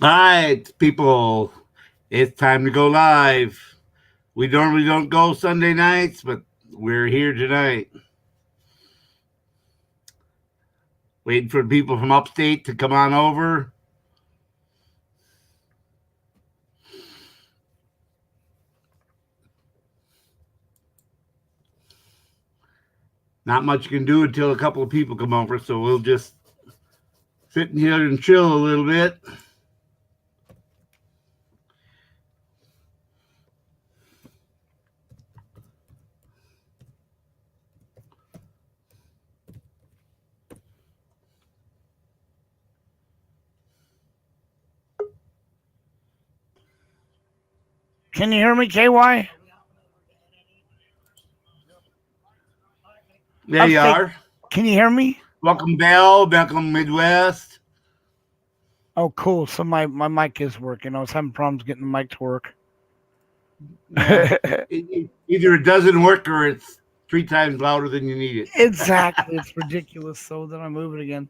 All right, people, it's time to go live. We normally don't go Sunday nights, but we're here tonight. Waiting for people from upstate to come on over. Not much you can do until a couple of people come over, so we'll just sit in here and chill a little bit. Can you hear me, KY? There you Upstate. are. Can you hear me? Welcome, Bell. Welcome, Midwest. Oh, cool. So my mic is working. I was having problems getting the mic to work. Yeah, either it doesn't work or it's 3 times louder than you need it. Exactly. It's ridiculous. So then I move it again.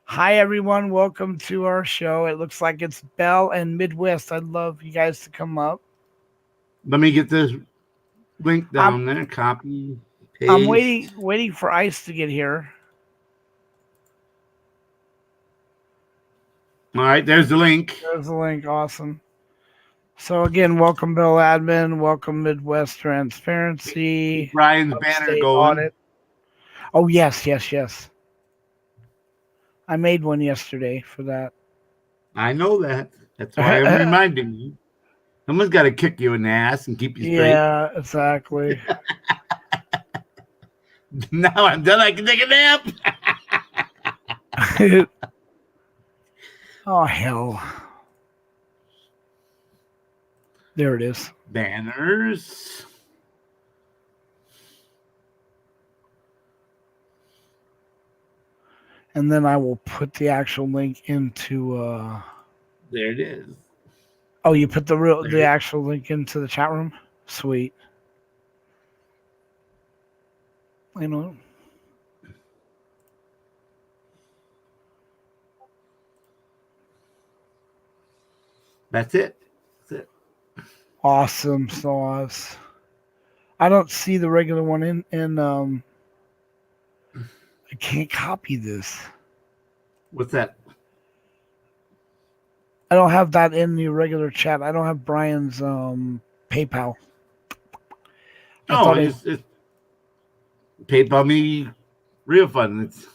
Hi, everyone. Welcome to our show. It looks like it's Bell and Midwest. I'd love you guys to come up. Let me get this link down there. Copy, paste. I'm waiting for Ice to get here. All right, there's the link. There's the link. Awesome. So again, welcome Bell Admin. Welcome Midwest Transparency. Brian's banner going. Audit. Oh, yes. I made one yesterday for that. I know that. That's why I'm reminding you. Someone's got to kick you in the ass and keep you straight. Yeah, exactly. Now I'm done. I can take a nap. Oh, hell. There it is. Banners. And then I will put the actual link into There it is. Oh, you put the actual link into the chat room? Sweet. You know. That's it. Awesome sauce. I don't see the regular one in I can't copy this. What's that? I don't have that in the regular chat. I don't have Brian's PayPal. It's PayPal me real fun. It's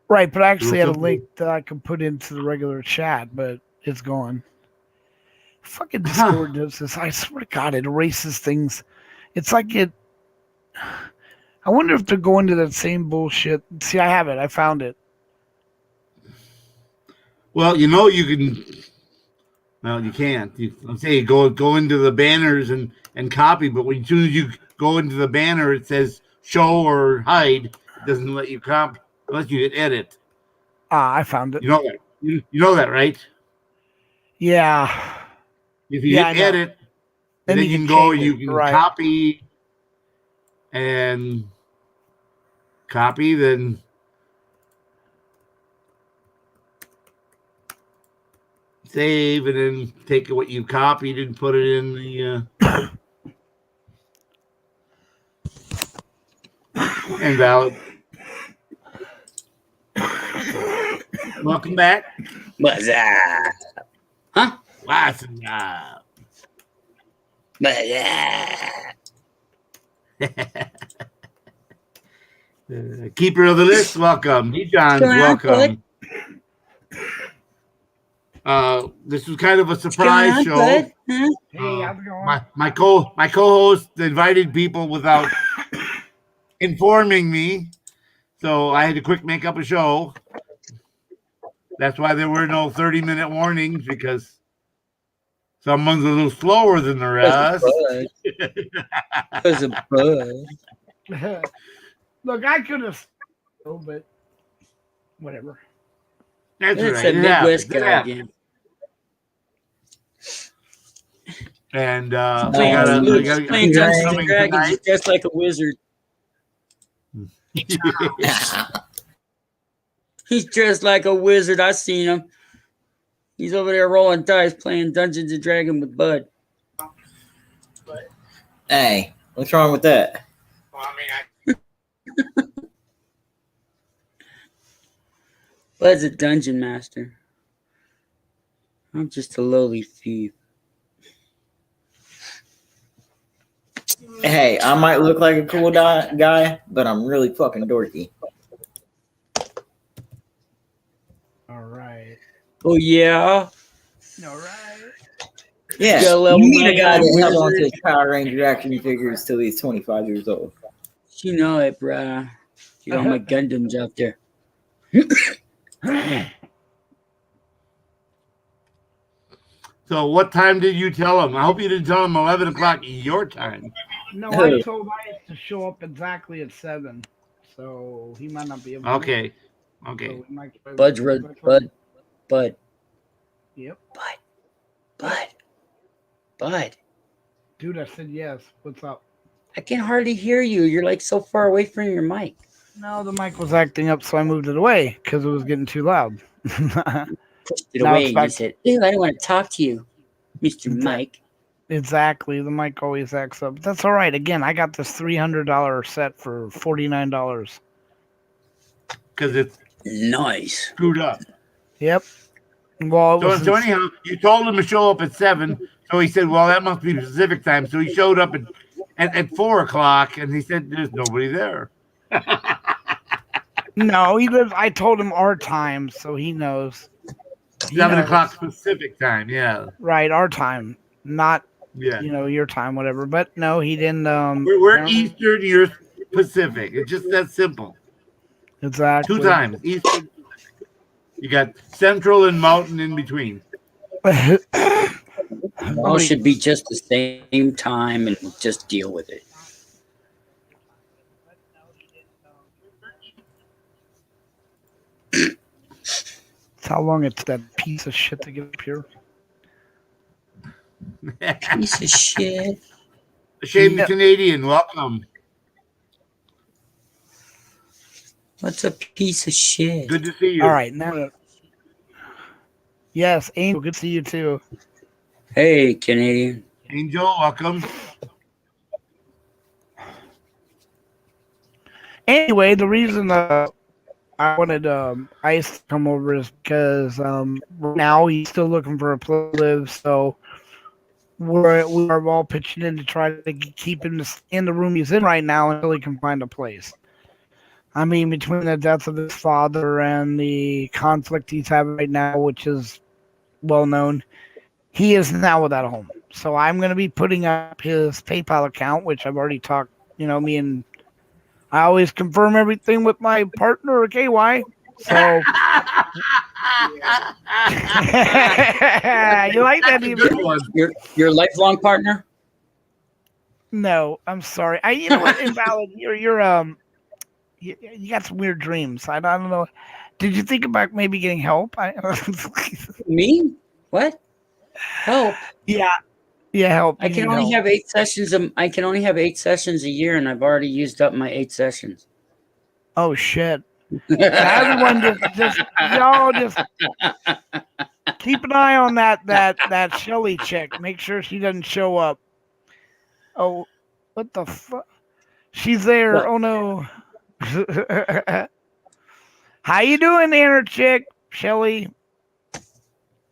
right, but I actually had a link that I could put into the regular chat, but it's gone. Fucking Discord does this. I swear to God, it erases things. It's like it. I wonder if they're going to that same bullshit. See, I have it. I found it. Well, you know you can. Well, you can't. I'm saying go into the banners and copy, but as soon as you go into the banner, it says show or hide. It doesn't let you copy unless you hit edit. I found it. You know that. You know that, right? Yeah. If you hit edit, then you can go. You can copy and copy. Then save, and then take what you copied and put it in the invalid. Welcome back. What's up? Huh? What's up? Keeper of the list, welcome. John's welcome. This was kind of a surprise show. Huh? Hey, how's it going? My co-host invited people without informing me, so I had to quick make up a show. That's why there were no 30-minute warnings, because someone's a little slower than the rest. There's a buzz. Look, I could have, but whatever. That's It's right. a Midwest guy again. And we got coming tonight. He's dressed like a wizard. He's dressed like a wizard. I seen him. He's over there rolling dice, playing Dungeons and Dragons with Bud. Hey, what's wrong with that? Bud's a dungeon master. I'm just a lowly thief. Hey, I might look like a cool guy, but I'm really fucking dorky. All right. Oh, yeah? All right. Yeah, Got a level you need a guy 9 that held on wizard. to his Power Ranger action figures till he's 25 years old. You know it, bruh. Get all my Gundams out there. So what time did you tell him? I hope you didn't tell him 11 o'clock your time. No, I told Wyatt to show up exactly at 7, so he might not be able to. Okay. So Okay. we might- Bud. Yep. Bud. Dude, I said yes. What's up? I can hardly hear you. You're like so far away from your mic. No, the mic was acting up, so I moved it away because it was getting too loud. Pushed it Now away it's and back- you said, "Ew, I don't want to talk to you, Mr. Mike." Exactly. The mic always acts up. That's all right. Again, I got this $300 set for $49. Because it's Nice. screwed up. Yep. Well, So anyhow, you told him to show up at 7. So he said, well, that must be Pacific time. So he showed up at 4 o'clock and he said, there's nobody there. no, he lives. I told him our time, so he knows. He 7 knows. o'clock Pacific time. Yeah. Right, our time, not Yeah. your time, whatever. But no, he didn't. We're apparently- Eastern, you're Pacific. It's just that simple. Exactly. 2 times. Eastern. You got Central and Mountain in between. All should be just the same time and just deal with it. That's how long it's that piece of shit to get up here. Piece of shit. Shane the Yeah. Canadian, welcome. What's a piece of shit? Good to see you. All right, now. Yes, Angel, good to see you too. Hey, Canadian. Angel, welcome. Anyway, the reason I wanted Ice to come over is because right now he's still looking for a place to live, so we are all pitching in to try to keep him in the room he's in right now until he can find a place. I mean, between the death of his father and the conflict he's having right now, which is well known, he is now without a home. So I'm going to be putting up his PayPal account, which I've already talked, me and I always confirm everything with my partner, KY. So you like that? That's a good one. Your lifelong partner? No, I'm sorry. You know what? Invalid. You got some weird dreams. I don't know. Did you think about maybe getting help? Me? What? Help? Yeah, help. I can only have 8 sessions. I can only have 8 sessions a year, and I've already used up my 8 sessions. Oh shit! Everyone just keep an eye on that Shelly chick. Make sure she doesn't show up. Oh, what the fuck? She's there. What? Oh no. How you doing there, chick? Shelly?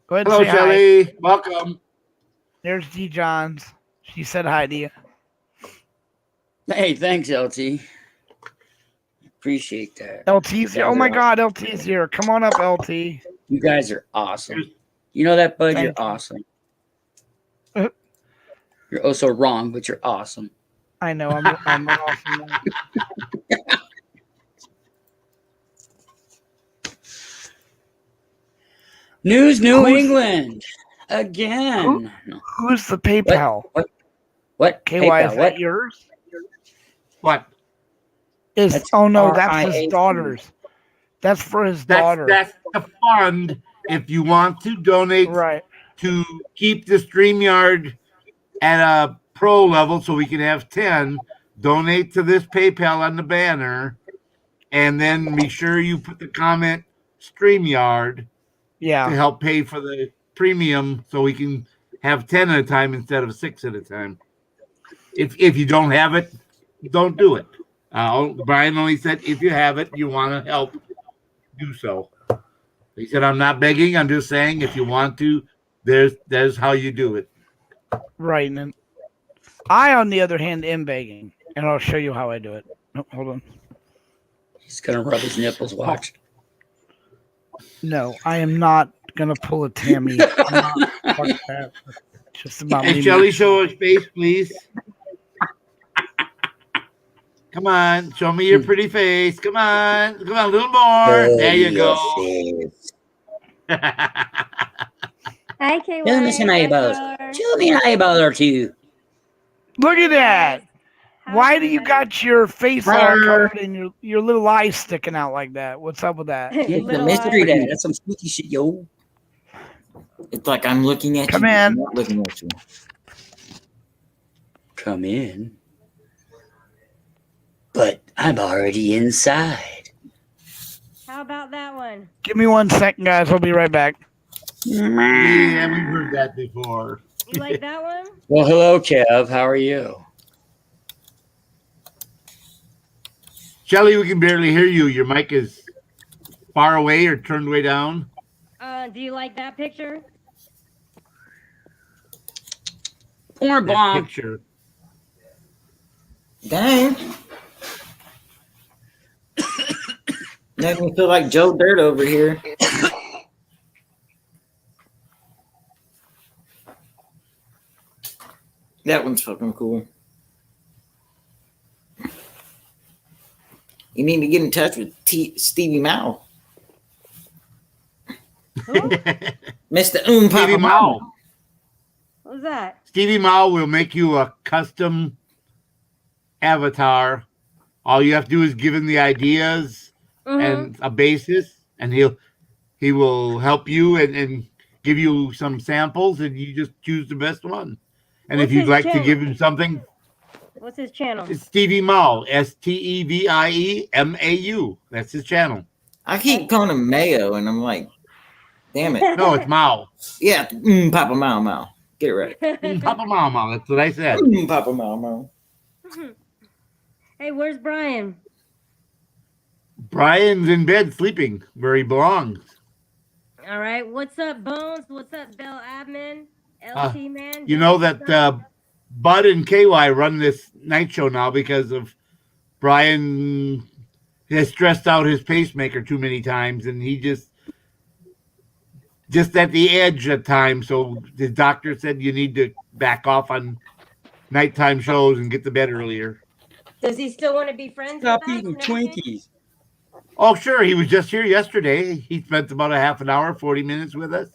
Go ahead and Hello, say hi. Shelly. Welcome. There's D. Johns. She said hi to you. Hey, thanks, LT. Appreciate that. LT's here. Oh my God, LT's here. Come on up, LT. You guys are awesome. You know that, Bud? Thank You're you. awesome. You're also wrong, but you're awesome. I know. I'm awesome. News New Who's- England again. No. Who's the PayPal? What? KY, PayPal, is what? that yours? What? That's Oh no, that's his RIAC. daughter's. That's for his daughter. That's the fund. If you want to donate Right. to keep the StreamYard at a pro level so we can have 10, donate to this PayPal on the banner, and then be sure you put the comment StreamYard Yeah. to help pay for the premium so we can have 10 at a time instead of 6 at a time. If you don't have it, don't do it. Brian only said if you have it, you want to help, do so. He said, I'm not begging. I'm just saying if you want to, there's how you do it. Right. And I, on the other hand, am begging, and I'll show you how I do it. No, hold on. He's gonna rub his nipples. Watch. No, I am not gonna pull a Tammy. I'm not. Fuck that. Just about And me. Shelly, show her face, please. Come on, show me your pretty face. Come on, a little more. There you go. Hi, KY. Show me some eyeballs. Show me an eyeball or two. Look at that. Hi, Why do you KY. got your face all Brr. covered and your little eyes sticking out like that? What's up with that? Yeah, the Little mystery eyes. there. That's some spooky shit, yo. It's like I'm looking at Come you. in. I'm not looking at you. Come in. But I'm already inside. How about that one? Give me 1 second, guys. I'll be right back. Yeah, we've heard that before. You like that one? Well, hello, Kev. How are you? Shelly, we can barely hear you. Your mic is far away or turned way down. Do you like that picture? Porn That bomb. picture. Dang. Make me feel like Joe Dirt over here. That one's fucking cool. You need to get in touch with Stevie Mao. Who? Mr. Stevie Papa Mao. What was that? Stevie Mao will make you a custom avatar. All you have to do is give him the ideas and a basis, and he will help you and give you some samples, and you just choose the best one. And What's if you'd his like to channel? give him something, What's his channel? it's Stevie Mao, STEVIEMAU. That's his channel. I keep calling him Mayo, and I'm like, damn it. No, it's Mao. Yeah, Papa Mao Mao. Get it right. Papa Mao Mao. That's what I said. Papa Mao Mao. Hey, where's Brian? Brian's in bed sleeping where he belongs. All right. What's up, Bones? What's up, Bell Admin? LT Man? You know that Bud and KY run this night show now because of Brian has stressed out his pacemaker too many times, and he just at the edge at times. So the doctor said you need to back off on nighttime shows and get to bed earlier. Does he still want to be friends Stop with us? eating and everything? Twinkies. Oh, sure. He was just here yesterday. He spent about a half an hour, 40 minutes with us.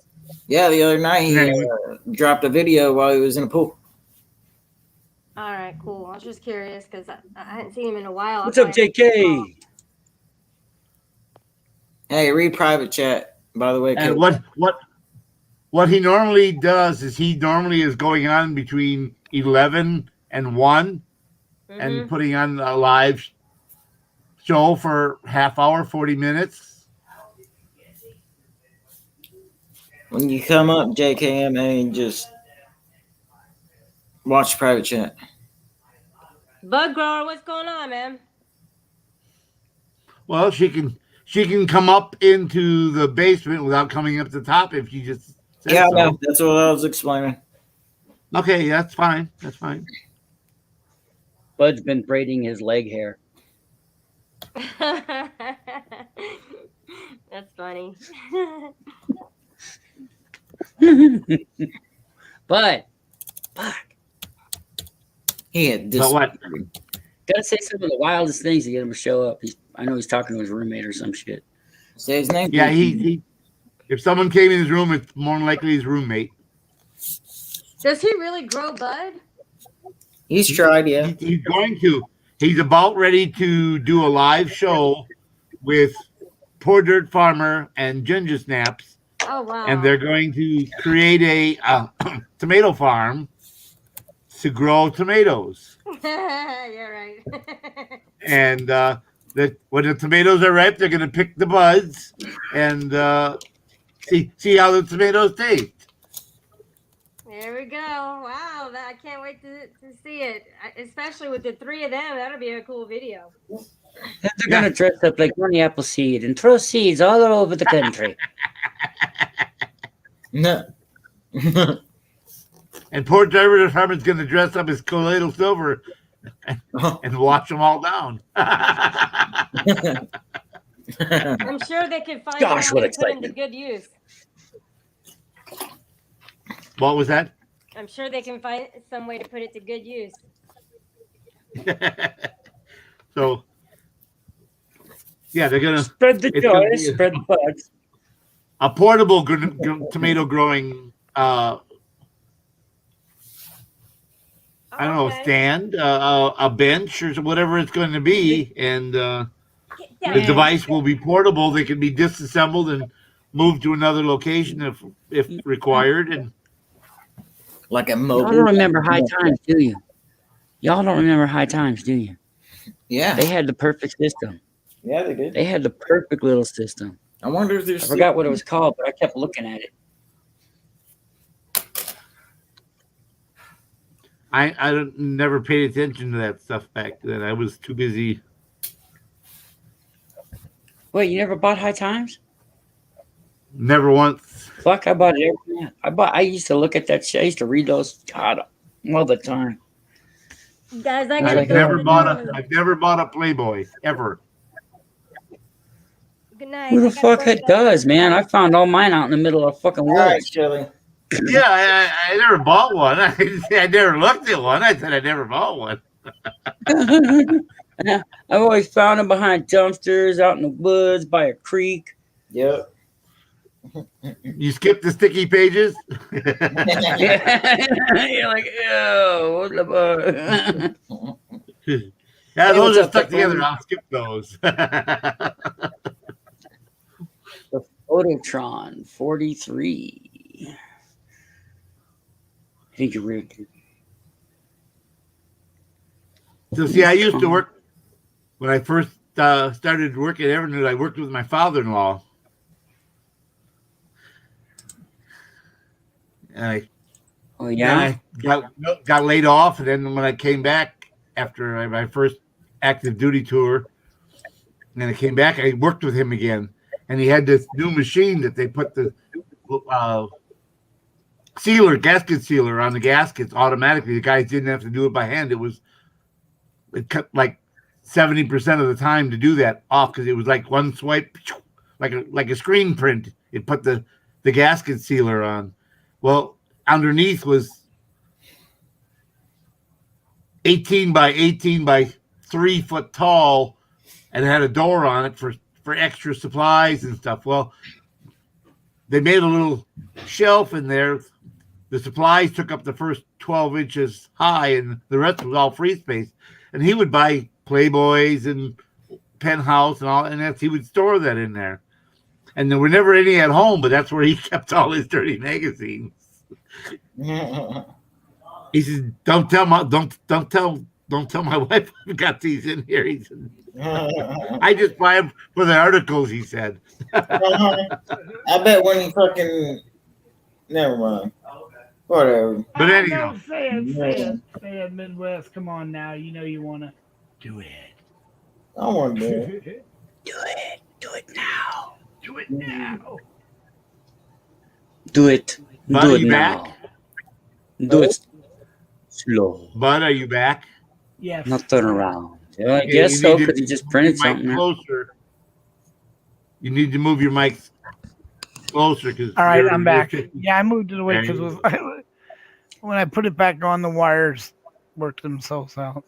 Yeah, the other night he dropped a video while he was in a pool. All right, cool. I was just curious because I hadn't seen him in a while. What's up, JK? Hey, read private chat, by the way. And Kid. what he normally does is he normally is going on between 11 and 1 and putting on a live show for half hour, 40 minutes. When you come up, JKMA, just watch private chat. Bud Grower, what's going on, man? Well, she can come up into the basement without coming up the top if she just says Yeah, so. no, that's what I was explaining. Okay, that's fine. That's fine. Bud's been braiding his leg hair. That's funny. But, fuck. He had But what? Gotta say some of the wildest things to get him to show up. I know he's talking to his roommate or some shit. Say his name. Yeah, he if someone came in his room, it's more than likely his roommate. Does he really grow bud? He's tried, yeah. He's going to. He's about ready to do a live show with Poor Dirt Farmer and Ginger Snaps, Oh wow. and they're going to create a tomato farm to grow tomatoes. Yeah, right. And that when the tomatoes are ripe, they're going to pick the buds and See how the tomatoes taste. There we go. Wow, I can't wait to see it. Especially with the 3 of them. That'll be a cool video. They're gonna dress up like Johnny Appleseed and throw seeds all over the country. No. And poor driver department's going to dress up as colloidal silver and wash them all down. I'm sure they can find Gosh, some what way to put into excitement. good use. What was that? I'm sure they can find some way to put it to good use. So, yeah, they're going to Spread the It's gonna joy, be a- spread the buds. a portable tomato growing I don't know, Okay. stand, a bench, or whatever it's going to be, and the device will be portable. They can be disassembled and moved to another location if required. And Like a Y'all mobile. don't remember High Times, do you? Y'all don't remember High Times, do you? Yeah. They had the perfect system. Yeah, they did. They had the perfect little system. I wonder if there's. I forgot what it was called, but I kept looking at it. I never paid attention to that stuff back then. I was too busy. Wait, you never bought High Times? Never once. Fuck, I bought it every night. I used to look at that shit. I used to read those God all the time. Guys, I I've gotta I've go never to the bought gym. I've never bought a Playboy ever. Good night. Who I the gotta fuck go to it the- does, man? I found all mine out in the middle of fucking All right, woods. Shelly. Yeah, I never bought one. I didn't say I never looked at one. I said I never bought one. I've always found them behind dumpsters, out in the woods, by a creek. Yep. You skip the sticky pages. You're like, ew, what the fuck? Yeah, Hey, those what's are up, stuck Pepperoni? together. I'll skip those. The Phototron 43. I think you're weird, dude. So see, I used to work when I first started working at Evernote. I worked with my father-in-law, and Oh, yeah? I got laid off. And then when I came back after my first active duty tour, and then I came back, I worked with him again. And he had this new machine that they put the gasket sealer on the gaskets automatically. The guys didn't have to do it by hand. It cut like 70% of the time to do that off, because it was like one swipe, like a screen print. It put the gasket sealer on. Well, underneath was 18 by 18 by 3 foot tall, and it had a door on it for extra supplies and stuff. Well, they made a little shelf in there. The supplies took up the first 12 inches high, and the rest was all free space. And he would buy Playboys and Penthouse and all, and he would store that in there. And there were never any at home, but that's where he kept all his dirty magazines. He said, "Don't tell my wife I got these in here." He said, "I just buy them for the articles," he said. I bet when he fucking. Never mind. Whatever. But anyhow, No, say it, Midwest. Come on now. You know you want to do it. I want to do it. Do it. Do it now. Do it now. Do it. Bud, Do are it you now. back? Do it slow. Bud, are you back? Yes. Not turn around. Yeah, I Okay, guess you so, need to because he just printed move your mic something. closer. You need to move your mic closer, because All right, I'm back. Yeah, I moved it away because when I put it back on, the wires worked themselves out.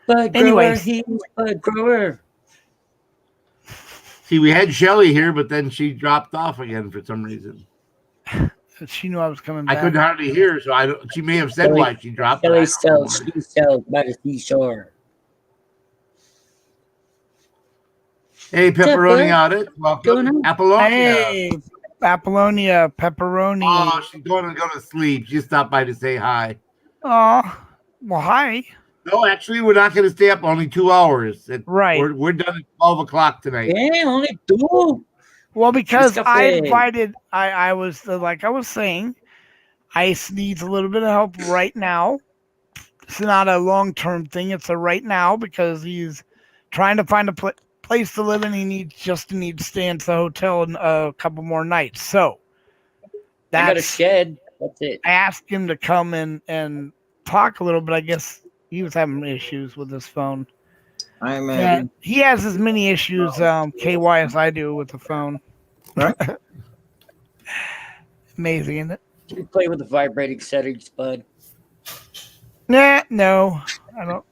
Bud grower, Anyways. he's bud grower. See, we had Shelly here, but then she dropped off again for some reason. She knew I was coming I back. couldn't hardly hear her, so I don't. She may have said why she dropped. Kelly but I don't know sells, why. she sells by the seashore. Hey, pepperoni bud? audit. Going Welcome, on? Apollonia. Hey, Apollonia, pepperoni. Oh, she's going to go to sleep. She stopped by to say hi. Oh, well, hi. No, actually, we're not going to stay up only 2 hours. Right. We're done at 12 o'clock tonight. Yeah, only two. Well, because I Escape. invited, I was like I was saying, Ice needs a little bit of help right now. It's not a long-term thing. It's a right now because he's trying to find a place to live and he needs to stay into the hotel in a couple more nights. So I got a that's shed. That's it. I asked him to come and talk a little bit. I guess he was having issues with his phone. I am Yeah, he has as many issues, KY, as I do with the phone. Right. Amazing, isn't it? You play with the vibrating settings, bud. Nah, no, I don't.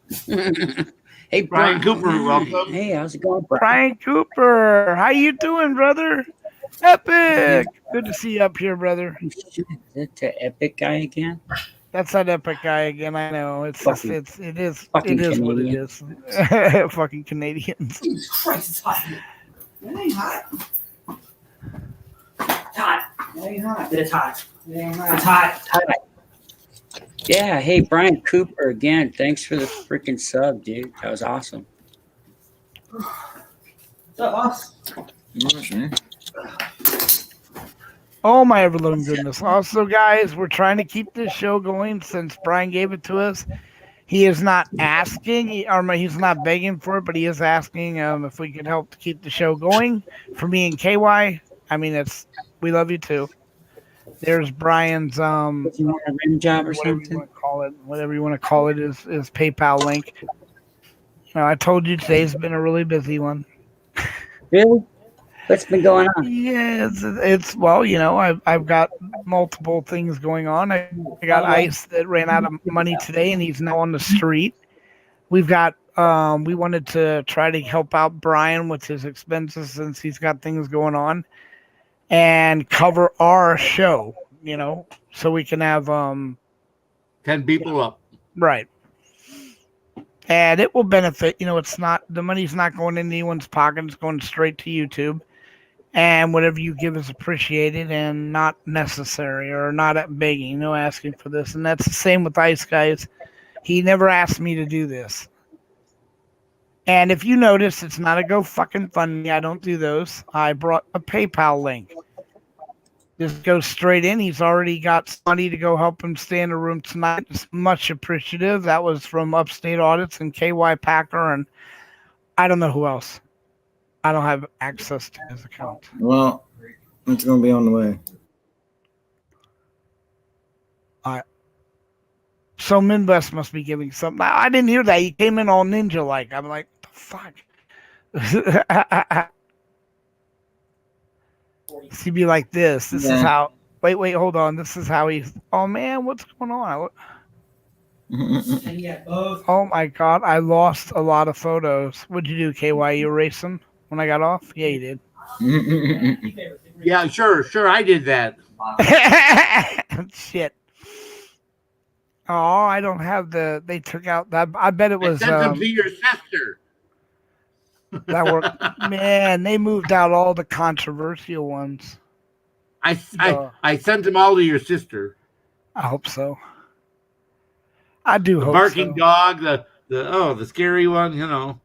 Hey, Brian Cooper, welcome. Hey, how's it going, Brian? Brian Cooper, how you doing, brother? Epic. Good to see you up here, brother. Is that the epic guy again? That's that epic guy again. I know. It is what it is. Fucking Canadians. Jesus Christ, it's hot. It ain't hot. It's hot. It ain't hot. It's hot. It ain't hot. It's hot. Yeah, hey, Brian Cooper again. Thanks for the freaking sub, dude. That was awesome. What's up, boss? Oh my ever living goodness. Also, guys, we're trying to keep this show going since Brian gave it to us. He is not asking, he's not begging for it, but he is asking if we could help to keep the show going. For me and KY, I mean, we love you too. There's Brian's rim job or something. Whatever you want to call it is PayPal link. I told you today's been a really busy one. Really? What's been going on? Yeah, it's well, I've got multiple things going on. I got Ice that ran out of money today, and he's now on the street. We've got we wanted to try to help out Brian with his expenses since he's got things going on, and cover our show, so we can have 10 people up. Right. And it will benefit, it's not, the money's not going into anyone's pocket, it's going straight to YouTube. And whatever you give is appreciated and not necessary or not begging, asking for this. And that's the same with Ice, guys. He never asked me to do this. And if you notice, it's not a GoFundMe. I don't do those. I brought a PayPal link. Just go straight in. He's already got money to go help him stay in a room tonight. It's much appreciative. That was from Upstate Audits and KY Packer and I don't know who else. I don't have access to his account. Well, it's going to be on the way. So Midwest must be giving something. I didn't hear that. He came in all ninja-like. I'm like, what the fuck? He'd be like this. This is how. Wait, hold on. This is how he's. Oh, man, what's going on? Oh, my God. I lost a lot of photos. What'd you do, KY? You erase them? When I got off? Yeah, you did. Yeah, sure. I did that. Shit. Oh, I don't have they took out that. I bet it was. I sent them to your sister. That worked. Man, they moved out all the controversial ones. I sent them all to your sister. I hope so. I do The hope barking so. dog, the scary one,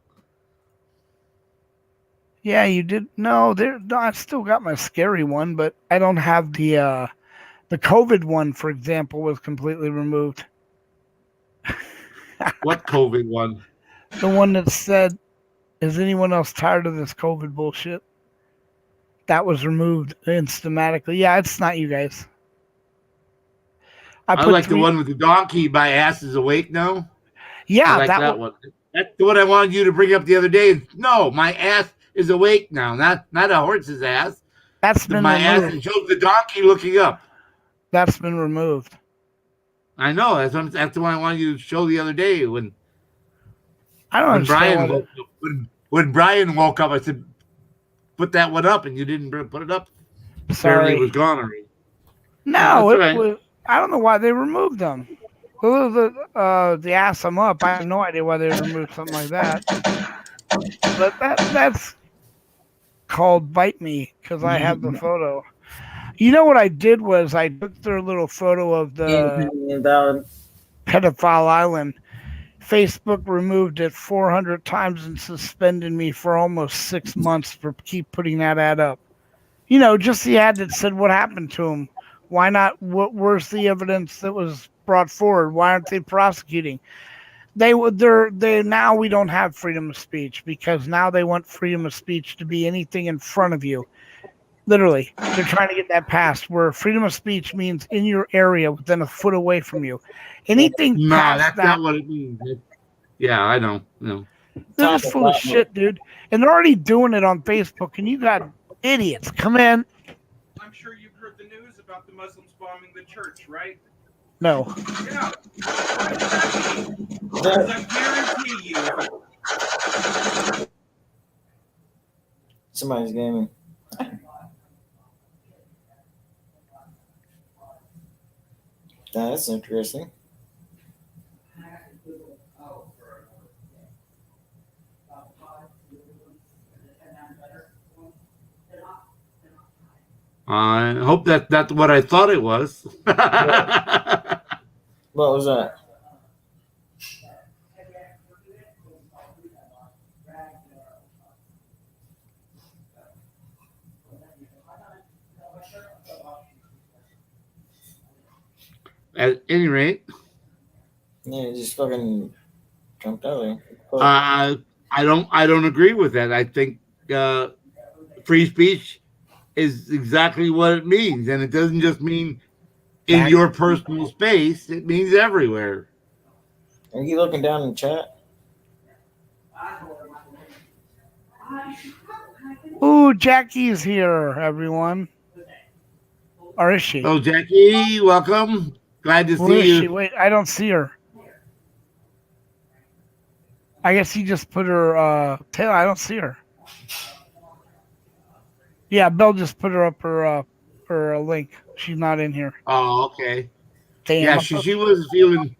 Yeah, you did. No, I still got my scary one, but I don't have the COVID one, for example, was completely removed. What COVID one? The one that said, "Is anyone else tired of this COVID bullshit?" That was removed instantly. Yeah, it's not you guys. I like the one with the donkey. My ass is awake now. Yeah, I like that one. That's the one I wanted you to bring up the other day. No, my ass is awake now, not a horse's ass. That's been my removed. ass and shows the donkey looking up. That's been removed. I know. That's the one I wanted you to show the other day when Brian woke up. When Brian woke up, I said, "Put that one up," and you didn't put it up. Sorry, it was gone already. No, was. I don't know why they removed them. The ass I'm up. I have no idea why they removed something like that. But that's called Bite Me because I have the photo. You know what I did was I took their little photo of the pedophile island. Facebook removed it 400 times and suspended me for almost 6 months for keep putting that ad up. Just the ad that said what happened to him. Why not? Where's the evidence that was brought forward? Why aren't they prosecuting? They now we don't have freedom of speech because now they want freedom of speech to be anything in front of you. Literally, they're trying to get that passed where freedom of speech means in your area within a foot away from you. Anything No, past that's that, not what it means. Yeah, I know. No. they're just full of shit, dude. And they're already doing it on Facebook, and you got idiots come in. I'm sure you've heard the news about the Muslims bombing the church, right? No. Yeah. Because I guarantee you. Somebody's gaming. That's interesting. I hope that's what I thought it was. What was that? At any rate, Yeah, you just fucking jumped out there. I don't agree with that. I think free speech is exactly what it means, and it doesn't just mean in your personal space. It means everywhere. Are you looking down in the chat? Ooh, Jackie's here, everyone. Or is she? Oh, Jackie, welcome. Glad to Where see is you. she? Wait, I don't see her. I guess he just put her tail. I don't see her. Yeah, Belle just put her up her link. She's not in here. Oh, okay. Damn. Yeah, she was feeling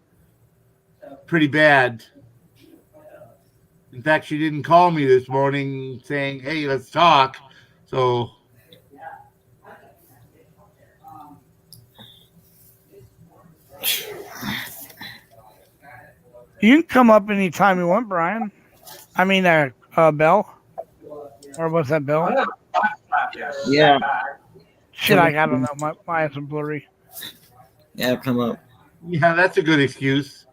pretty bad. In fact, she didn't call me this morning saying, "Hey, let's talk." So you can come up anytime you want, Brian. I mean, Belle. Or was that Belle? Yeah. Shit, I don't know. My eyes are blurry. Yeah, come up. yeah, that's a good excuse.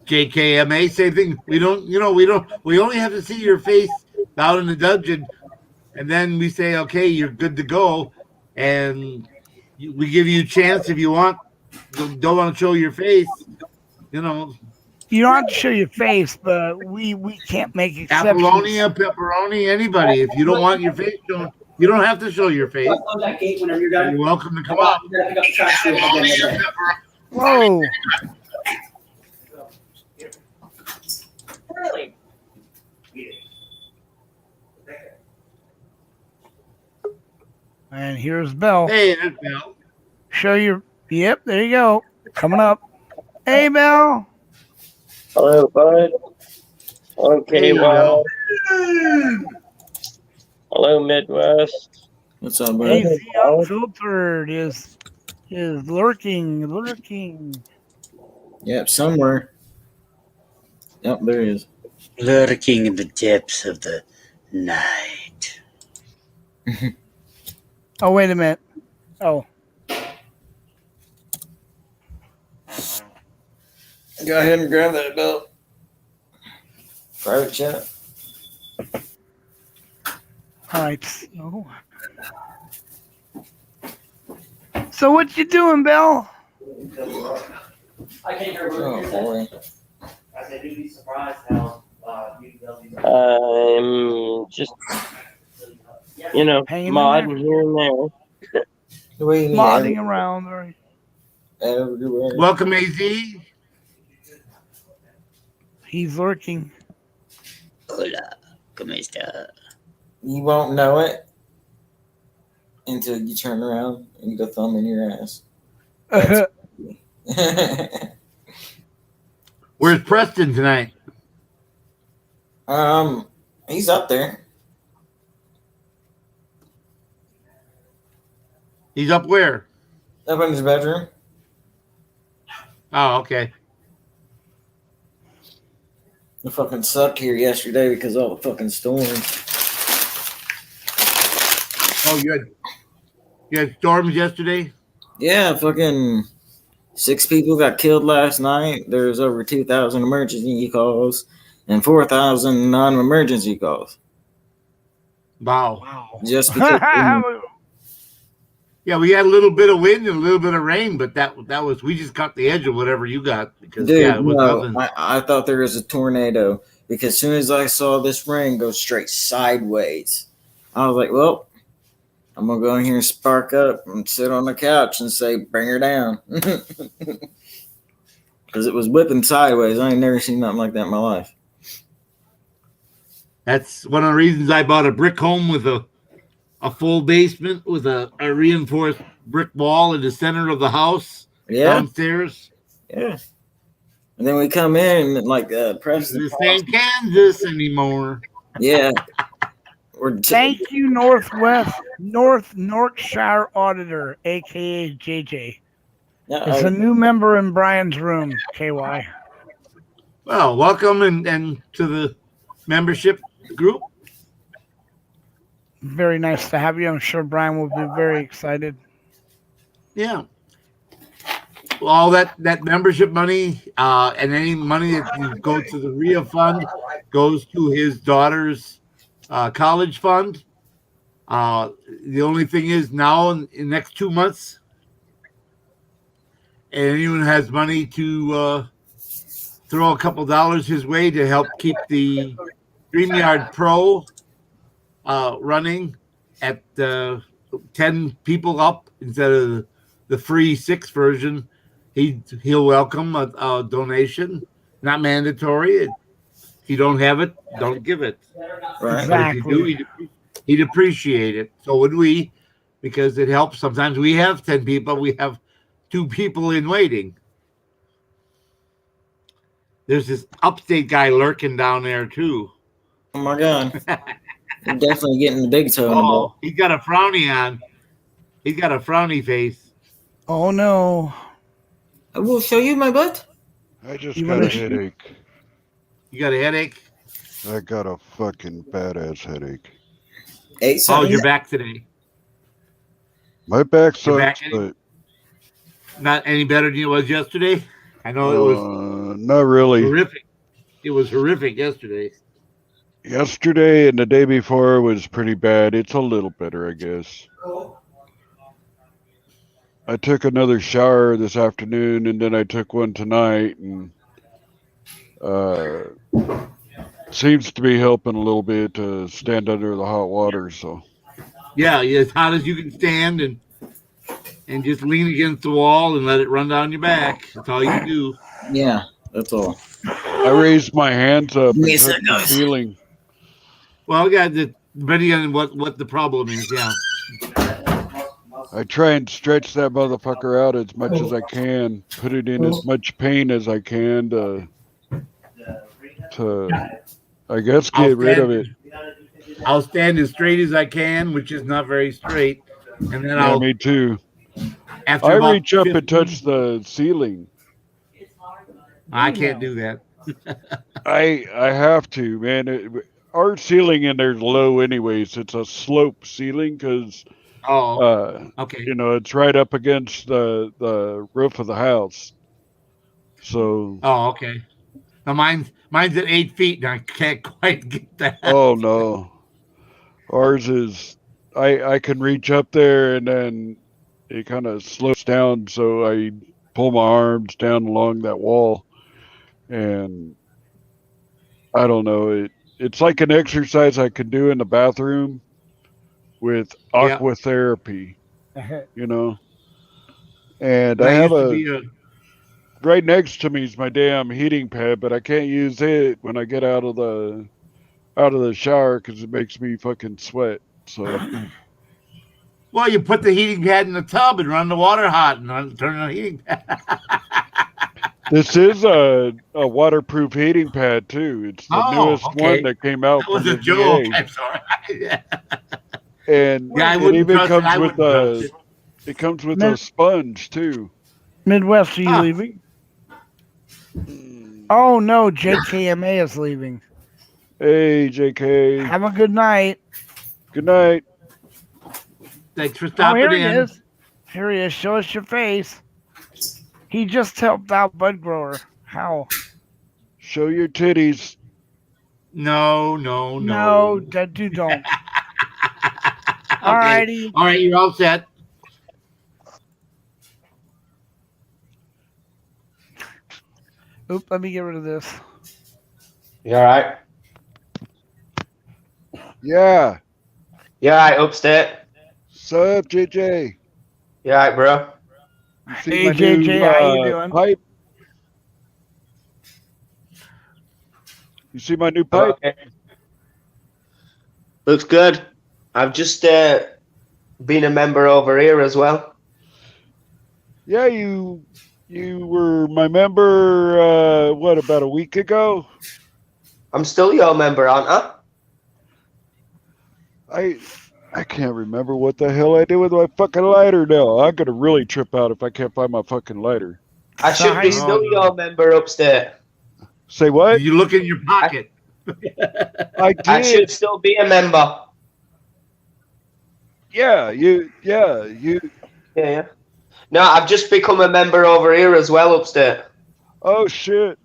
JKMA, same thing. We only have to see your face out in the dungeon, and then we say, okay, you're good to go, and we give you a chance if you want. Don't want to show your face, You don't have to show your face, but we can't make exceptions. Apollonia, pepperoni, anybody. If you don't want your face shown, you don't have to show your face. You're welcome to come up. Whoa. Really? And here's Belle. Hey, there's Belle. Show your. Yep, there you go. Coming up. Hey, Belle. Hello, bud. Okay, Hey, well. Hello, Midwest. What's up, bro? AZ Unfiltered is lurking. Yep, somewhere. Yep, there he is. Lurking in the depths of the night. Oh, wait a minute. Oh. Go ahead and grab that belt. Private chat. All right. So what you doing, Belle? I can't hear Oh, boy. I said you'd be surprised how I'm just, Hanging in modding here and there. The way you mean Modding around. Or... everywhere. Welcome, AZ. He's lurking. Hola, ¿cómo está? You won't know it until you turn around and you go thumb in your ass. Where's Preston tonight? He's up there. He's up where? Up in his bedroom. Oh, okay. It fucking sucked here yesterday because of all the fucking storms. Oh, you had storms yesterday? Yeah, fucking 6 people got killed last night. There's over 2,000 emergency calls and 4,000 non-emergency calls. Wow. Just because. Yeah, we had a little bit of wind and a little bit of rain, but that was we just cut the edge of whatever you got because Dude, yeah, it was no, nothing. I thought there was a tornado because as soon as I saw this rain go straight sideways, I was like, well, I'm going to go in here and spark up and sit on the couch and say, bring her down. Because it was whipping sideways. I ain't never seen nothing like that in my life. That's one of the reasons I bought a brick home with a full basement with a reinforced brick wall in the center of the house downstairs. Yeah. And then we come in and like press the This ain't Kansas anymore. Yeah. Thank you, Northshire Auditor, aka JJ. It's a new member in Brian's room, KY. Well, welcome and to the membership group. Very nice to have you. I'm sure Brian will be very excited. Yeah. All that membership money and any money that you go to the RIA fund goes to his daughter's college fund. The only thing is now in the next 2 months, and anyone has money to throw a couple dollars his way to help keep the StreamYard Pro running at 10 people up instead of the free 6 version. He'll welcome a donation, not mandatory. If you don't have it, don't give it. Right. Exactly. But if you do, he'd appreciate it. So would we, because it helps. Sometimes we have 10 people, we have 2 people in waiting. There's this upstate guy lurking down there too. Oh my God. You're definitely getting the big toe in the ball. He's got a frowny on. He's got a frowny face. Oh no. I will show you my butt. I just got a headache. You got a headache? I got a fucking badass headache. How's your back today? My back Your back sucks, but not any better than it was yesterday? I know it was not really. horrific. It was horrific yesterday. Yesterday and the day before was pretty bad. It's a little better, I guess. I took another shower this afternoon, and then I took one tonight, and seems to be helping a little bit to stand under the hot water. So yeah, as hot as you can stand, and just lean against the wall and let it run down your back. That's all you do. Yeah, that's all. I raised my hands up and touched the ceiling. Well, yeah, depending on what the problem is, yeah. I try and stretch that motherfucker out as much as I can, put it in as much pain as I can to I guess, get rid of it. I'll stand as straight as I can, which is not very straight. And then me too. After I reach up and touch the ceiling. I can't do that. I have to, man. Our ceiling in there's low anyways. It's a slope ceiling because okay. You know, it's right up against the roof of the house. So okay. Now mine's at 8 feet and I can't quite get that. Oh no. Ours is I can reach up there and then it kind of slopes down, so I pull my arms down along that wall, and I don't know, it's like an exercise I can do in the bathroom with aqua therapy, you know. And I have right next to me is my damn heating pad, but I can't use it when I get out of the shower because it makes me fucking sweat. So well, you put the heating pad in the tub and run the water hot and turn on the heating pad. This is a waterproof heating pad too. It's the newest one that came out. That was a joke. I'm sorry. And it even comes with a sponge too. Midwest, are you leaving? Oh no, JKMA is leaving. Hey, JK. Have a good night. Good night. Thanks for Oh, stopping here he in. is. Here he is. Show us your face. He just helped out Bud Grower. How? Show your titties. No. No, dude, don't. Okay. Alrighty. All right, you're all set. Oop, let me get rid of this. You all right? Yeah. You all right upstate? Sup, JJ? You all right, bro? You see Hey, my JJ, new how you doing? pipe? You see my new pipe? Okay. Looks good. I've just been a member over here as well. Yeah, you were my member, what, about a week ago? I'm still your member, aren't I? I can't remember what the hell I did with my fucking lighter now. I'm gonna really trip out if I can't find my fucking lighter. I should be still your member upstate. Say what? You look in your pocket. I did. I should still be a member. Yeah. Yeah. No, I've just become a member over here as well upstate. Oh shit.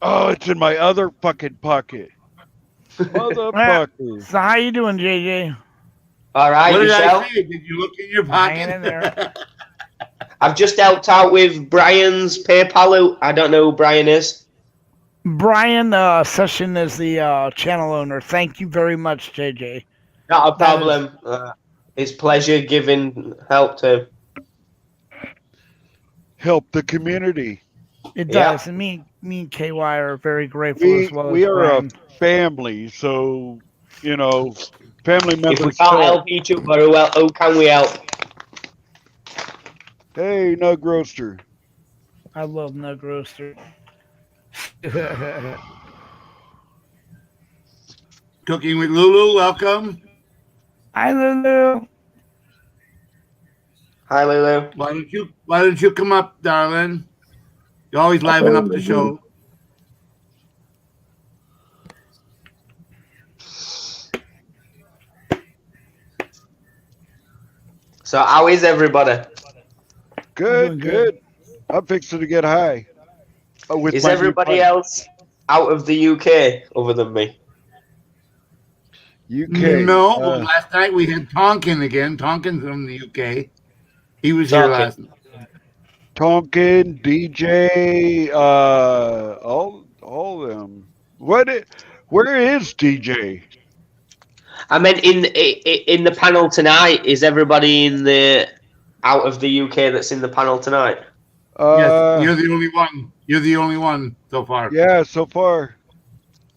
Oh, it's in my other fucking pocket. Motherfucker. So how you doing, JJ? All right, What did yourself? I say? Did you look in your Hanging in pocket? there. I've just helped out with Brian's PayPal. I don't know who Brian is. Brian Session is the channel owner. Thank you very much, JJ. Not a problem. It's pleasure giving help to. Help the community. It Yeah. does, and me and KY are very grateful as well. We as are Brian. a family, so family members. If we can't help each other, who can we help? Hey, Nug Roaster. I love Nug Roaster. Cooking with Lulu, welcome. Hi, Lulu. Hi, Lulu. Why don't you come up, darling? You always liven up the show. So how is everybody? Good. I'm fixing to get high. With Is my new everybody pipe. else out of the UK other than me? UK. No, but last night we had Tonkin again. Tonkin's from the UK. He was here last night. Tonkin, DJ, all of them. Where is DJ? I meant in the panel tonight. Is everybody in the out of the UK that's in the panel tonight? Yes, you're the only one. You're the only one so far. Yeah, so far.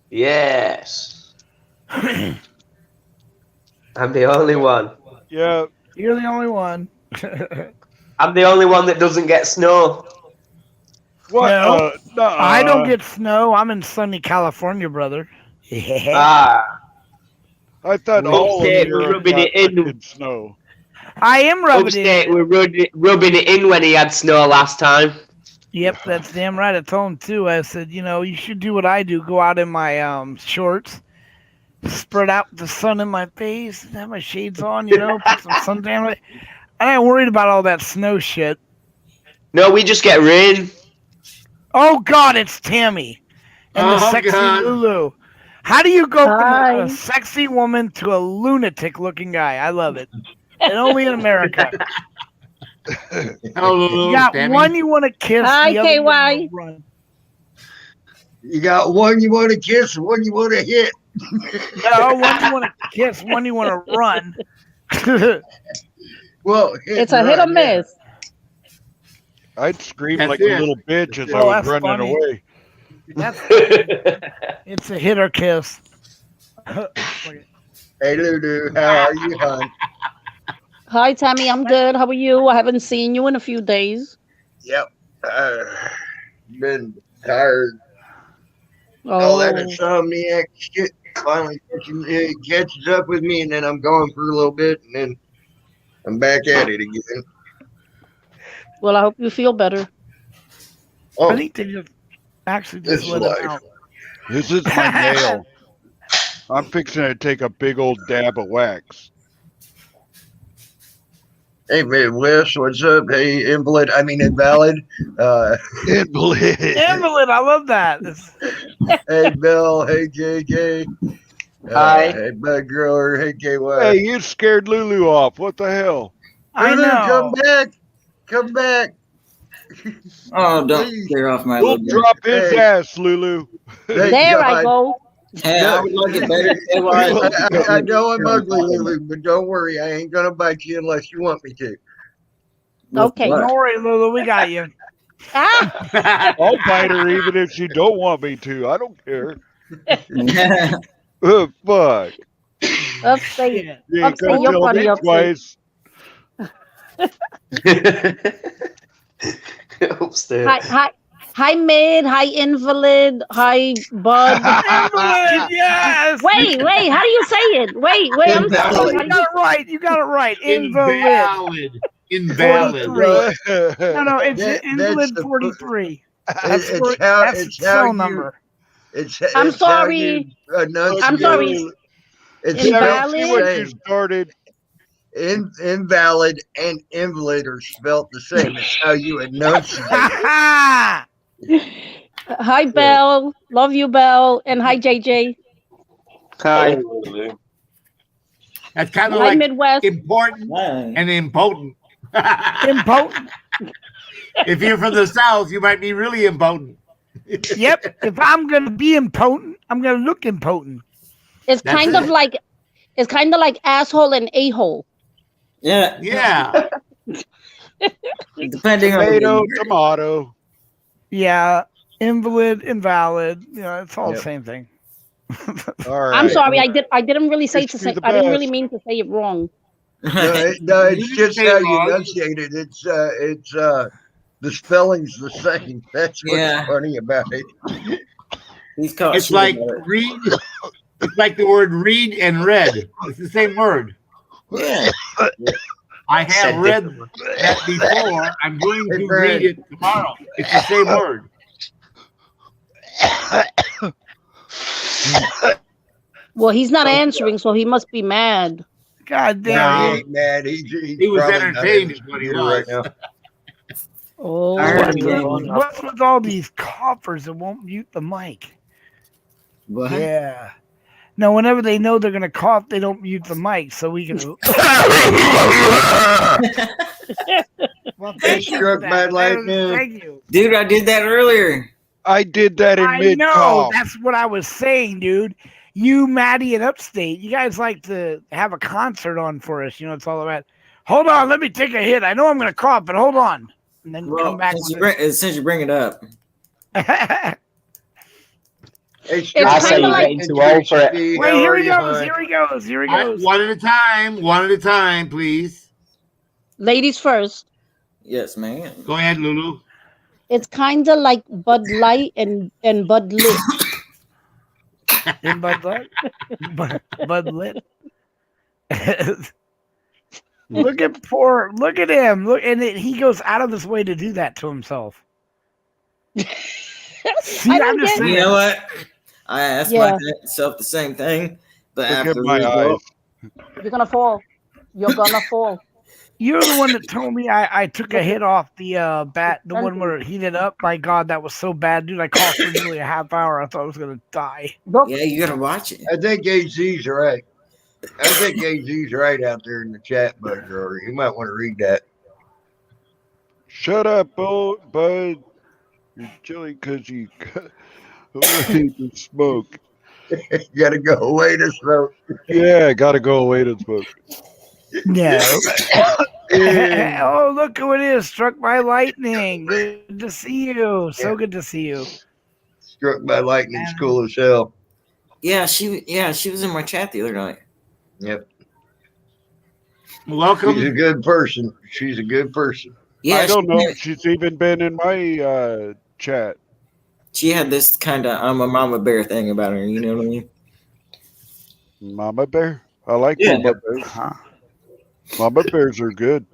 Yes. I'm the only one. Yeah. You're the only one. I'm the only one that doesn't get snow. What? No, I don't get snow. I'm in sunny California, brother. Ah. I thought all of Upstate, you we're rubbing it in. snow. I am rubbing Upstate, it in. we're rubbing it in when he had snow last time. Yep, that's damn right. I told him too. I said, you should do what I do. Go out in my shorts, spread out the sun in my face, have my shades on, put some suntan on it. I ain't worried about all that snow shit. No, we just get rain. Oh God, it's Tammy and the sexy Lulu. How do you go from a sexy woman to a lunatic-looking guy? I love it. And only in America. You got one you want to kiss. Hi, the other KY. one you run. You got one you want to kiss, one you want to hit. No, one you want to kiss, one you want to run. Well, it's a hit or miss. I'd scream That's like it. a little bitch as I Oh, was that's running funny. away. That's it's a hit or kiss. Hey, Lulu, how are you, hon? Hi, Tammy. I'm good. How are you? I haven't seen you in a few days. Yep. Been tired. Oh, All that insomniac shit finally catches up with me, and then I'm gone for a little bit, and then I'm back at it again. well, I hope you feel better. Oh, I think they just Actually, just This let life. him out. This is my nail. I'm fixing to take a big old dab of wax. Hey, Midwest, what's up? Hey, invalid. I mean, invalid. Invalid. Invalid, I love that. Hey, Bill. Hey, JJ. Hi. Hey, Bud Grower. Hey, KY. Hey, you scared Lulu off. What the hell? I Lulu, know. come back. Come back. Oh, don't Please. get off my We'll little girl. drop his Hey. ass, Lulu. Thank There I God. go. Hey, I would like it better. I know I'm ugly, Lulu, but don't worry. I ain't going to bite you unless you want me to. Okay. Don't worry, Lulu. We got you. Ah, I'll bite her even if she don't want me to. I don't care. Fuck. upstate. Shit. You ain't Upstate, gonna you're tell funny, me upstate. twice. Upstairs. Hi, Mid. Hi, Invalid. Hi, Bud. Invalid, yes. Wait. How do you say it? Wait. I'm sorry. You got it right. You got it right. Invalid. Invalid. 43. No, it's That's Invalid the 43. It's That's how its cell number. I'm it's how you sorry. enunciate. I'm sorry. It's See spelled what the you same. started. Invalid and invalid are spelled the same. It's how you enunciate. Ha Hi, Belle. Love you, Belle. And hi, JJ. Hi. That's kind of Hi, like Midwest. important and impotent. Impotent. If you're from the South, you might be really impotent. Yep. If I'm gonna be impotent, I'm gonna look impotent. It's That's kind it. of like asshole and a-hole. Yeah, Yeah. depending Tomato, on tomato. Yeah. Invalid, invalid. You know, it's all Yep. the same thing. All right. I'm sorry. I didn't really say Wish to you say. the I didn't really best. mean to say it wrong. No, it's just say how it you wrong. enunciate it. It's the spelling's the same. That's what's Yeah. funny about it. He's caught It's shit like about it. read. It's like the word read and read. It's the same word. Yeah. I have Said read different. that before. I'm going Hey, to Brad. read it tomorrow. It's the same word. Well, he's not answering, so he must be mad. God No, damn he it. ain't mad. He's He was probably not at entertained, his is what he computer right was. now. Oh, I heard What's with all these coughers that won't mute the mic? What? Yeah. No, whenever they know they're gonna cough, they don't mute the mic, so we can. Well, thank you for Struck by that. lightning. Thank you. Dude, I did that earlier. I did that in I mid know. cough. That's what I was saying, dude. You, Maddie, and Upstate, you guys like to have a concert on for us. You know, it's all about. Hold on, let me take a hit. I know I'm gonna cough, but hold on, and then Well, come back. since you bring it up. Hey, It's I say kind of you're like. getting too old for it. Wait, here he goes. Here he goes. Here he goes. One at a time. One at a time, please. Ladies first. Yes, man. Go ahead, Lulu. It's kind of like Bud Light and Bud Lit. In Bud Light? Bud Lit. Look at him. Look, and he goes out of his way to do that to himself. See, I don't I'm just get saying. You know what? I asked Yeah. myself the same thing, but Look at after my we eyes. go, You're gonna fall. You're gonna fall. You're the one that told me I took a hit off the bat, the one where it heated up. My God, that was so bad, dude. I coughed for nearly a half hour. I thought I was gonna die. yeah, you gotta watch it. I think AZ's right. I think AZ's right out there in the chat, Bud Grower. You might want to read that. Shut up, bud. You're chilly because you got away to smoke. You got to go away to smoke. Yeah, gotta go away to smoke. No. Oh, look who it is! Struck by lightning. Good to see you. So good to see you. Struck by lightning's cool as hell. Yeah, she was in my chat the other night. Yep. Welcome. She's a good person. She's a good person. Yeah, I don't know if she's even been in my chat. She had this kind of I'm a mama bear thing about her. You know what I mean? Mama bear? I like Yeah. mama bears. Mama bears are good.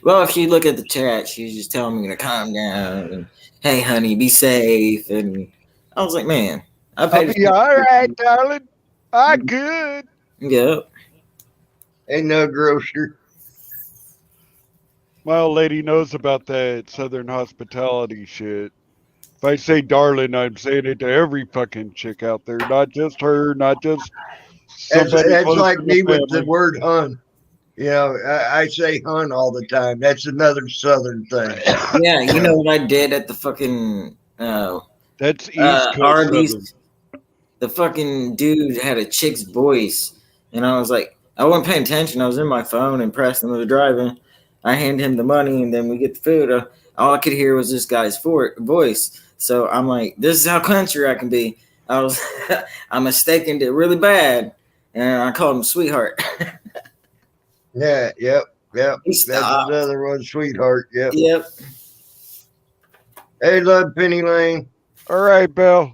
Well, if you look at the chat, she's just telling me to calm down and hey, honey, be safe and I was like, man, I I'll paid. be all right, darling. I good. Yep. Ain't no grocer. My old lady knows about that Southern hospitality shit. If I say darling, I'm saying it to every fucking chick out there, not just her, not just somebody That's close like to me the with the family. word hun. You know, I say hun all the time. That's another Southern thing. Yeah, you know what I did at the fucking That's East Coast Arby's? Southern. The fucking dude had a chick's voice, and I was like, I wasn't paying attention. I was in my phone, and Preston was driving. I hand him the money, and then we get the food. All I could hear was this guy's voice. So I'm like, this is how country I can be. I mistaken it really bad, and I called him sweetheart. Yeah, yep. He That's stopped. another one, sweetheart. Yep. Yep. Hey, love Penny Lane. All right, Bill.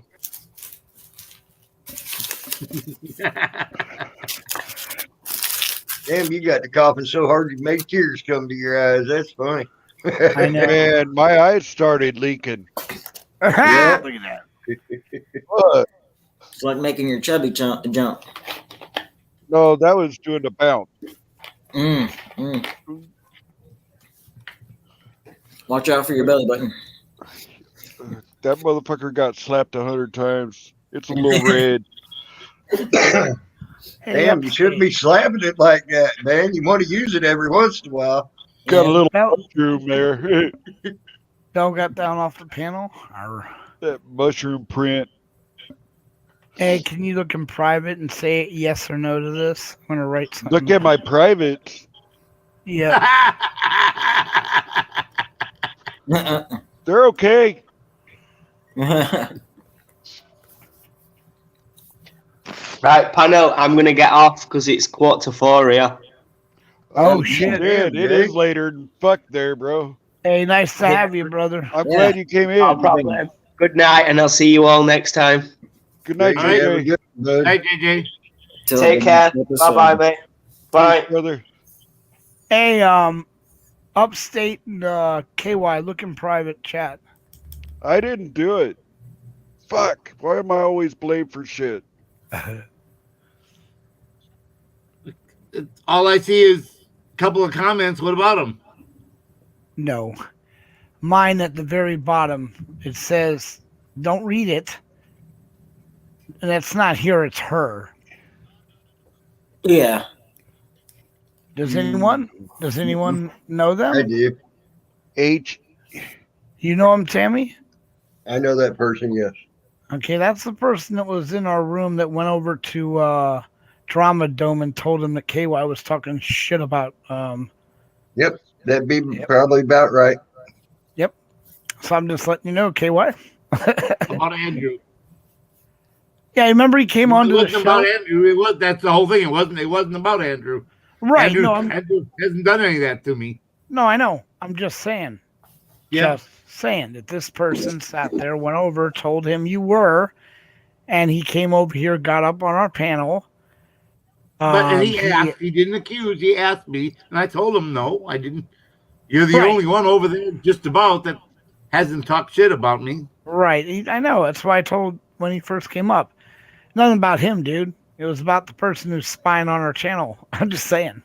Damn, you got the coughing so hard you made tears come to your eyes. That's funny. I know. Man, my eyes started leaking. Yeah. Look at that. What? It's like making your chubby jump. No, that was doing the bounce. Watch out for your belly button. That motherfucker got slapped 100 times. It's a little red. Damn, you shouldn't be slapping it like that, man. You want to use it every once in a while. Got a little Bell, mushroom there. Bell got down off the panel. Arr. That mushroom print. Hey, can you look in private and say yes or no to this? I'm gonna write something. Look at my privates. Yeah. They're okay. Right, Pano, I'm going to get off because it's 3:45 here. Oh shit! Shit, it is later than fuck there, bro. Hey, nice to have you, brother. I'm glad you came in. No problem. Good night, and I'll see you all next time. Good night, All right. JJ. Good, bud. Hi, JJ. Take care. Bye-bye, mate. Bye. Brother. Hey, upstate and KY, look in private chat. I didn't do it. Fuck. Why am I always blamed for shit? All I see is a couple of comments. What about them? No, mine at the very bottom. It says, "Don't read it," and that's not here. It's her. Yeah. Does anyone know them? I do. H. You know him, Tammy? I know that person, yes. Okay, that's the person that was in our room that went over to Drama Dome and told him that KY was talking shit about. Yep, that'd be probably about right. Yep. So I'm just letting you know, KY. About Andrew. Yeah, remember he came on It to the wasn't show. about Andrew. That's the whole thing. It wasn't about Andrew. Right. Andrew, No, Andrew hasn't done any of that to me. no, I know. I'm just saying. Yeah. Just saying that this person sat there, went over, told him you were, and he came over here, got up on our panel. But he asked. He didn't accuse. He asked me, and I told him no, I didn't. You're the Right. only one over there, just about, that hasn't talked shit about me. Right. I know. That's why I told when he first came up. Nothing about him, dude. It was about the person who's spying on our channel. I'm just saying.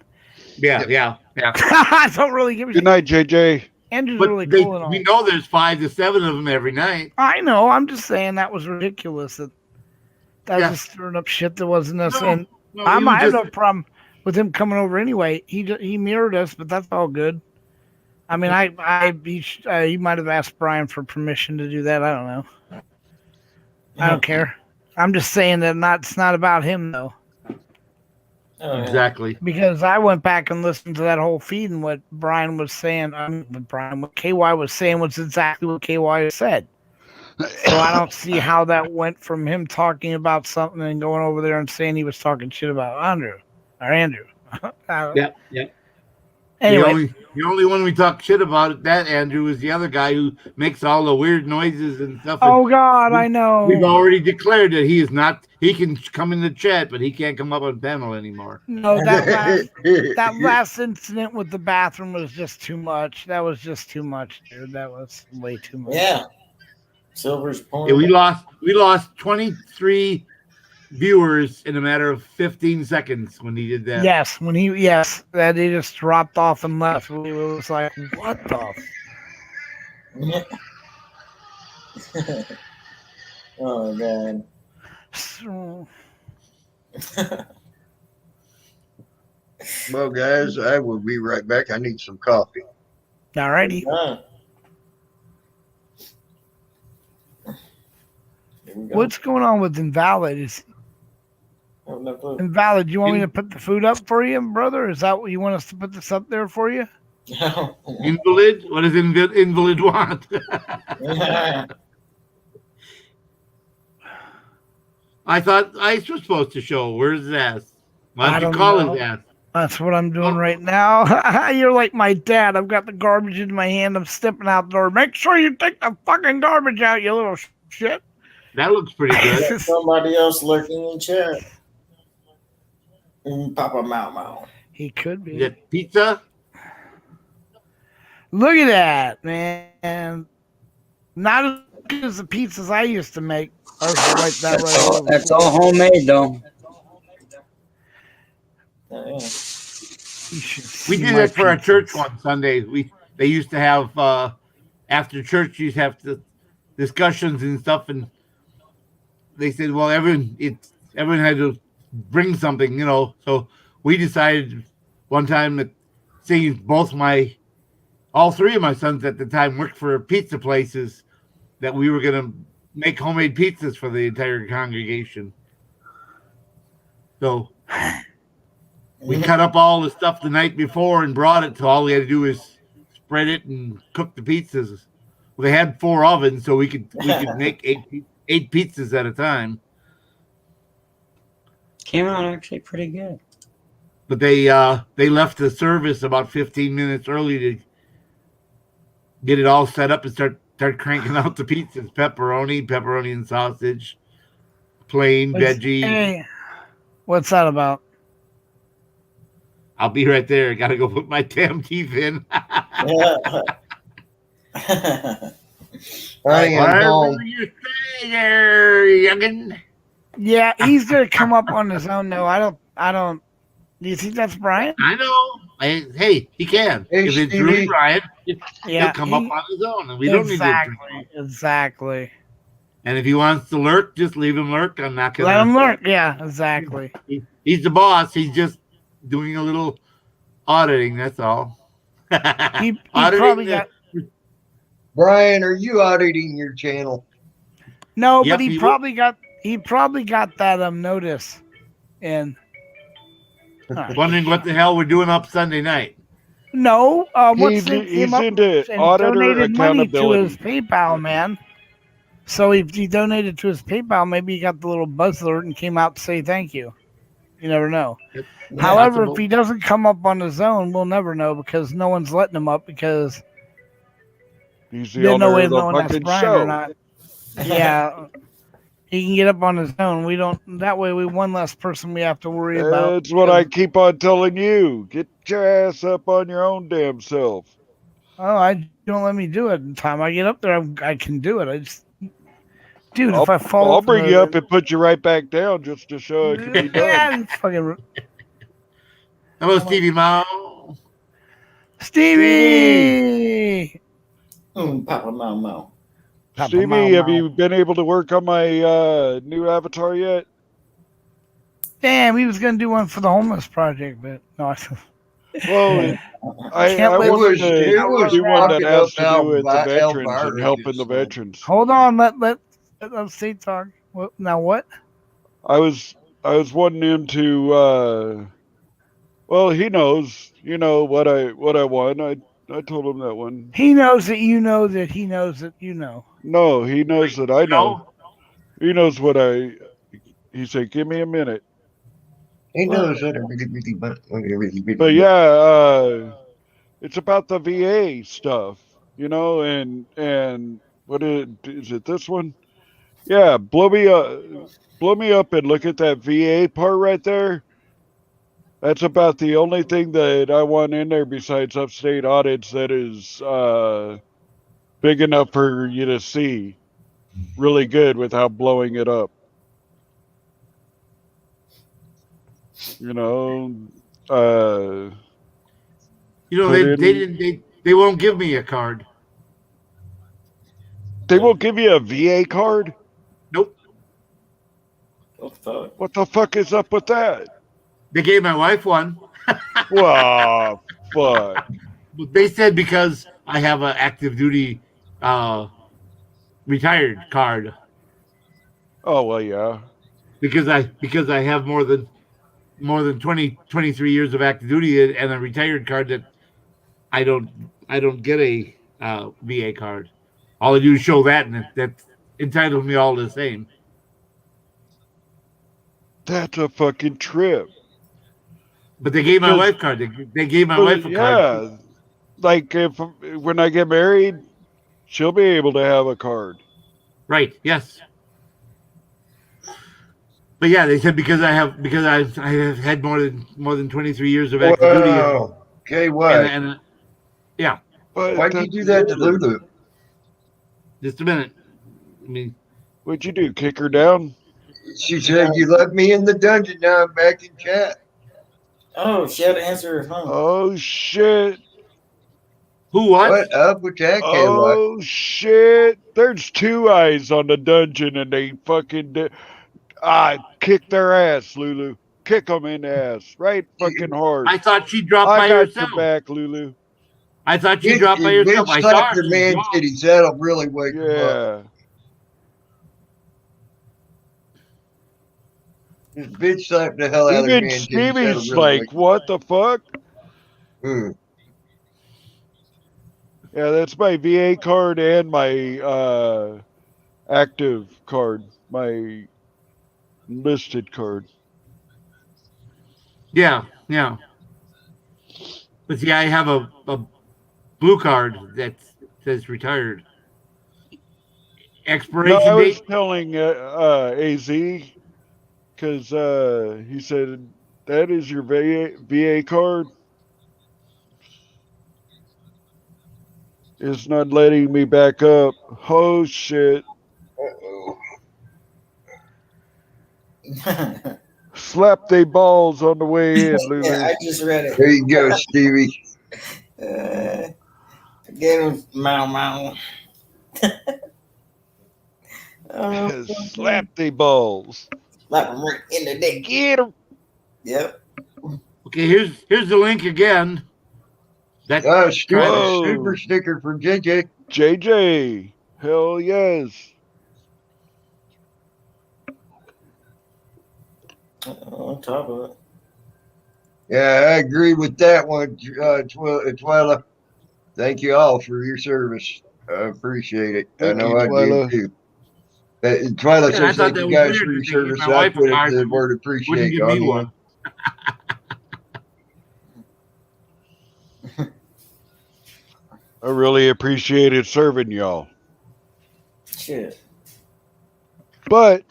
Yeah. I don't really give a Good shit. night, JJ. Andrew's But really cool and all. we know there's 5 to 7 of them every night. I know. I'm just saying that was ridiculous. That Yeah. was just stirring up shit that wasn't us. No, And no, I you have just- no problem with him coming over anyway. He mirrored us, but that's all good. I mean, he might have asked Brian for permission to do that. I don't know. I don't care. I'm just saying that it's not about him though. Exactly. Because I went back and listened to that whole feed, and what Brian was saying, what KY was saying was exactly what KY said. So I don't see how that went from him talking about something and going over there and saying he was talking shit about Andrew. Yeah. Anyway, The only one we talk shit about that Andrew is the other guy who makes all the weird noises and stuff. oh God, I know. We've already declared that he is not. He can come in the chat, but he can't come up on panel anymore. No, that last incident with the bathroom was just too much. That was just too much, dude. That was way too much. Yeah. Silver's porn. Yeah, we lost 23 viewers in a matter of 15 seconds when he did that. Yes, that he just dropped off and left. We was like, what the? Oh god. So, Well, guys, I will be right back. I need some coffee. alrighty. What's going on with Invalid? Invalid, you want me to put the food up for you, brother? Is that what you want us to put this up there for you? Invalid? What does invalid want? I thought Ice was supposed to show. Where's his ass? Why don't you call his ass? That's what I'm doing right now. You're like my dad. I've got the garbage in my hand. I'm stepping out the door. Make sure you take the fucking garbage out, you little shit. That looks pretty good. Somebody else lurking in chat. Papa Mau. He could be. Is that pizza? Look at that, man. Not as good as the pizzas I used to make. That's all homemade, though. We did that for our church one Sunday. They used to have after church, you used to have discussions and stuff, and they said, well, everyone had to bring something, you know. So we decided one time that seeing all three of my sons at the time worked for pizza places, that we were going to make homemade pizzas for the entire congregation. So we cut up all the stuff the night before and brought it, so all we had to do is spread it and cook the pizzas. Well, they had 4 ovens, so we could make eight pizzas at a time. Came out actually pretty good. But they left the service about 15 minutes early to get it all set up and start cranking out the pizzas. Pepperoni and sausage, plain veggie. Hey, what's that about? I'll be right there. I gotta go put my damn teeth in. Whatever you say there, youngin'. Yeah, he's gonna come up on his own. No, I don't. Do you think that's Brian? I know. Hey, he can. Hey, if it's Stevie. really Brian, he'll come up on his own, and we don't need to. Exactly. And if he wants to lurk, just leave him lurk. I'm not gonna let him lurk. Yeah, exactly. He's the boss. He's just doing a little auditing. That's all. He probably got. Brian, are you auditing your channel? No, Yep, but he probably got that notice. And wondering what the hell we're doing up Sunday night. no, He's into auditor donated money to accountability. his PayPal, man. So if he donated to his PayPal, maybe he got the little buzz alert and came out to say thank you. You never know. However, possible. if he doesn't come up on his own, we'll never know because no one's letting him up because He's the there's no owner way of of the knowing that's fucking Brian show. or not. Yeah. He can get up on his own. We don't. That way, we one less person we have to worry about. That's what I keep on telling you. Get your ass up on your own damn self. Oh, I don't let me do it. The time I get up there, I can do it. I just, dude, if I fall, I'll bring you up and put you right back down just to show it can be done. Yeah, fucking Hello, Stevie Mao. Stevie. Papa Mau. Stevie, have you been able to work on my new avatar yet? Damn, we was gonna do one for the homeless project, but no. Well, I Can't wait. wanted to It was do one that fucking has to up do with the now, veterans Elvira and helping the just- veterans. Hold on, let State talk. Now what? I was wanting him to. Well, he knows. You know what I want. I told him that one. He knows that you know that he knows that you know. No, he knows that I know. He knows what I. He said, "Give me a minute." He knows that really, But yeah, it's about the VA stuff, you know, and what is it? This one? Yeah, blow me up and look at that VA part right there. That's about the only thing that I want in there besides upstate audits that is big enough for you to see. really good without blowing it up. You know, You know, put they in. didn't they won't give me a card. They won't give you a VA card. Nope. What the fuck? What the fuck is up with that? They gave my wife one. Wow, fuck. But they said because I have an active duty retired card. Oh well, yeah. Because I have more than 23 years of active duty and a retired card that I don't get a VA card. All I do is show that, and that entitles me all the same. That's a fucking trip. But they gave my 'Cause- wife card. They gave my Well, wife a card. yeah, like when I get married, she'll be able to have a card. Right. Yes. But yeah, they said because I have had more than 23 years of active duty. Wow. Okay, what? And yeah. But Why'd you do that to Lulu? Just a minute. I mean, what'd you do? Kick her down? She said you left me in the dungeon. Now I'm back in chat. Oh, she had to answer her phone. Oh shit! who what? What up with that, KY? Oh shit! There's two eyes on the dungeon, and they fucking kick their ass, Lulu. Kick them in the ass, right? Fucking hard. I thought she dropped I by got herself. your back, Lulu. I thought she dropped by herself. I Bitch saw slapped her. the man titties. That'll really wake him up. Yeah. This bitch slapped the hell out of the Even man titties. Stevie's That'll really like, what the fuck? wake Yeah, that's my VA card and my active card, my enlisted card. Yeah. But see, I have a blue card that says retired. No, Expiration I was date. telling AZ because he said that is your VA card. It's not letting me back up. Oh shit! Slap they balls on the way in, Lulu. Yeah, I just read it. There you go, Stevie. Get him, Mau. Slap they balls. Slap him right in the dick. Get him. Yep. Okay, here's the link again. That Super sticker for JJ. JJ. Hell yes. On top of it. Yeah, I agree with that one, Twyla. Thank you all for your service. I appreciate it. Thank I know you, I Twyla. do too. Twyla Yeah, I says thought thank that you was guys weird for your that they gave service. my I wife a put it card to the and word wouldn't appreciate give on me you. one. I really appreciated serving y'all. Shit. But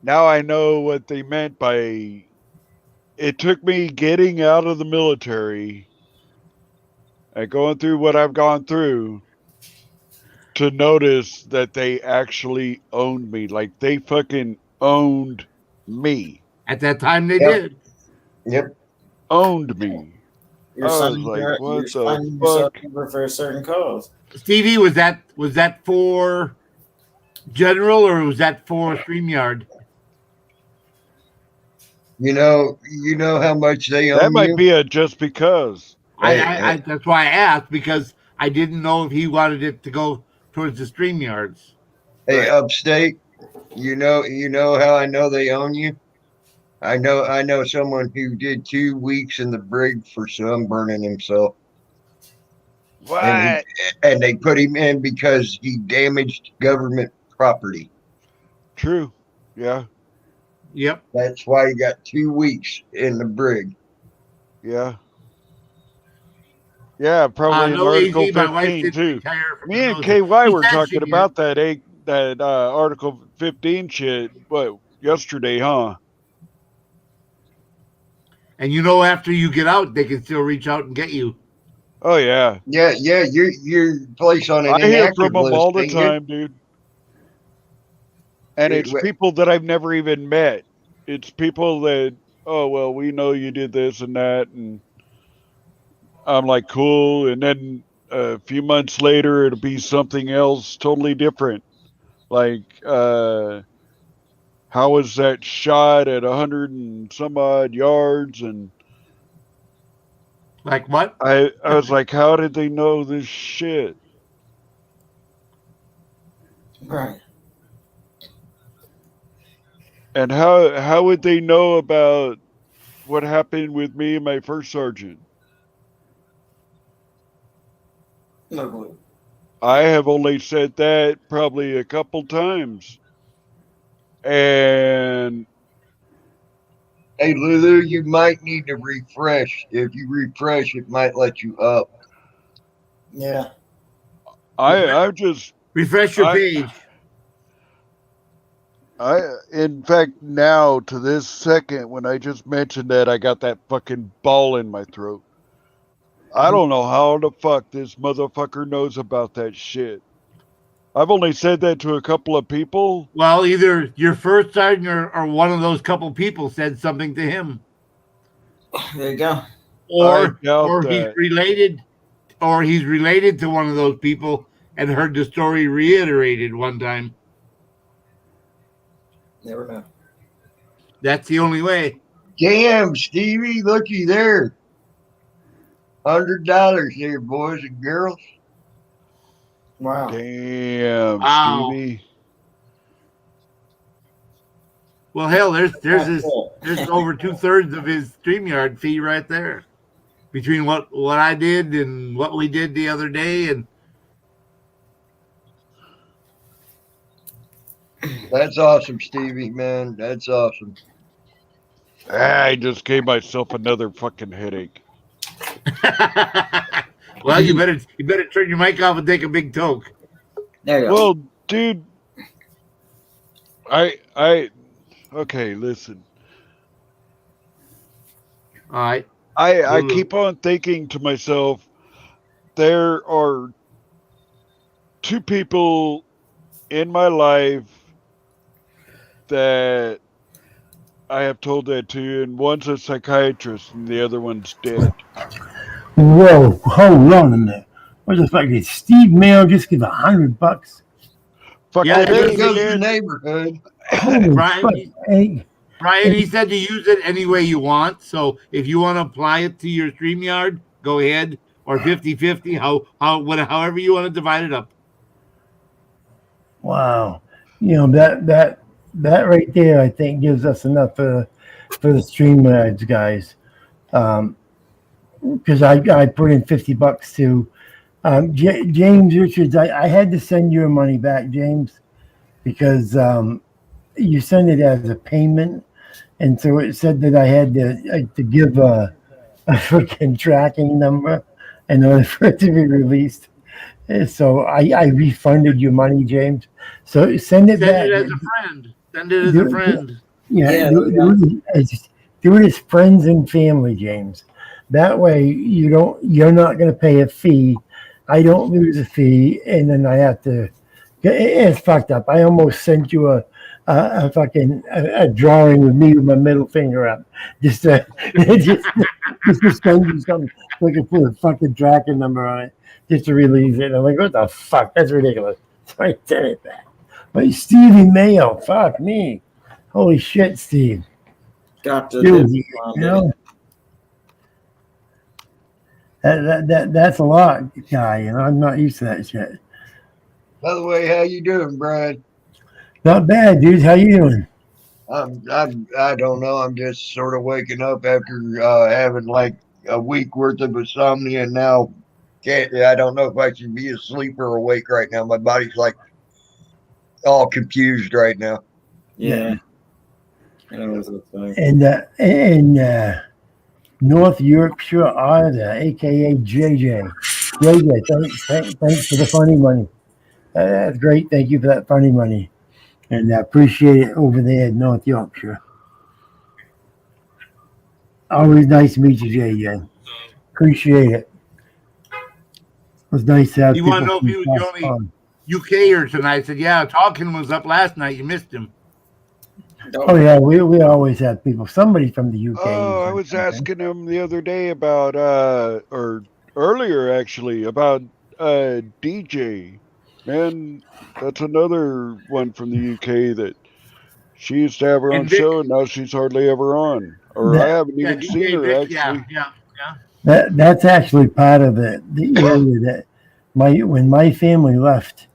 now I know what they meant by it took me getting out of the military and going through what I've gone through to notice that they actually owned me. Like they fucking owned me. At that time, they Yep. did. Yep. Owned me. You're I was signing, like, you're what signing the yourself fuck? over for a certain cause. Stevie, was that for general or was that for StreamYard? You know how much they own That might you? be a just because. I that's why I asked, because I didn't know if he wanted it to go towards the StreamYards. Hey, upstate. You know how I know they own you? I know someone who did 2 weeks in the brig for sunburning himself. What? And they put him in because he damaged government property. True. Yeah. Yep. That's why he got 2 weeks in the brig. Yeah. Yeah, probably in no, Article AZ, my wife 15 didn't too. retire from Me the and military. KY She were said she talking did. about that Article 15 shit. What yesterday, huh? And you know, after you get out, they can still reach out and get you. Oh yeah, Yeah, you're placed on an I hear inactive from them list, all the ain't you? time, dude. And it's people that I've never even met. It's people that, oh well, we know you did this and that, and I'm like, cool. And then a few months later, it'll be something else totally different. Like, how was that shot at 100 and some odd yards? And Like what? I was like, how did they know this shit? Right. And how would they know about what happened with me and my first sergeant? No clue. I have only said that probably a couple times. And Hey, Lulu, you might need to refresh. If you refresh, it might let you up. Yeah. I just Refresh your I page. in fact now to this second when I just mentioned that I got that fucking ball in my throat. I don't know how the fuck this motherfucker knows about that shit. I've only said that to a couple of people. Well, either your first sergeant or one of those couple people said something to him, There you go. I or doubt he's that. related, or he's related to one of those people and heard the story reiterated one time. Never know. That's the only way. Damn, Stevie, looky there. $100 here, boys and girls. Wow. Damn, Wow. Stevie. Well, hell, there's That's cool. over 2/3 of his StreamYard fee right there, between what I did and what we did the other day, and That's awesome, Stevie, man. That's awesome. I just gave myself another fucking headache. well, you better turn your mic off and take a big toke. There you go. Well, dude, I okay, listen. All right. I keep on thinking to myself, there are two people in my life that I have told that to, and one's a psychiatrist and the other one's dead. Whoa, hold on a minute. What the fuck did Steve Mail just give $100? Fucking Yeah, There hey, goes the man. neighborhood. Holy Brian, fuck. Hey, Brian, he said to use it any way you want. So if you want to apply it to your StreamYard, go ahead. Or 50-50, however you want to divide it up. wow. You know, that right there, I think, gives us enough for the stream ads, guys. Because I put in $50 too. James Richards, I had to send your money back, James, because you sent it as a payment, and so it said that I had to give a freaking tracking number in order for it to be released. And so I refunded your money, James. So send it Send back. it as a friend. Send it as a friend. Yeah, do it as friends and family, James. That way you're not going to pay a fee. I don't lose a fee, and then I have to. It's fucked up. I almost sent you a fucking drawing with me with my middle finger up, just to send you something looking for a fucking tracking number on it, just to release it. I'm like, what the fuck? That's ridiculous. So I sent it back. But Stevie Mayo, fuck me. Holy shit, Steve. Got to Dude, do you know, that's a lot, guy. You know, I'm not used to that shit. By the way, how you doing, Brian? Not bad, dude. How you doing? I don't know. I'm just sort of waking up after having like a week worth of insomnia, and now I don't know if I should be asleep or awake right now. My body's like all confused right now. Yeah. And North Yorkshire Auditor, aka JJ. JJ, thanks for the funny money. That's great. Thank you for that funny money. And I appreciate it over there in North Yorkshire. Always nice to meet you, JJ. Appreciate it. was nice to have You people want to know if from he was the across only pond. UKer tonight? I said, yeah, Talkin was up last night. You missed him. Oh yeah, we always have people. Somebody from the UK. Oh, I was asking him the other day about, or earlier actually, about DJ. Man, that's another one from the UK that she used to have her own And Vic, show, and now she's hardly ever on. Or I haven't yeah, even seen DJ her Vic, actually. yeah. That's actually part of the area that when my family left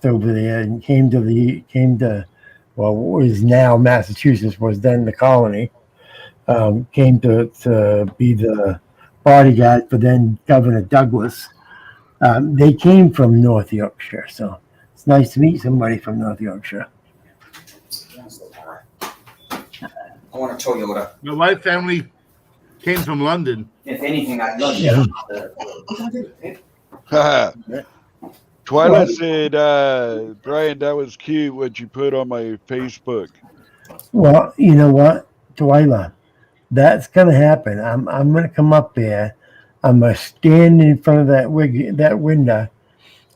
over there and came to well, what is now Massachusetts, was then the colony. Came to be the bodyguard for then Governor Douglas. They came from North Yorkshire, so it's nice to meet somebody from North Yorkshire. I want a Toyota. My wife's family came from London. If anything, I'd love Yeah. Twyla said, Brian, that was cute what you put on my Facebook. Well, you know what, Twyla, that's gonna happen. I'm gonna come up there. I'm gonna stand in front of that window,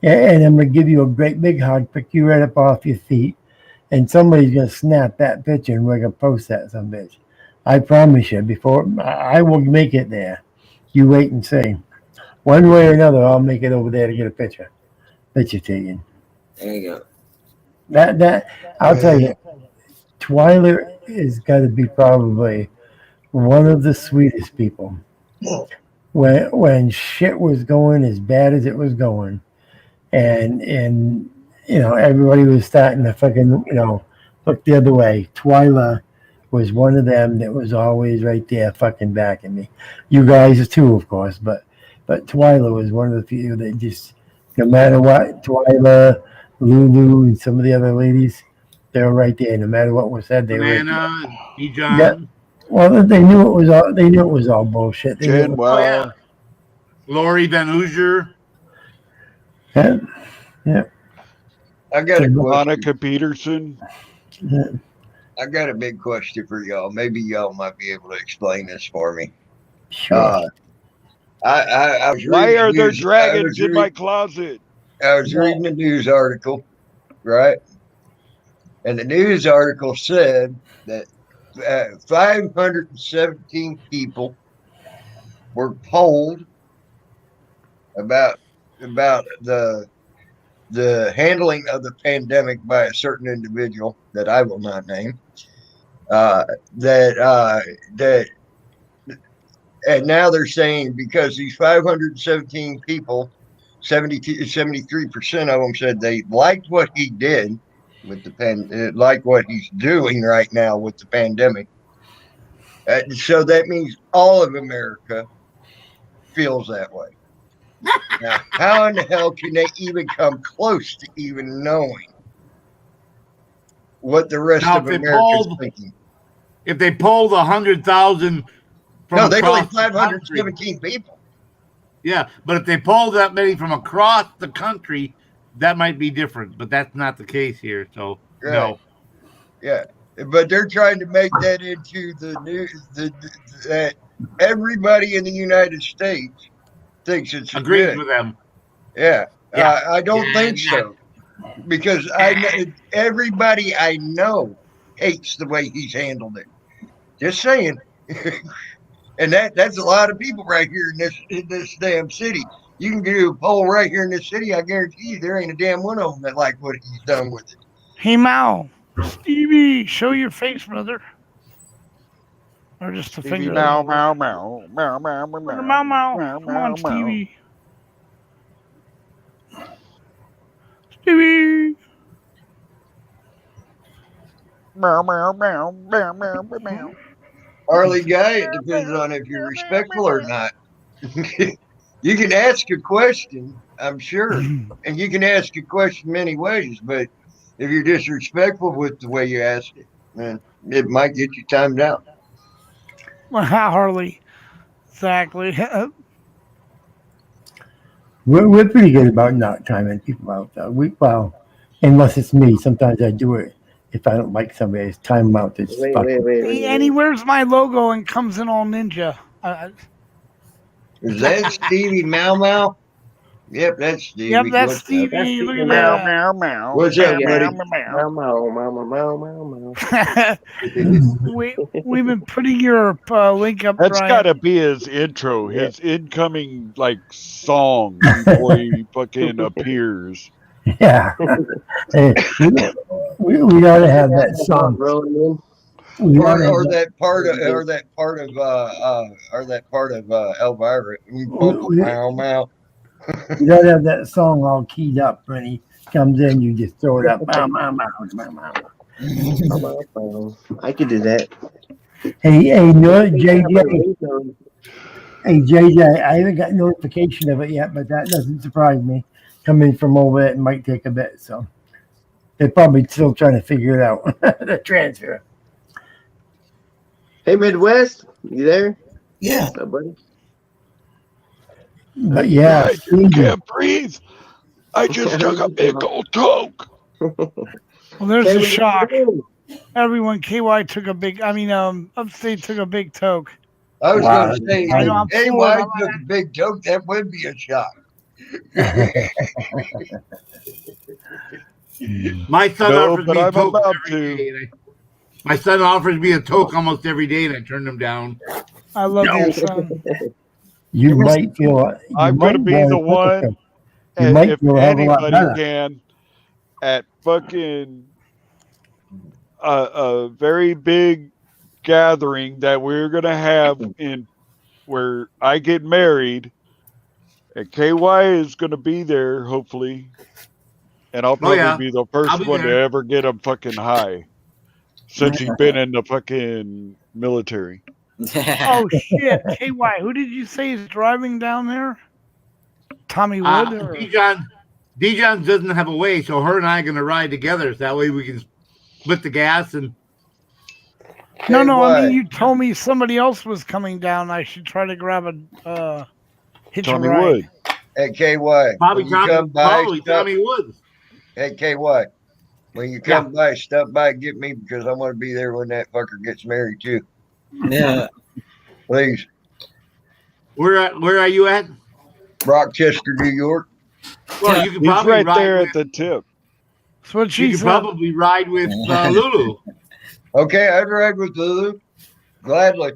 and I'm gonna give you a great big hug, pick you right up off your feet, and somebody's gonna snap that picture and we're gonna post that some bitch. I promise you. Before I will make it there. You wait and see. One way or another, I'll make it over there to get a picture taken. There you go. That I'll tell you, Twyla is got to be probably one of the sweetest people. When shit was going as bad as it was going, and you know everybody was starting to fucking look the other way, Twyla was one of them that was always right there fucking backing me. You guys too, of course, but Twyla was one of the few that just, no matter what, Twyla, Lulu, and some of the other ladies, they were right there. No matter what was said, they were right Banana, there. Ejon. Yeah. Well, they knew it was all. They knew it was all bullshit. They Jen, knew Oh yeah. Lori Van Hoosier. yeah. I got a question. Monica Peterson. Yeah. I got a big question for y'all. Maybe y'all might be able to explain this for me. Sure. I was Why reading are there news- dragons in my closet? I was reading a news article, right? And the news article said that 517 people were polled about the handling of the pandemic by a certain individual that I will not name. And now they're saying because these 517 people, 73% of them said they liked what he did with like what he's doing right now with the pandemic. So that means all of America feels that way. Now, how in the hell can they even come close to even knowing what the rest Now, of if they America is polled- thinking? If they polled 100,000 from No, they only across the country, 517 people. yeah, but if they polled that many from across the country, that might be different. But that's not the case here. So Right. no. Yeah, but they're trying to make that into the news that everybody in the United States thinks it's Agrees good. with them. Yeah, Yeah. I don't think so, because everybody I know hates the way he's handled it. Just saying, and that's a lot of people right here in this damn city. You can do a poll right here in this city. I guarantee you, there ain't a damn one of them that like what he's done with it. Hey, Mal. Stevie, show your face, brother. Or just a finger. Meow, meow, meow, meow, meow, meow, Brother meow, Mau. meow, Come on, meow, Stevie. Stevie. meow, meow, meow, meow, meow, meow, meow. Harley guy, it depends on if you're respectful or not. You can ask a question, I'm sure, and you can ask a question many ways, but if you're disrespectful with the way you ask it, then it might get you timed out. Harley. Exactly. We're pretty good about not timing people out, though. Well, unless it's me. Sometimes I do it if I don't like somebody. It's time them out. It's Hey, and he wears my logo and comes in all ninja. Is that Stevie Mau Mau? Yep, that's Stevie. Yep, that's What's up? Stevie. Look at Meow, that. meow, meow. What's up, meow, buddy? meow, meow, meow. Meow, meow, meow, meow, meow. We've been putting your link up, That's Brian. got to be his intro, his incoming like song before he fucking appears. Yeah. Hey, we ought to have that song. We ought to have Or that- that part of Elvira. Meow meow. we ought to have that song all keyed up when he comes in. You just throw it up. Meow, meow, meow, meow, meow. Meow, meow. I could do that. Hey, no, JJ. Hey, JJ, I haven't got notification of it yet, but that doesn't surprise me. Coming from over it might take a bit, so they're probably still trying to figure it out. The transfer. Hey, Midwest, you there? Yeah. What's up, buddy? But yeah, I Stevie, can't breathe. I just took a big old toke. Well, there's a shock. Everyone, KY took a big. Upstate took a big toke. I was Wow. going to say, I know, I'm hey, full why of took a big joke? That would be a shock. My son No, offers but me a I'm toke about every to. day, and my son offers me a toke almost every day, and I turn him down. I love your son. you might feel. You I'm going to might be wanna the take one, You might if feel a hell of a lot anybody better. can, at fucking a very big gathering that we're going to have in where I get married, and KY is going to be there, hopefully. And I'll probably yeah. be the I'll first be one to there. ever get him fucking high since he's been in the fucking military. Oh shit, KY. Who did you say is driving down there? Tommy Wood. Or? Dijon doesn't have a way, so her and I are going to ride together. So that way we can split the gas and. No, I KY. mean you told me somebody else was coming down. I should try to grab a hitch Tommy a ride. Wood. Hey, KY, Probably when you come by, probably stop, Tommy Woods. hey, KY, when you come by, stop by and get me because I want to be there when that fucker gets married too. Yeah. Please. Where are you at? Rochester, New York. Well, you could He's probably right ride there with, at the tip. That's what she you could said. probably ride with Lulu. Okay, I'd ride with Lulu. Gladly.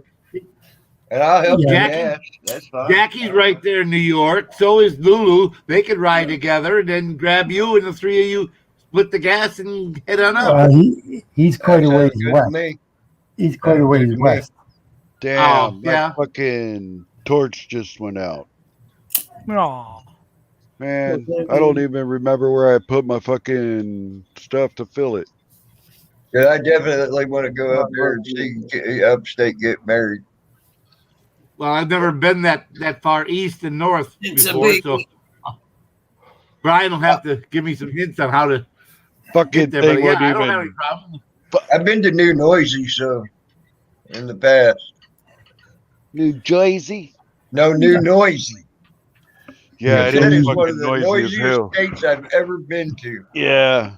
And I'll help you Jackie- gas. That's fine. Jackie's right there in New York. So is Lulu. They could ride together and then grab you, and the three of you split the gas and head on up. He's quite a ways Sounds good to west. me. He's quite a Sounds ways good to me. west. Damn, yeah. my fucking torch just went out. Aw. Man, I don't even remember where I put my fucking stuff to fill it. Yeah, I definitely want to go up there and see Upstate get married. Well, I've never been that far east and north It's a before, big- so Brian will have to give me some hints on how to Fucking get there. thing But yeah, wouldn't I don't have any even. problem. I've been to New Noisy, so in the past. New Jersey? No, New Noisy. Yeah, it That is is one fucking of the noisy as noisiest hell. states I've ever been to. Yeah.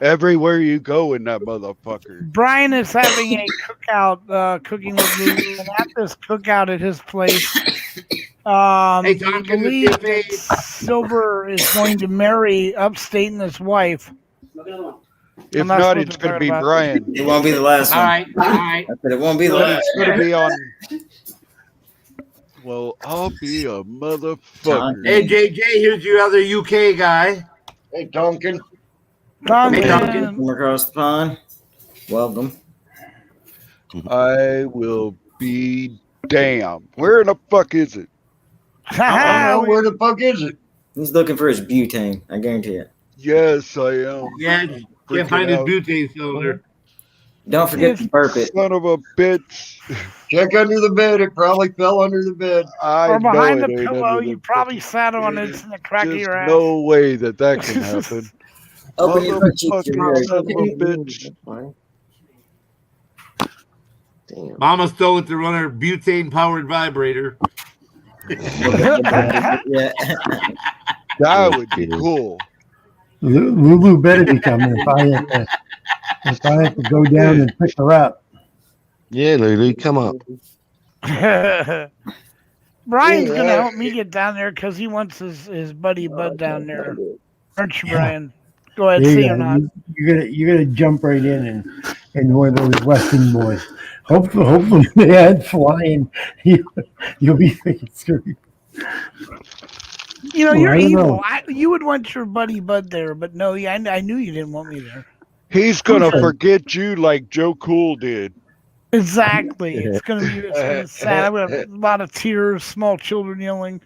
Everywhere you go in that motherfucker. Brian is having a cookout, cooking with Lulu, and at this cookout at his place, Hey, I Tom, believe that Silver is going to marry Upstate and his wife. If I'm not, supposed it's to going talk to be about- Brian. It won't be the last All one. right, all right. I said it won't be the But last. it's going to be on. Well, I'll be a motherfucker. Hey, JJ, here's your other UK guy. Hey, Tonkin. Hey, Duncan. Come across the pond. Welcome. I will be damned. Where in the fuck is it? I don't know where the fuck is it. He's looking for his butane. I guarantee it. Yes, I am. Yeah, can't find his butane cylinder. Don't forget to burp it. Son of a bitch. Check under the bed. It probably fell under the bed. I Or behind know the it ain't pillow, under you the probably sat on it. It's in the crack of Just your ass. no way that can happen. Open your butt cheeks. Motherfucker, son of a bitch. That's fine. Damn. Mama stole it to run her butane-powered vibrator. Yeah. That would be cool. Lulu better be coming if I have to go down and pick her up. Yeah, Lulu, come up. Brian's gonna Yeah. help me get down there because he wants his buddy Bud down there. Aren't you, Brian? Go ahead, There see you or go. not. You're gonna jump right in and one of those Western boys. Hopefully they aren't flying. You'll be thinking screwed. You know, Well, you're I don't evil. know. You would want your buddy Bud there, but no, yeah, I knew you didn't want me there. He's gonna forget you like Joe Cool did. Exactly. It's gonna be sad. I'm gonna have a lot of tears, small children yelling.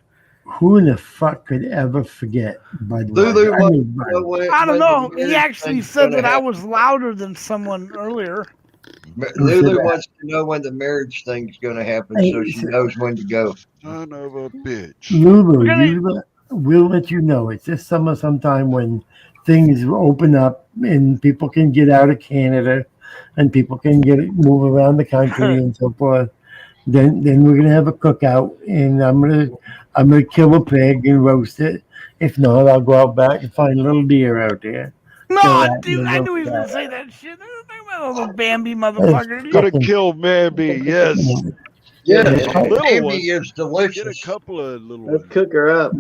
Who in the fuck could ever forget Budweiser? Lulu I wants mean, to know when, I don't when know. the He marriage actually thing's said gonna that I happen. was louder than someone earlier. Who said Lulu that? wants to know when the marriage thing's going to happen, Hey, so she knows when to go. Son of a bitch. Lulu, we'll let you know. It's this summer sometime when things open up and people can get out of Canada and people can move around the country and so forth. Then we're gonna have a cookout and I'm gonna kill a pig and roast it. If not, I'll go out back and find a little deer out there. No, Kill that dude, and I roast knew he was gonna that. say that shit. That little Bambi motherfucker. Gonna kill Mamby, yes. Yeah, Little Amy one. is Get a delicious. couple of little Let's ones. cook her up.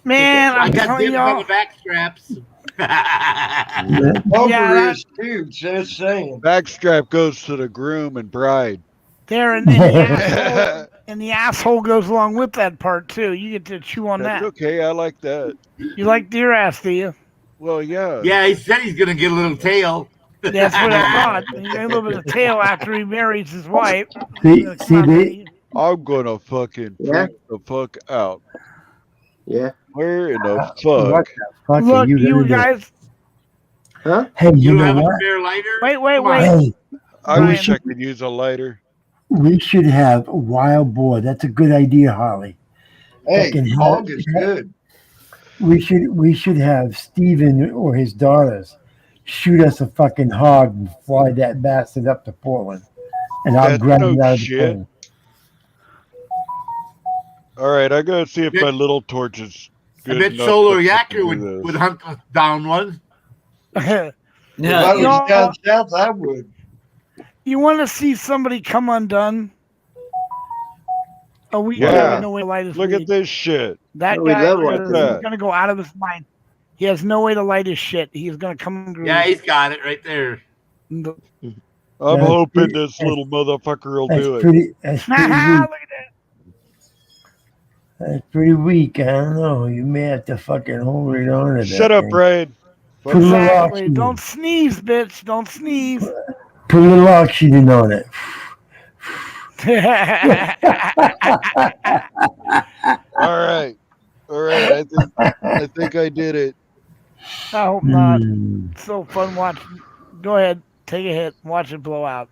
Man, I I'm got telling dibs on y'all. the back straps. Bumper Yeah, is too, just saying. Backstrap goes to the groom and bride. There and the asshole, and the asshole goes along with that part too. You get to chew on That's that. okay. I like that. You like deer ass, do you? Well, yeah. Yeah, he said he's gonna get a little tail. That's what I thought. You got a little bit of tail after he marries his wife. See, Come see, on, they, baby. I'm gonna fucking Yeah. freak the fuck out. Yeah. Where in the what fuck? the fuck Look, are you you gonna do? guys. Huh? Hey, You you don't know have a what? spare lighter? Wait. Come on. Hey, I Brian. wish I could use a lighter. we should have a wild boar. That's a good idea, Holly. Hey, Fucking hog is good. We should have Steven or his daughters shoot us a fucking hog and fly that bastard up to Portland, and I'll That's grab no it out of the shit. plane. All right, I gotta see if Bet- my little torch is I good bet enough Solar to Yacker fucking do would this. hunt us down one. If I Yeah, was No. down south, I would. You want to see somebody come undone? A week Yeah. with no way to light his Look weed. at this shit. That Oh, we guy love is watching that. going to go out of his mind. He has no way to light his shit. He's going to come unglued. Yeah, he's got it right there. I'm That's hoping pretty- this little motherfucker will That's do it. pretty. That's pretty Look weak. at that. That's pretty weak. I don't know. You may have to fucking hold it on to that Shut up, thing. Brian. Put a little Exactly. oxygen. Don't sneeze, bitch. Don't sneeze. Put a little oxygen on it. All right. I think I did it. I hope not. Hmm. It's so fun watching. Go ahead. Take a hit. Watch it blow out.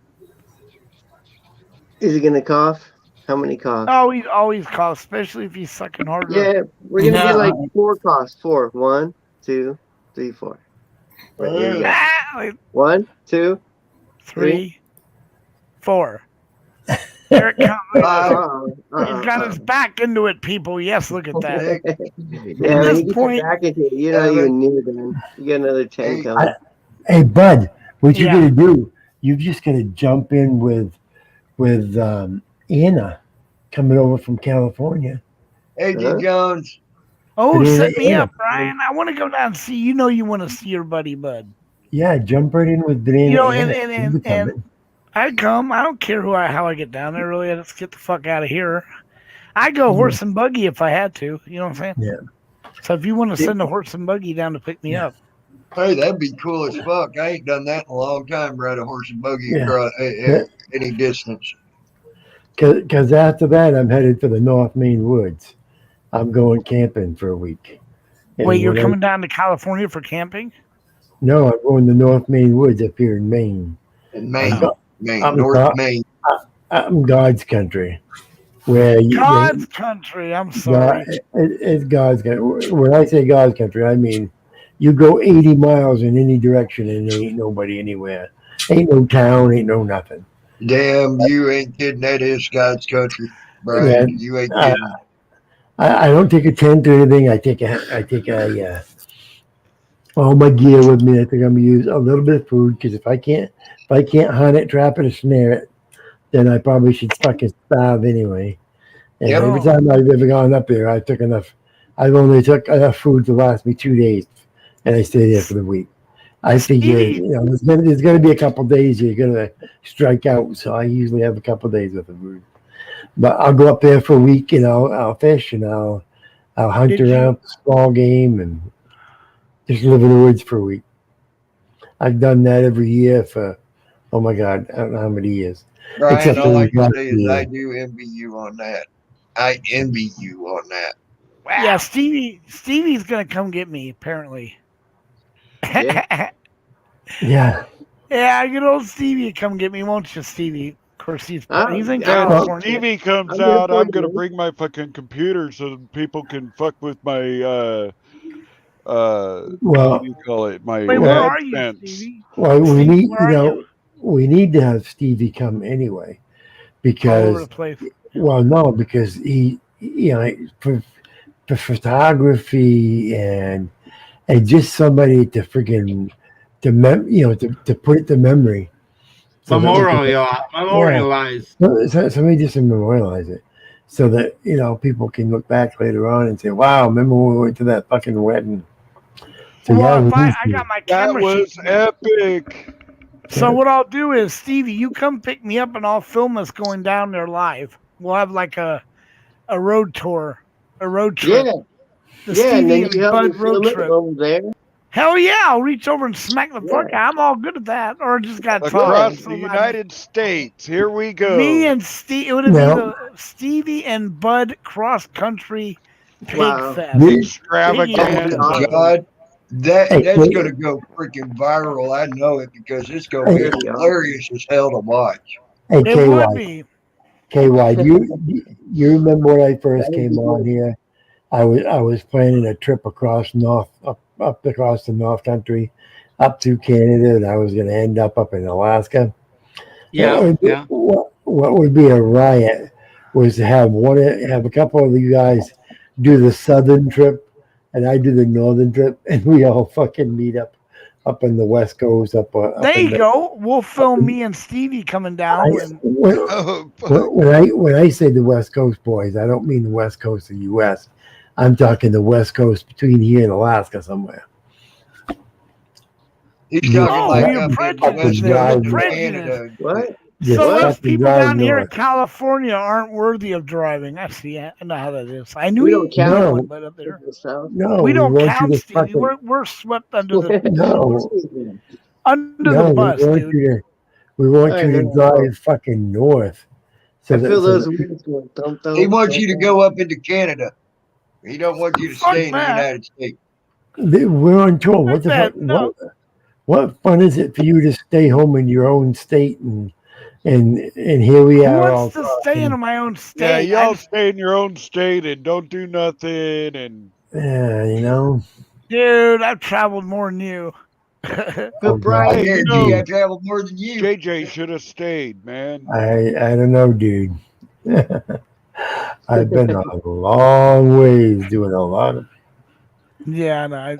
Is he gonna cough? How many coughs? Oh, he always coughs, especially if he's sucking harder. Yeah, we're gonna Yeah. get like 4 coughs. 4. 1, 2, 3, 4. Right, here you go. Like 1, 2. 3, 4. There it comes. He's got his back into it, people. Yes, look at that. Yeah, when you get your back into it, you know you knew then. You get another 10 coming. Hey, Bud, what you Yeah. gonna do? You've just gotta jump in with Anna coming over from California. Hey, D. Jones. Oh, It is set me Anna. up, Brian. I want to go down and see. You know you want to see your buddy, Bud. Yeah, jump right in with Banana. You know, Anna. and She's coming. I come. I don't care how I get down there. Really, let's get the fuck out of here. I go horse and buggy if I had to. You know what I'm saying? Yeah. So if you want to send a horse and buggy down to pick me up, Hey, that'd be cool as fuck. I ain't done that in a long time, ride a horse and buggy Yeah. across Yeah. any distance. Because after that, I'm headed for the North Main Woods. I'm going camping for a week. And wait, you're when I- coming down to California for camping? No, I'm going to North Main Woods up here in Maine. In Maine, I'm North God- Maine. I'm God's country. Where you, God's country. I'm sorry. it's God's country. When I say God's country, I mean you go 80 miles in any direction and there ain't nobody anywhere. Ain't no town, ain't no nothing. Damn, you ain't kidding. That is God's country, Brian. Yeah. You ain't kidding. I don't take a tent or anything. I take all my gear with me. I think I'm gonna use a little bit of food because if I can't hunt it, trap it, or snare it, then I probably should fucking starve anyway. And Yep. every time I've ever gone up there, I took enough. I've only took enough food to last me 2 days, and I stayed there for the week. I figure, Stevie. there's gonna be a couple days you're gonna strike out, so I usually have a couple days worth of food. But I'll go up there for a week, I'll fish and I'll hunt Did around for small game and just live in the woods for a week. I've done that every year for, oh my God, I don't know how many years. Brian, Except all for I can last say is year. I do envy you on that. I envy you on that. Wow. Yeah, Stevie's gonna come get me, apparently. Yeah. Yeah. Yeah, good old Stevie come get me, won't you, Stevie? Of course, he's in When California. Stevie comes I'm here out, for I'm you, gonna man. bring my fucking computer so people can fuck with my what Well, do you call it? My Wait, where well, are you, AdSense. Stevie? well, we Stevie, need, where are you? we need to have Stevie come anyway All over the because, place. well, no, because he, for photography and just somebody to freaking to put it to memory. So that we Memorialize. somebody just to memorialize it, so that people can look back later on and say, "Wow, remember when we went to that fucking wedding?" So Well, if we need I got to. my That camera was sheet. epic. So what I'll do is, Stevie, you come pick me up and I'll film us going down there live. We'll have like a road tour, a road trip. Yeah. The Yeah, and Stevie then you and help me Bud road film it trip. over there. Hell yeah, I'll reach over and smack the fuck out. I'm all good at that. Or just got to talk. Across So, the United States. Here we go. Me and Steve, it would be Now- the Stevie and Bud cross country pig Wow. fest. Extravaganza. God, that's Hey, gonna go freaking viral. I know it because it's gonna be Hey. hilarious as hell to watch. Hey, It would be. KY, you remember when I first came on here? I was planning a trip across up across the North Country, up through Canada, and I was going to end up in Alaska. What would be a riot was to have a couple of you guys do the southern trip, and I do the northern trip, and we all fucking meet up in the West Coast. There you go. We'll film me and Stevie coming down. When I say the West Coast boys, I don't mean the West Coast of the U.S. I'm talking the West Coast between here and Alaska somewhere. He's talking like you're up in the prejudiced West there. Coast You're of prejudiced. Canada. What? So us people down here in north. California aren't worthy of driving. I see. I know how that is. I knew We you don't count. knew one, but up there. No, we don't want count, you to Stevie. fucking, We're swept under the no, the bus, dude. We want I you to know. drive fucking north. I feel those wheels going thump thump. He wants you to go up into Canada. He don't want you to stay in the United States. We're on tour. What the fuck? No. What fun is it for you to stay home in your own state and here we Who are wants all to stay in my own state? Yeah, y'all stay in your own state and don't do nothing. And dude, I've traveled more than you. But Brian, I traveled more than you. JJ should have stayed, man. I don't know, dude. I've been a long ways doing a lot of. Yeah, no, I've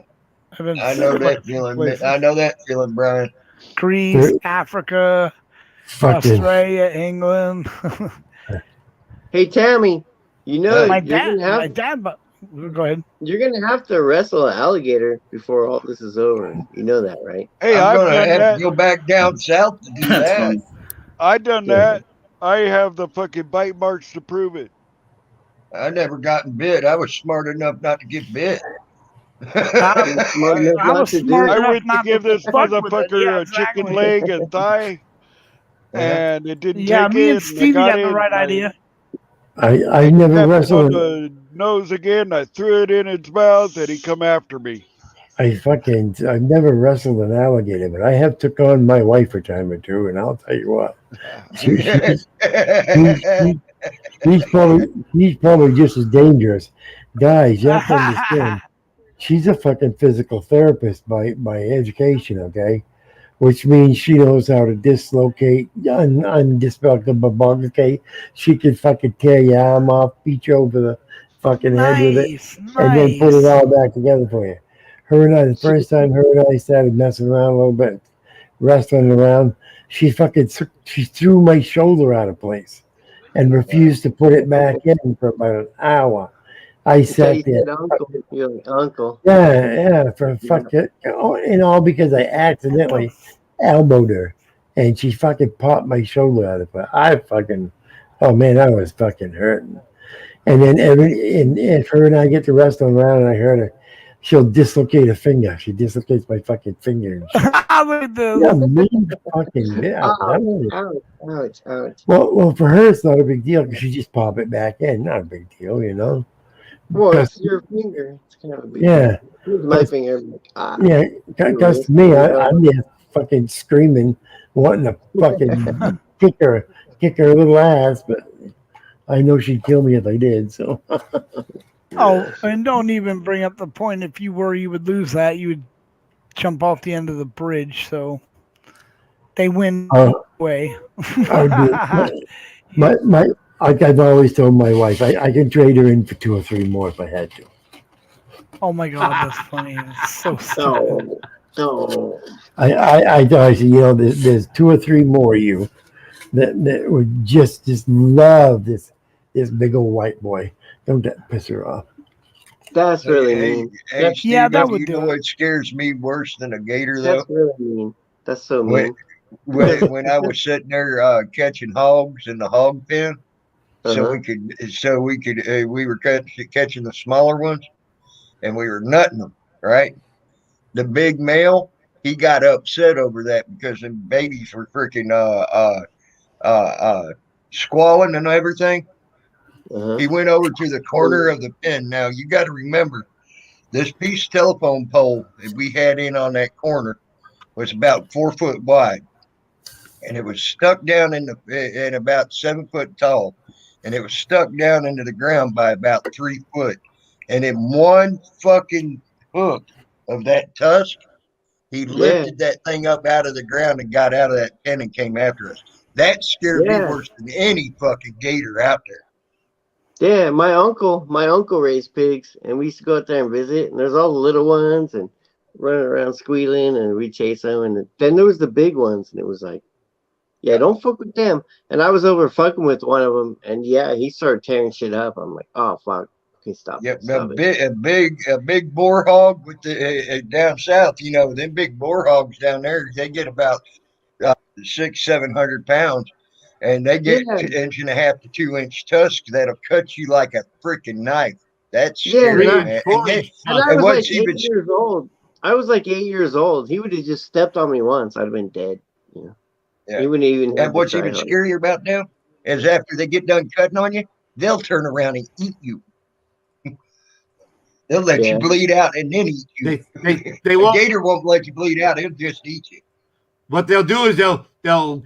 been. I know that feeling. I know that feeling, Brian. Greece, Africa, Australia, England. Hey Tammy, you know my you're dad. But go ahead. You're gonna have to wrestle an alligator before all this is over. You know that, right? Hey, I'm I've gonna done have that. to go back down south to do that. I done that. I have the fucking bite marks to prove it. I never gotten bit. I was smart enough not to get bit. I was smart I enough went to not give this fuck with it. motherfucker Yeah, a chicken exactly. leg and thigh, and it didn't Yeah, take me it. and Stevie I got the right idea. I never tapped him on wrestled. the nose again. I threw it in its mouth, and he come after me. I've never wrestled an alligator, but I have took on my wife a time or two, and I'll tell you what, she's probably just as dangerous. Guys, you have to understand, she's a fucking physical therapist by education, okay? Which means she knows how to dislocate, undislocate. She can fucking tear your arm off, beat you over the fucking head with it, and then put it all back together for you. The first time her and I started messing around a little bit, wrestling around, she threw my shoulder out of place. and refused to put it back in for about an hour. I That's how you sat there. said uncle. You're like, uncle. Yeah, for fuck it, and all because I accidentally elbowed her, and she fucking popped my shoulder out of it. Oh man, I was fucking hurting. And then if her and I get to wrestling around, and I heard her, she'll dislocate a finger. She dislocates my fucking finger. And shit. Look at this. Yeah, mean fucking yeah. Ouch. Well, for her it's not a big deal because she just pop it back in. Not a big deal, you know. Well, it's your finger. It's kind of a big Yeah. deal. My finger. Ah. Yeah, because to me, I'm just fucking screaming, wanting to fucking kick her little ass, but I know she'd kill me if I did. So. Oh, and don't even bring up the point. If you were, you would lose that. You would jump off the end of the bridge. So they win away. I've always told my wife I can trade her in for 2 or 3 more if I had to. Oh my God, that's funny. It's so stupid. No. I said, you know, there's 2 or 3 more of you that would just love this big old white boy. Don't that piss her off? That's really mean. Hey, Steve, yeah, that would you know what scares me worse than a gator, though? That's really mean. That's so mean. When I was sitting there catching hogs in the hog pen, we were catching the smaller ones, and we were nutting them, right? The big male, he got upset over that because the babies were freaking squalling and everything. He went over to the corner of the pen. Now you got to remember, this piece of telephone pole that we had in on that corner was about 4 foot wide, and it was stuck down in about 7 foot tall, and it was stuck down into the ground by about 3 foot. And in one fucking hook of that tusk, he lifted that thing up out of the ground and got out of that pen and came after us. That scared me worse than any fucking gator out there. Yeah, my uncle raised pigs, and we used to go out there and visit. And there's all the little ones and running around squealing, and we chase them. And then there was the big ones, and it was like, yeah, don't fuck with them. And I was over fucking with one of them, and yeah, he started tearing shit up. I'm like, oh fuck, okay, stop. Yep, stop a big boar hog with the down south. You know, them big boar hogs down there, they get about 600-700 pounds. And they get 1.5 to 2 inch tusks that'll cut you like a freaking knife. That's scary, man. And I was like 8 years old. I was like 8 years old. He would have just stepped on me once. I'd have been dead. Yeah. He wouldn't even. And what's even scarier about them is after they get done cutting on you, they'll turn around and eat you. They'll let you bleed out and then eat you. They won't. A gator won't let you bleed out. He'll just eat you. What they'll do is they'll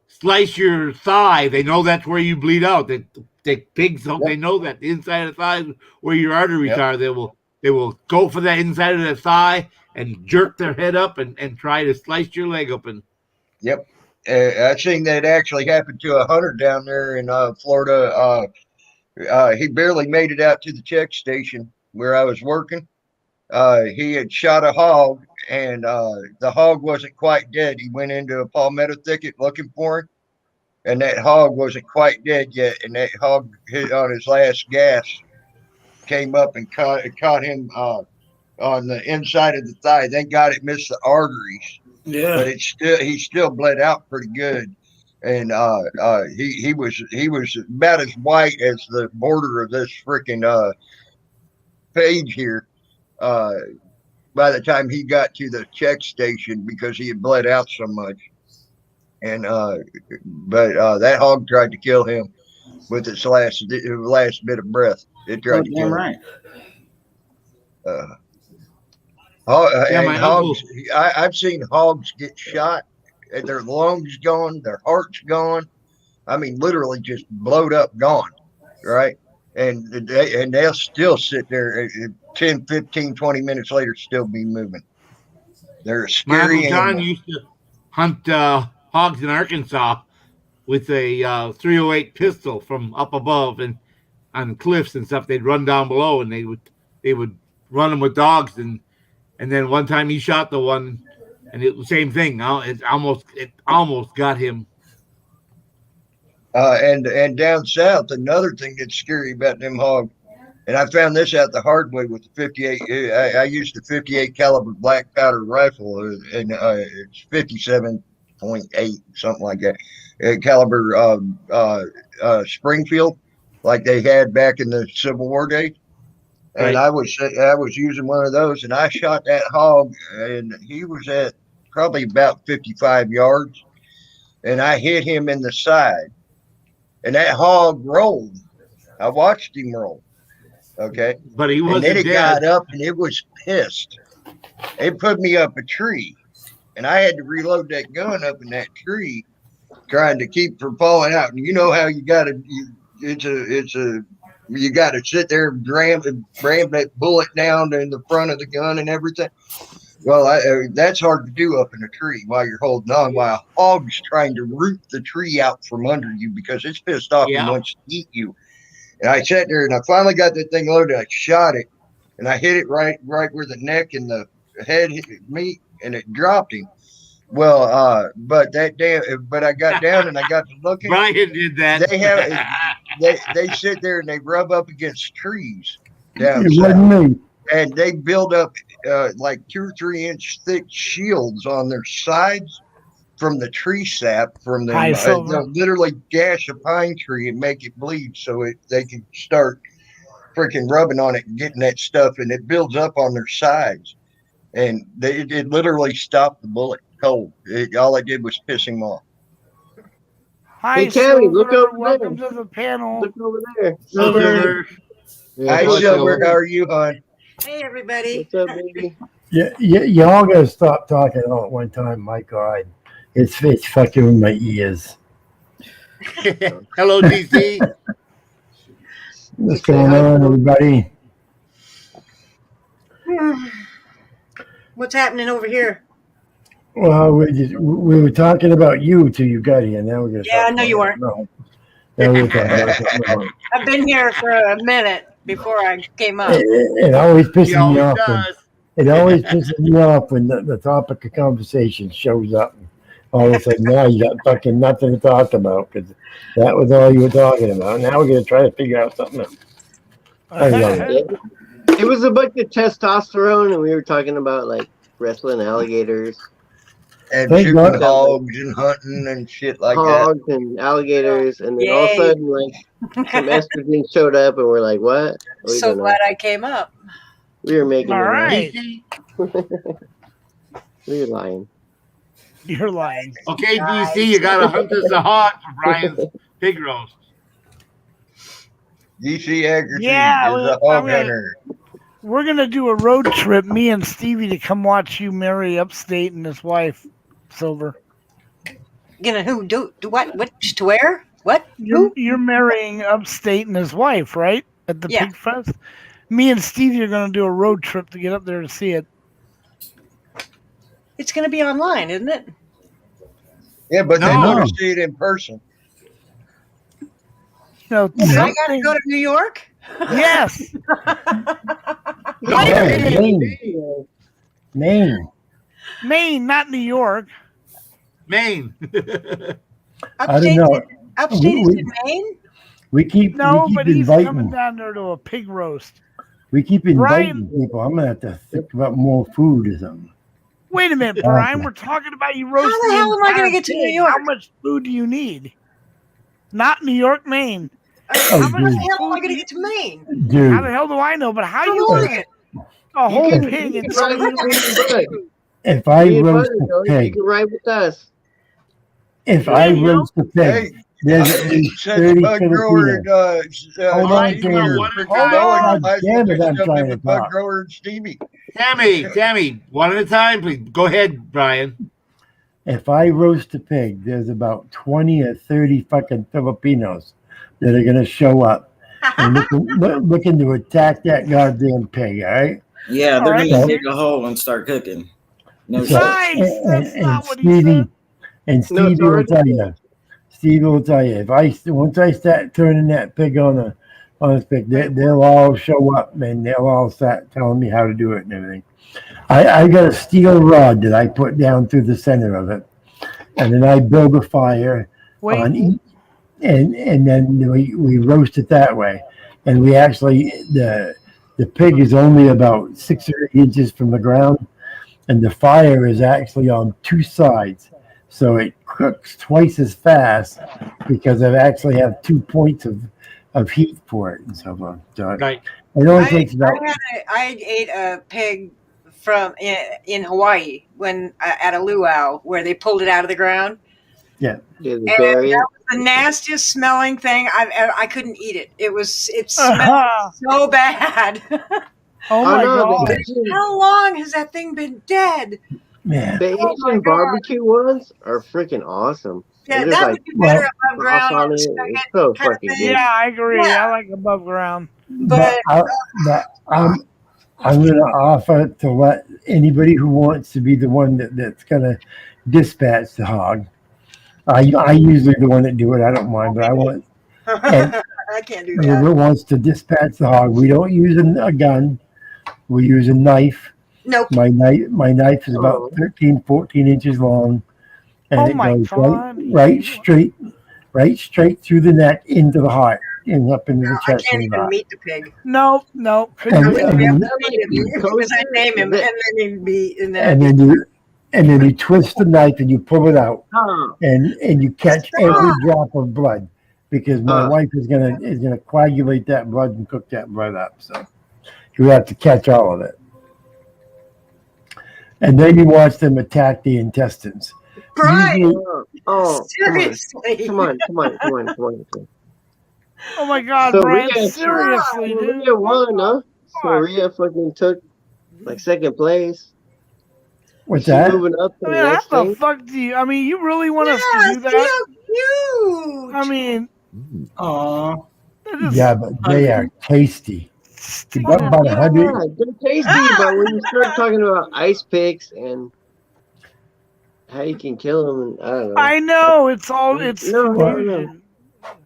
slice your thigh. They know that's where you bleed out. Pigs don't. They know that the inside of the thigh is where your arteries are. They will go for that inside of the thigh and jerk their head up and try to slice your leg open. Yep. I've seen that actually happen to a hunter down there in Florida. He barely made it out to the check station where I was working. He had shot a hog, and the hog wasn't quite dead. He went into a palmetto thicket looking for him, and that hog wasn't quite dead yet. And that hog hit on his last gas, came up and caught him on the inside of the thigh. Thank God it missed the arteries. Yeah, but he still bled out pretty good, and he was about as white as the border of this freaking page here. By the time he got to the check station, because he had bled out so much, and but that hog tried to kill him with its last bit of breath. It tried to kill him. Hogs. I've seen hogs get shot, and their lungs gone, their heart's gone. I mean, literally just blowed up, gone, right? And they'll still sit there 10, 15, 20 minutes later, still be moving. They're scary. My Uncle John used to hunt hogs in Arkansas with a .308 pistol from up above and on cliffs and stuff. They'd run down below, and they would run them with dogs. And then one time he shot the one, and it was the same thing. It almost got him. And down south, another thing that's scary about them hogs, and I found this out the hard way with the 58. I used the 58 caliber black powder rifle, and it's 57.8, something like that, caliber Springfield, like they had back in the Civil War days. And Right. I was using one of those, and I shot that hog, and he was at probably about 55 yards, and I hit him in the side, and that hog rolled. I watched him roll. Okay. But he And wasn't then it dead. got up and it was pissed. It put me up a tree. And I had to reload that gun up in that tree, trying to keep from falling out. And you know how you gotta you gotta sit there and ram that bullet down in the front of the gun and everything. Well, that's hard to do up in a tree while you're holding on, while a hog's trying to root the tree out from under you because it's pissed off and wants to eat you. And I sat there and I finally got that thing loaded. I shot it and I hit it right where the neck and the head hit me, and it dropped him. Well, but I got down and I got to looking. Brian did that. They sit there and they rub up against trees down It south, wasn't me. and they build up like 2 or 3 inch thick shields on their sides from the tree sap from them. Hi, Silver. They'll literally gash a pine tree and make it bleed so they can start freaking rubbing on it and getting that stuff, and it builds up on their sides. And it literally stopped the bullet cold. All it did was piss him off. Hi, Hey, Tammy, Silver. look over Welcome there. to the panel. Look over there. Silver. Yeah, Hi, what's Silver. up? How are you, hon? Hey, everybody. What's up, baby? Y'all gotta stop talking all at one time. My God, it's fucking with my ears. Hello, DC. What's going on, everybody? What's happening over here? Well, we were talking about you till you got here. Now we're gonna. Yeah, talk I know you about weren't. no. Now we're talking about something else. I've been here for a minute before I came up. It always He pisses me always off. does. It always pisses me off when the topic of conversation shows up. All of a sudden, now you got fucking nothing to talk about because that was all you were talking about. Now we're gonna try to figure out something else. I love it. It was a bunch of testosterone, and we were talking about like wrestling alligators, And Thank shooting God. hogs and hunting and shit like that. hogs, and alligators, and then all of a Yay. sudden, like some estrogen showed up, and we're like, "What?" We So don't know. glad I came up. We were making All it up. right. DC. We were lying. You're lying. Okay, DC, you got to hunt us a hog for Brian's pig roast. DC Haggerty Yeah, is a I'm hog gonna- hunter. We're gonna do a road trip, me and Stevie, to come watch you marry Upstate and his wife, Silver. Gonna who do what? Which to where? What? You're marrying Upstate and his wife, right? At the Yeah. Pig Fest. Me and Stevie are gonna do a road trip to get up there to see it. It's gonna be online, isn't it? Yeah, but they No. want to see it in person. No, I gotta something. go to New York. Yes. No, Yeah, Maine. Maine. Maine, not New York. Maine. I don't Upstate, know. upstate is We- in Maine. No, we but keep he's coming inviting. down there to a pig roast. We keep Brian- inviting people. I'm gonna have to think about more food or something. Wait a minute, Brian. We're talking about you roasting. How the hell am I gonna entire get to New pig. York? How much food do you need? Not New York, Maine. Oh, How much How the dude. hell am I food do gonna you get to Maine? How Dude, the hell do I know? But how From you Oregon. a whole can- pig you and can tell ride me you with me, bud. if I Me and roast Bud, a you pig, can ride with us. if There I you go. roast a pig, Hey, there's at least since 30 Bud Grower Filipinos. and Hold on, Stevie, Tammy. one at a Hold time. on, might as well damn take it, I'm stuff trying in to with Bud talk. Grower and Stevie. Tammy, one at a time, please. Go ahead, Brian. If I roast a pig, there's about 20 or 30 fucking Filipinos that are gonna show up and looking to attack that goddamn pig, all right? Yeah, All they're right. gonna dig a hole and start cooking. No So- shit. Nice. That's not what he Stevie, said. and No, Stevie it's will already tell you. Stevie will tell you once I start turning that pig on the pig, they'll all show up and they'll all start telling me how to do it and everything. I got a steel rod that I put down through the center of it, and then I build a fire on Wait, each. and then we roast it that way. And we actually the pig is only about 6 or 8 inches from the ground, and the fire is actually on two sides, so it cooks twice as fast because I actually have 2 points of heat for it and so on. So Right. it only takes about. I ate a pig from in Hawaii when at a luau where they pulled it out of the ground. Yeah. And that was the nastiest smelling thing I couldn't eat it. It smelled so bad. Oh my god! How long has that thing been dead? Yeah. The Asian barbecue ones are freaking awesome. Yeah, And there's that like would be better above sauce ground on on it. the It's second so kind of fucking thing. good. Yeah, I agree. Yeah. I like above ground. But I'm going to offer to let anybody who wants to be the one that's going to dispatch the hog. I usually the one that do it. I don't mind, but I want. And I can't do whoever that. wants to dispatch the hog, we don't use a gun. We use a knife. Nope. My knife is about 13, 14 inches long, and it goes right straight through the neck into the heart and up into the I chest can't and even back. meet the pig. No, couldn't And- do and it. then- Because I name him, and then he'd be, and then And then you twist the knife and you pull it out, Oh. and you catch every drop of blood, because my wife is gonna coagulate that blood and cook that blood up. So you have to catch all of it, and then you watch them attack the intestines. Brian, Oh, seriously. Come on. Oh my god, So Brian! Rhea, Seriously, dude. Rhea won, huh? So Rhea fucking took like second place. What's She that? moving up to I the mean, how next the thing. fuck do you? I mean, you really want us to do that? Cute. I mean, Aw. Yeah, but they are tasty. You got about Yeah, 100. they're tasty, but when you start talking about ice picks and how you can kill them, I don't know. I know it's all it's No. confusion.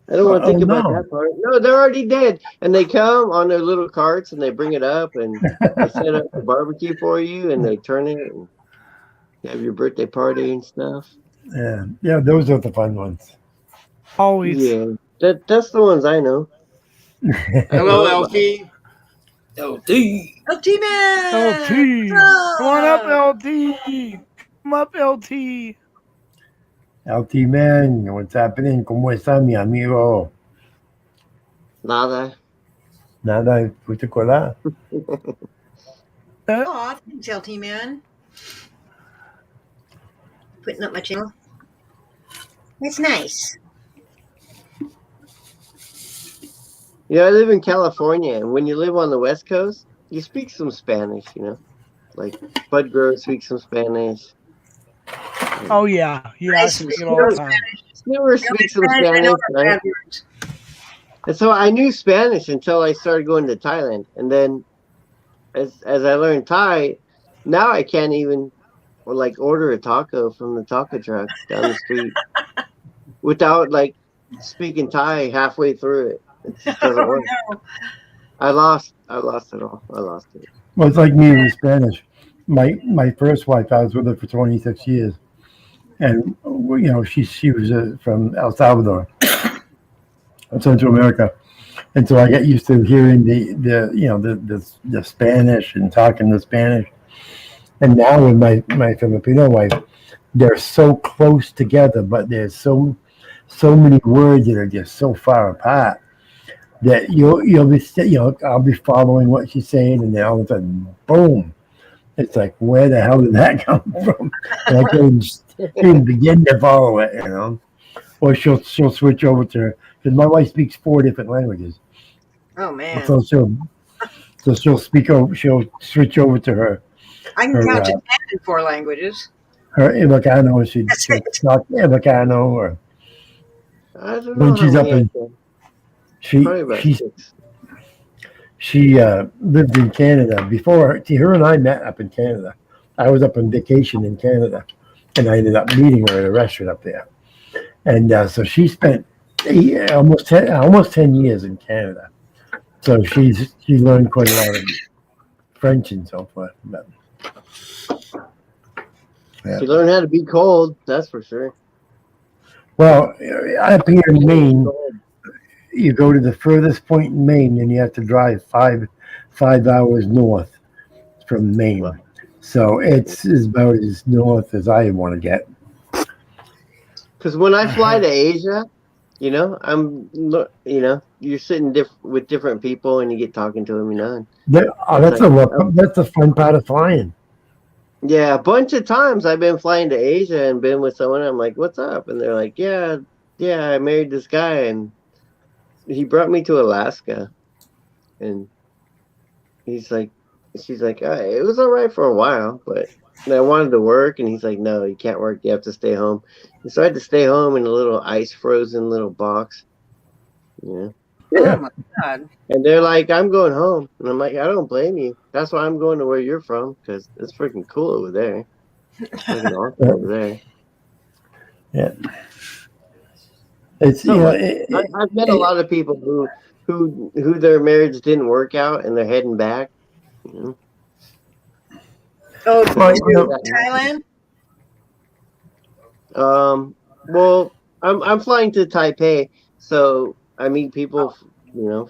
I don't want to think about no. that part. No, they're already dead. And they come on their little carts and they bring it up and they set up the barbecue for you and they turn it and you have your birthday party and stuff. Yeah, those are the fun ones. Always. Yeah, that's the ones I know. Hello, LT. LT. LT man. LT. Come on up, LT. Come up, LT. LT man, what's happening? ¿Cómo está mi amigo? Nada. Nada, fuiste colar. Aw, thanks, LT man. Putting up my channel. That's nice. Yeah, I live in California, and when you live on the West Coast, you speak some Spanish, Like Bud Grow speaks some Spanish. Oh yeah, I speak it all the time. Newer speaks some Spanish, right? And so I knew Spanish until I started going to Thailand, and then as I learned Thai, now I can't even order a taco from the taco truck down the street without speaking Thai halfway through it. It just doesn't work. No. I lost it all. I lost it. Well, it's like me with Spanish. My first wife, I was with her for 26 years, and she was from El Salvador, Central America, and so I got used to hearing the Spanish and talking the Spanish. And now with my Filipino wife, they're so close together, but there's so many words that are just so far apart that I'll be following what she's saying, and then all of a sudden, boom! It's like, where the hell did that come from? And I can't even begin to follow it, Or she'll switch over to her, because my wife speaks 4 different languages. Oh man! So she'll switch over to her. I can count to 10 in 4 languages. Her Ilocano, she'll talk Ilocano, or I don't know when she's how up many in I can. Probably about 6. She lived in Canada before. Her and I met up in Canada. I was up on vacation in Canada, and I ended up meeting her at a restaurant up there. And so she spent almost 10 years in Canada. So she learned quite a lot of French and so forth. But, She learned how to be cold. That's for sure. Well, up here in Maine, you go to the furthest point in Maine, and you have to drive five hours north from Maine. So it's about as north as I want to get. Because when I fly to Asia, you're sitting with different people and you get talking to them, and it's That's the fun part of flying. yeah, a bunch of times I've been flying to Asia and been with someone. I'm like, "What's up?" And they're like, "Yeah, I married this guy, and he brought me to Alaska." And she's like, "It was all right for a while, but I wanted to work." And he's like, "No, you can't work. You have to stay home." And so I had to stay home in a little ice frozen little box. Yeah. Oh my God. And they're like, "I'm going home," and I'm like, "I don't blame you. That's why I'm going to where you're from, because it's freaking cool over there. It's freaking awesome over there." Yeah. It's I've met a lot of people who their marriage didn't work out and they're heading back. Oh, Thailand? Well, I'm flying to Taipei, so I meet people,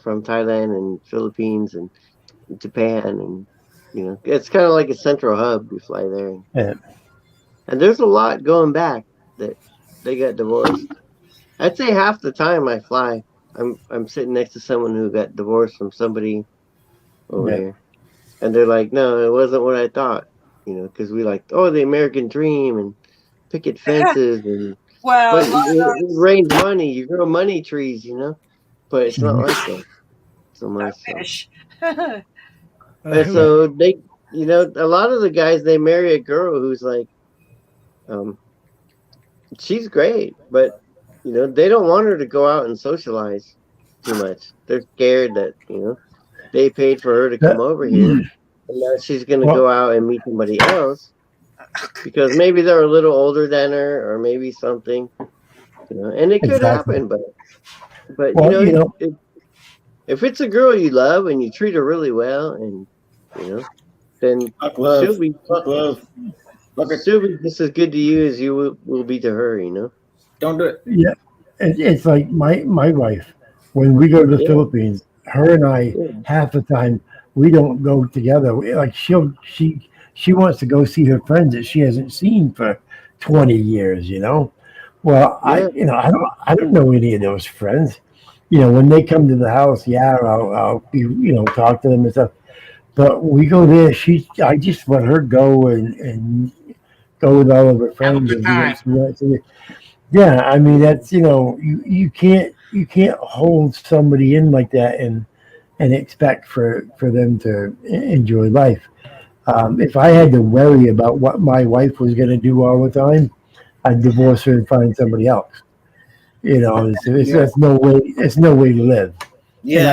from Thailand and Philippines and Japan, and it's kind of like a central hub. We fly there, and there's a lot going back that they got divorced. I'd say half the time I fly, I'm sitting next to someone who got divorced from somebody over here, and they're like, "No, it wasn't what I thought," because we like, the American dream and picket fences and Well, it rains money, you grow money trees, but it's not like that so much. Fish. And so they, a lot of the guys, they marry a girl who's like, she's great, but they don't want her to go out and socialize too much. They're scared that they paid for her to come over here, and now she's going to go out and meet somebody else because maybe they're a little older than her, or maybe something, and it could happen. But if it's a girl you love and you treat her really well, and then she'll be just as good to you as you will be to her. Don't do it. Yeah, it's like my wife. When we go to the Philippines, her and I half the time we don't go together. Like she wants to go see her friends that she hasn't seen for 20 years. Well, I don't know any of those friends. When they come to the house, I'll talk to them and stuff. But we go there. I just let her go and go with all of her friends. Yeah, I mean that's you can't hold somebody in like that and expect for them to enjoy life. If I had to worry about what my wife was going to do all the time, I'd divorce her and find somebody else. It's no way. It's no way to live. Yeah,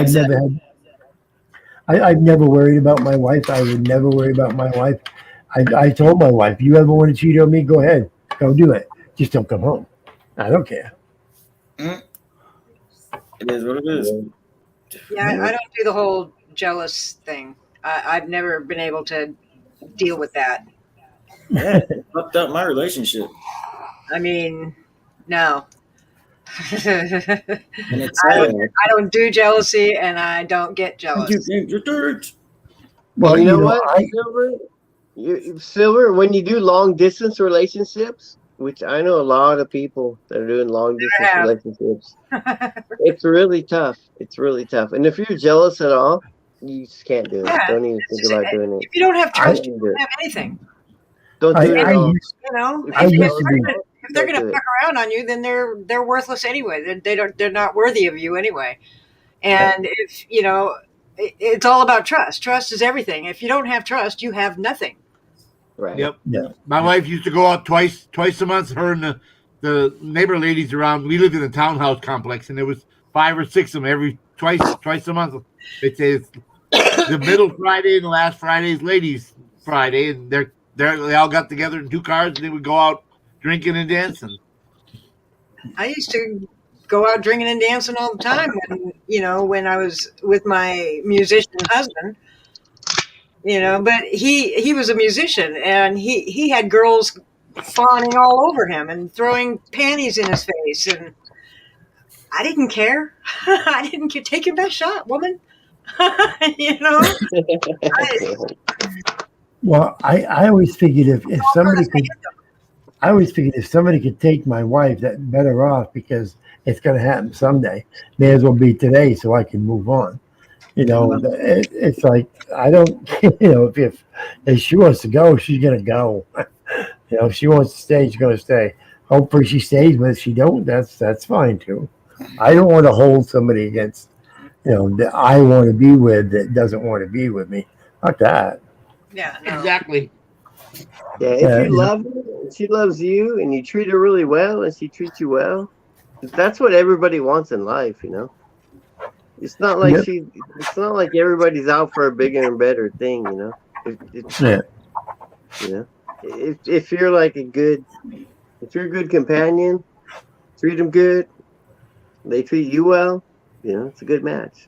I've never worried about my wife. I would never worry about my wife. I told my wife, "You ever want to cheat on me? Go ahead, go do it. Just don't come home. I don't care." It is what it is. Yeah, I don't do the whole jealous thing. I've never been able to deal with that. Yeah, it fucked up my relationship. I mean, no. And I don't do jealousy, and I don't get jealous. Well, you know what, Silver, when you do long distance relationships, which I know a lot of people that are doing long distance relationships, it's really tough. It's really tough. And if you're jealous at all, you just can't do it. Don't even think about doing it. If you don't have trust, you don't have anything. Don't do it at all. If they're going to fuck around on you, then they're worthless anyway. They're not worthy of you anyway. And if it's all about trust. Trust is everything. If you don't have trust, you have nothing. Right. Yep. Yeah. My wife used to go out twice a month. Her and the neighbor ladies around. We lived in a townhouse complex, and there was 5 or 6 of them twice a month. They say it's the middle Friday and the last Friday is ladies' Friday, and they all got together in 2 cars, and they would go out drinking and dancing. I used to go out drinking and dancing all the time when I was with my musician husband. But he was a musician, and he had girls fawning all over him and throwing panties in his face, and I didn't care. I didn't care. Take your best shot, woman. You know. Well, I always figured if somebody could, I always figured if somebody could take my wife, that better off because it's going to happen someday. May as well be today so I can move on. You know, it's like I don't, you know, if she wants to go, she's going to go. You know, if she wants to stay, she's going to stay. Hopefully she stays, but if she don't, that's fine too. I don't want to hold somebody against, you know, that I want to be with that doesn't want to be with me. Fuck that. Yeah, no. Exactly. Yeah, if you love her and she loves you and you treat her really well and she treats you well, that's what everybody wants in life, you know. It's not like it's not like everybody's out for a bigger and better thing, you know. You know, if you're like if you're a good companion, treat them good, they treat you well, you know, it's a good match.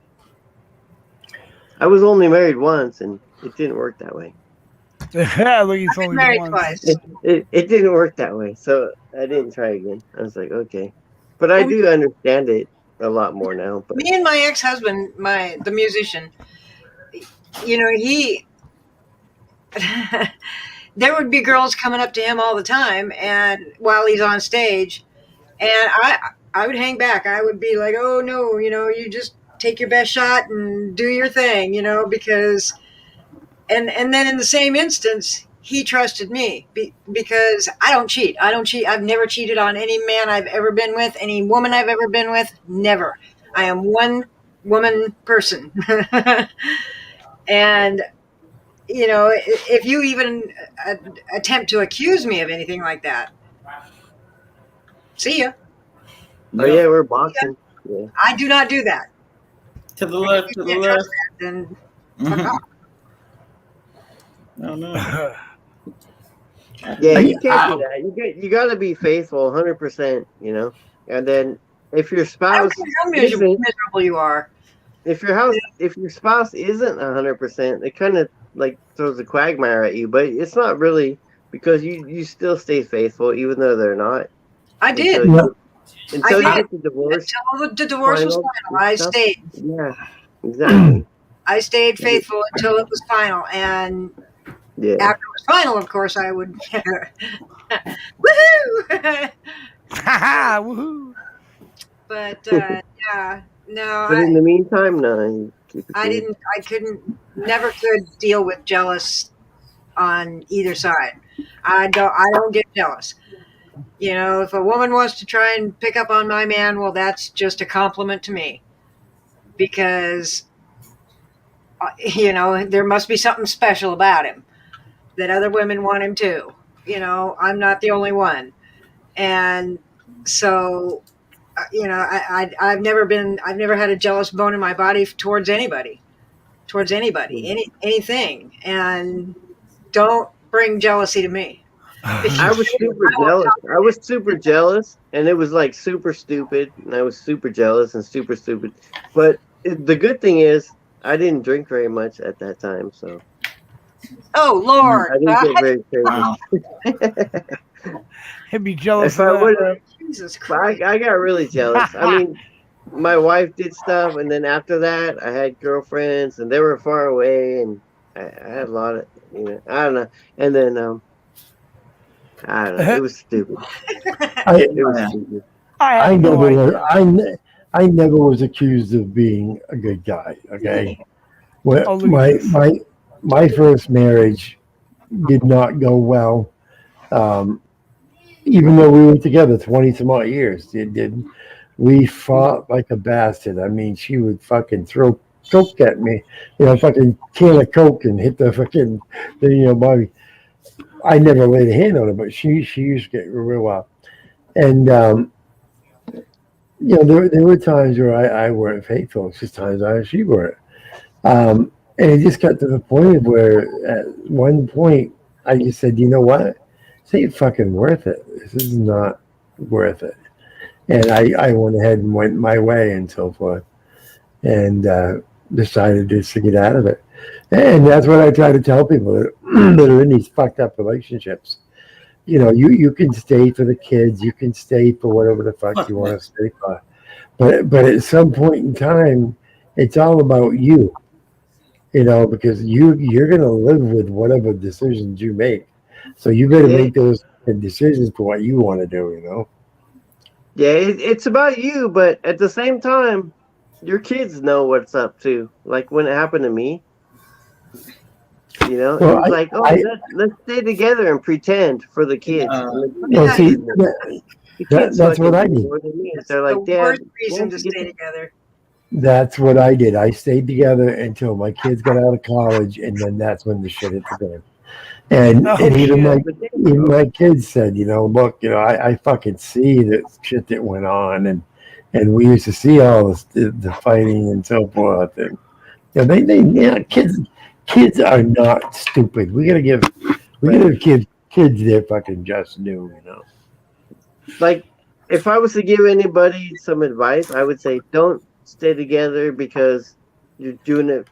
I was only married once and it didn't work that way. I've been married twice. It didn't work that way, so I didn't try again. I was like, okay, but I do understand it a lot more now. But Me and my ex-husband, the musician, you know, he there would be girls coming up to him all the time, and while he's on stage, and I would hang back. I would be like, oh no, you know, you just take your best shot and do your thing, you know, because and then in the same instance, he trusted me because I don't cheat. I've never cheated on any man I've ever been with, any woman I've ever been with. Never. I am one woman person. And, you know, if you even attempt to accuse me of anything like that, see ya. oh yeah, we're boxing. Yeah. I do not do that. To the left, to the left. Then No, no. Yeah, you can't do that. You got to be faithful, 100%. You know, and then if your I spouse don't care how miserable you are. if your spouse isn't 100%, it kind of like throws a quagmire at you. But it's not really because you still stay faithful even though they're not. I did. Until you get the divorce. Until the divorce was final, I stayed. Yeah, exactly. I stayed faithful until it was final, and yeah. after it was final, of course, I would woohoo! Woohoo! But yeah, no. But in the meantime, no. I never could deal with jealous on either side. I don't get jealous. You know, if a woman wants to try and pick up on my man, well, that's just a compliment to me. Because, you know, there must be something special about him that other women want him too. You know, I'm not the only one. And so, you know, I've never had a jealous bone in my body towards anybody, anything. And don't bring jealousy to me. I was super jealous. I was super jealous, and it was like super stupid, and I was super jealous and super stupid. But the good thing is, I didn't drink very much at that time, so. Oh Lord! I didn't get very crazy. He'd be jealous. If I would have, Jesus Christ! I got really jealous. I mean, my wife did stuff, and then after that, I had girlfriends, and they were far away, and I had a lot of, you know, I don't know, and then I don't know. It was stupid. I never was accused of being a good guy. Okay, well, my first marriage did not go well. Even though we were together 20 some odd years, it didn't. We fought like a bastard. I mean, she would fucking throw Coke at me, you know, fucking can of Coke and hit the fucking, you know, body. I never laid a hand on her, but she used to get real wild. And, you know, there were times where I weren't faithful. It's just times she weren't. And it just got to the point where at one point I just said, you know what? This ain't fucking worth it. This is not worth it. And I went ahead and went my way and so forth. And decided just to get out of it. And that's what I try to tell people that are in these fucked up relationships. you can stay for the kids, you can stay for whatever the fuck you want to stay for. But at some point in time, it's all about you, because you're gonna live with whatever decisions you make. So you better Yeah, make those decisions for what you want to do. yeah, it's about you, but at the same time, your kids know what's up too. Like when it happened to me, it Well, was like, oh, let's stay together and pretend for the kids, and well, the see, kids, the kids that's what fucking I knew did. more than me. That's They're the like, Dad, worst why reason don't to you get stay the together. That's what I did. I stayed together until my kids got out of college, and then that's when the shit hit the fan. And Oh and even shit. my even my kids said, look, I fucking see the shit that went on, and we used to see all this, the fighting and so forth, and kids are not stupid. We gotta give kids their fucking just due. like if I was to give anybody some advice, I would say don't stay together because you're doing it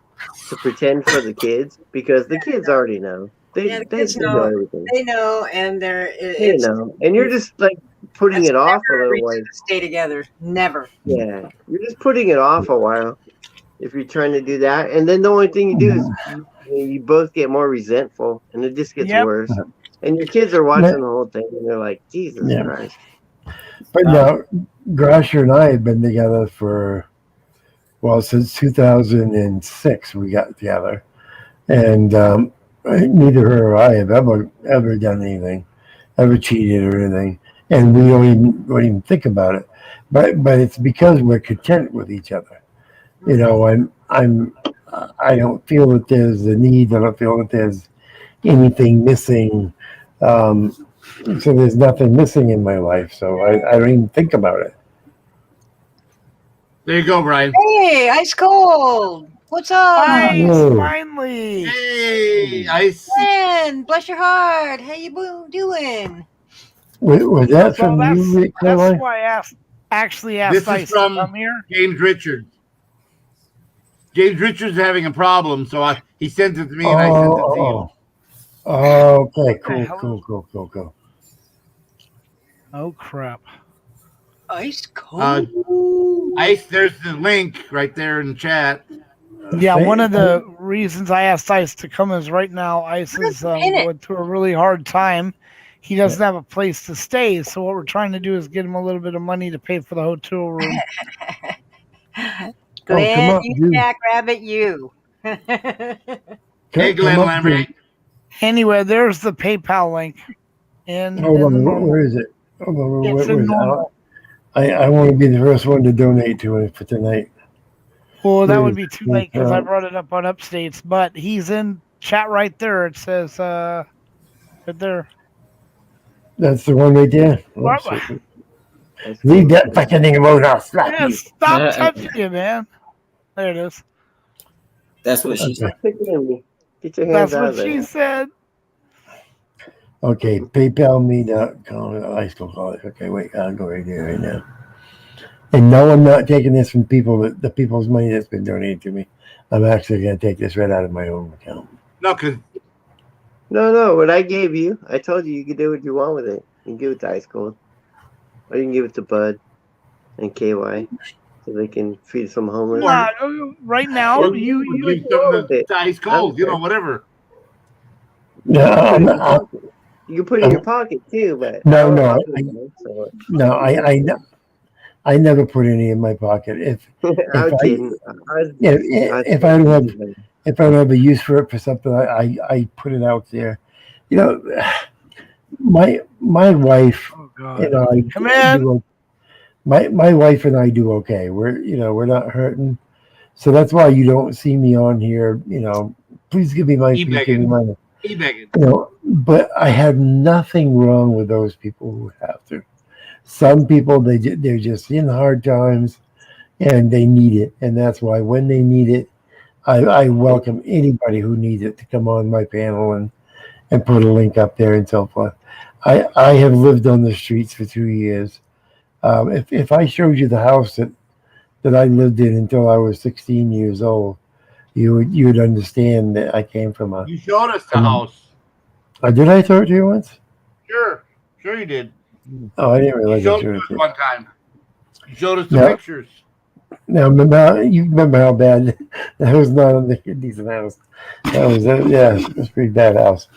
to pretend for the kids because the kids already know. Yeah, the They kids know know. everything. They know, and They know. And you're just like putting that's it off a never a little reason while. to stay together. Never. Yeah. You're just putting it off a while if you're trying to do that. And then the only thing you do is you both get more resentful and it just gets Yep. worse. And your kids are Yeah, watching the whole thing and they're like, Jesus yeah. Christ. But now, Grasher and I have been together since 2006. We got together, and neither her or I have ever done anything, ever cheated or anything, and we don't even think about it. But it's because we're content with each other. I don't feel that there's a need. I don't feel that there's anything missing. Um, so there's nothing missing in my life. So I don't even think about it. There you go, Brian. Hey, ice cold. What's up? Ice, Whoa. finally. Hey, Ice. Man, bless your heart. How you doing? Was that So from you, that's Caroline? why I actually asked This is Ice to from come here. James Richards. James Richards is having a problem, so he sent it to me and I sent it to you. Okay, What the hell cool. Oh crap. Ice cold. Ice, there's the link right there in the chat. Yeah, one of the reasons I asked Ice to come is right now Ice is going through a really hard time. He doesn't have a place to stay, so what we're trying to do is get him a little bit of money to pay for the hotel room. Glenn, up, you dude. jackrabbit, you. Hey, Glenn Come up, Lambert. dude. Anyway, there's the PayPal link. And Hold on, normal. where is it? Hold on, It's where in is it? normal. I want to be the first one to donate to it for tonight. Well, that Where would is be it? too late because I brought it up on Upstates, but he's in chat right there. It says right there. That's the one right there. Oh, What? shit. Leave that fucking thing alone. I'll slap Yeah, you. stop touching it, man. There it is. That's what she said. Get your hands That's out what of there. she said. Okay, PayPal me.com. I still call it. Okay, wait, I'll go right there right now. And no, I'm not taking this from the people's money that's been donated to me. I'm actually going to take this right out of my own account. No, because No, what I gave you, I told you can do what you want with it. You can give it to Ice Cold. Or you can give it to Bud and KY so they can feed some homeless. Right now, or you give something to Ice Cold, whatever. No, you can put it in your pocket too, but No, I never put any in my pocket. I'm kidding. If I don't have a use for it for something, I put it out there. My wife and I Come in. do. My wife and I do okay. We're not hurting, so that's why you don't see me on here. Please give me money. Please give me money. But I have nothing wrong with those people who have to. Some people they're just in hard times and they need it, and that's why when they need it, I welcome anybody who needs it to come on my panel and put a link up there and so forth. I have lived on the streets for 2 years. If I showed you the house that I lived in until I was 16 years old, you would understand that I came from a. You showed us the house. Did I show it to you once? Sure you did. Oh, I didn't You realize showed you us one time. You showed us the No. pictures. Now, you remember how bad that was not on the decent house. That was, yeah, it was a pretty bad house.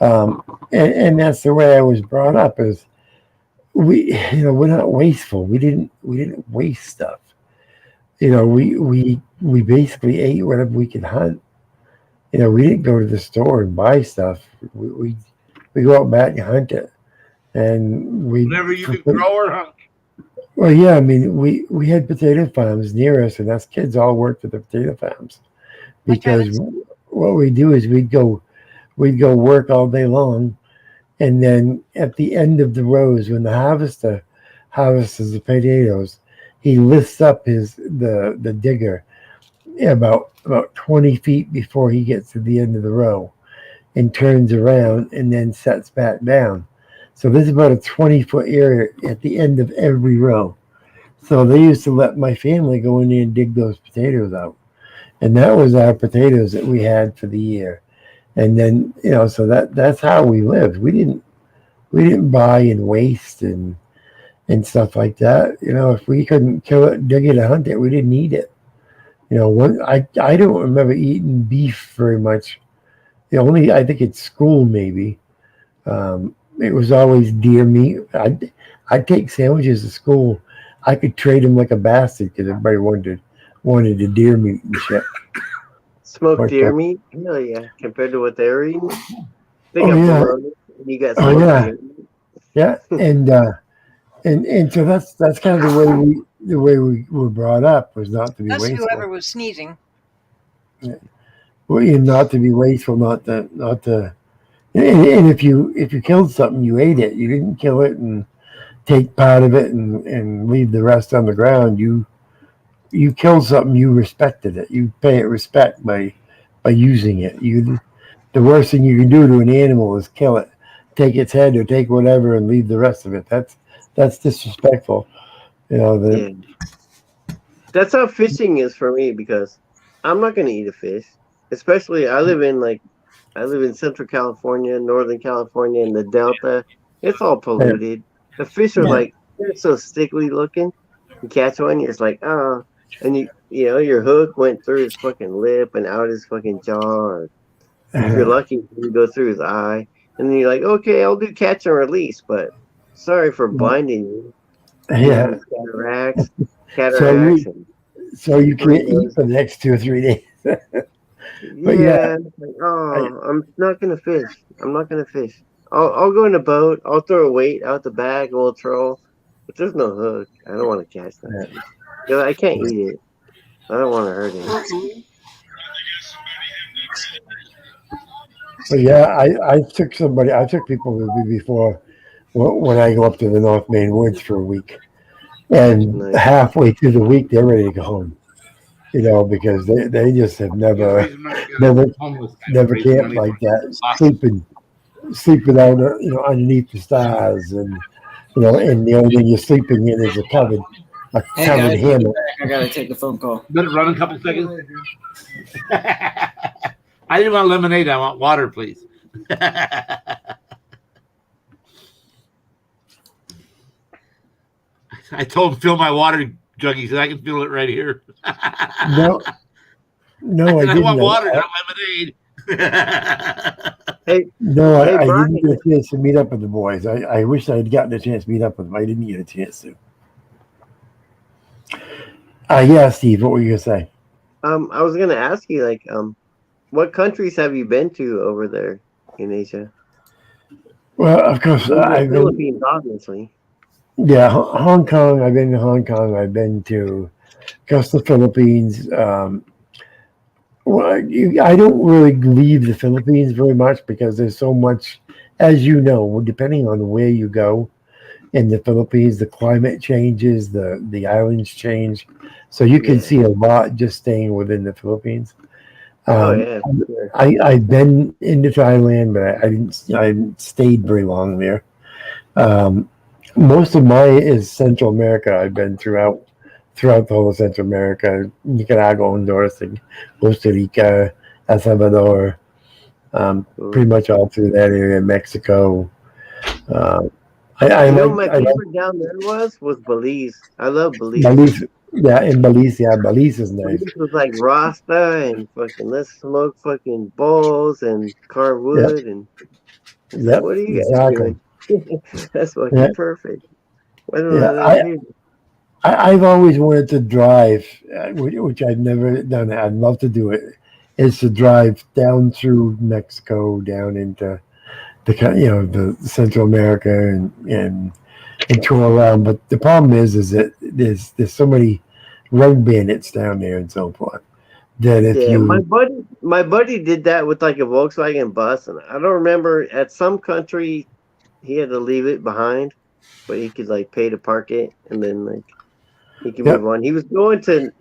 And that's the way I was brought up is we're not wasteful. We didn't waste stuff. We basically ate whatever we could hunt. We didn't go to the store and buy stuff. We go out back and hunt it. And whatever you could grow or hunt. Well, yeah, I mean, we had potato farms near us, and us kids all worked at the potato farms because what we do is we'd go work all day long, and then at the end of the rows, when the harvester harvests the potatoes, he lifts up the digger about 20 feet before he gets to the end of the row, and turns around and then sets back down. So there's about a 20-foot area at the end of every row. So they used to let my family go in there and dig those potatoes out. And that was our potatoes that we had for the year. And then, so that's how we lived. We didn't buy and waste and stuff like that. If we couldn't kill it, dig it, or hunt it, we didn't eat it. I don't remember eating beef very much. Only I think at school maybe. It was always deer meat. I'd take sandwiches to school. I could trade them like a bastard because everybody wanted the deer meat and shit. Smoked deer meat? Hell yeah. Compared to what they were eating? They got bologna, and you got Oh smoked yeah. deer meat. Yeah. And so that's kind of the way we were brought up was not to be That's wasteful. whoever was sneezing. Yeah. Well, not to be wasteful, not to. And if you killed something, you ate it. You didn't kill it and take part of it and leave the rest on the ground. You killed something, you respected it. You pay it respect by using it. The worst thing you can do to an animal is kill it, take its head or take whatever and leave the rest of it. That's disrespectful. Yeah. That's how fishing is for me because I'm not gonna eat a fish. Especially I live in Central California, Northern California, and the Delta. It's all polluted. The fish are they're so stickly looking. You catch one, you're just like, oh, and your hook went through his fucking lip and out his fucking jaw. Or if you're lucky, you go through his eye, and then you're like, okay, I'll do catch and release, but sorry for blinding you. Yeah. Cataracts. So you can't eat for the next 2 or 3 days. But I'm not gonna fish. I'm not gonna fish. I'll go in a boat. I'll throw a weight out the bag, a little troll. But there's no hook. I don't want to catch that fish. I can't eat it. I don't want to hurt it. But yeah, I took people with me before when I go up to the North Main Woods for a week, and halfway through the week they're ready to go home. Because they just have never camped like that, sleeping out, underneath the stars, and and the only thing you're sleeping in is a covered hammock. I gotta take a phone call. Better run a couple seconds. I didn't want lemonade. I want water, please. I told him fill my water jug. He said I can fill it right here. No, I didn't. I want water, not lemonade. I didn't get a chance to meet up with the boys. I wish I had gotten a chance to meet up with them. I didn't get a chance to. Yeah, Steve, what were you gonna say? I was gonna ask you, what countries have you been to over there in Asia? Well, of course, I've been. Philippines, obviously. Yeah, Hong Kong. I've been to Hong Kong. I've been to just the Philippines. I don't really leave the Philippines very much because there's so much, as you know, depending on where you go in the Philippines, the climate changes, the islands change. So you can see a lot just staying within the Philippines. Sure. I've been into Thailand, but I didn't stayed very long there. Most of mine is Central America. I've been throughout the whole of Central America, Nicaragua, Honduras, and Costa Rica, El Salvador, pretty much all through that area, Mexico. You know, my favorite down there was Belize. I love Belize. Belize. Yeah, in Belize, yeah, Belize is nice. Belize was like Rasta and fucking let's smoke fucking balls and carve Yep, wood and it's like, yep, what are you guys exactly. doing? That's Yeah, fucking perfect. Why don't yeah. I live here? I've always wanted to drive, which I've never done. I'd love to do it. Is to drive down through Mexico, down into the Central America and tour around. But the problem is that there's so many road bandits down there and so forth that if Yeah, you my buddy did that with like a Volkswagen bus, and I don't remember at some country he had to leave it behind, but he could like pay to park it, and then like he could move yep on. He was going to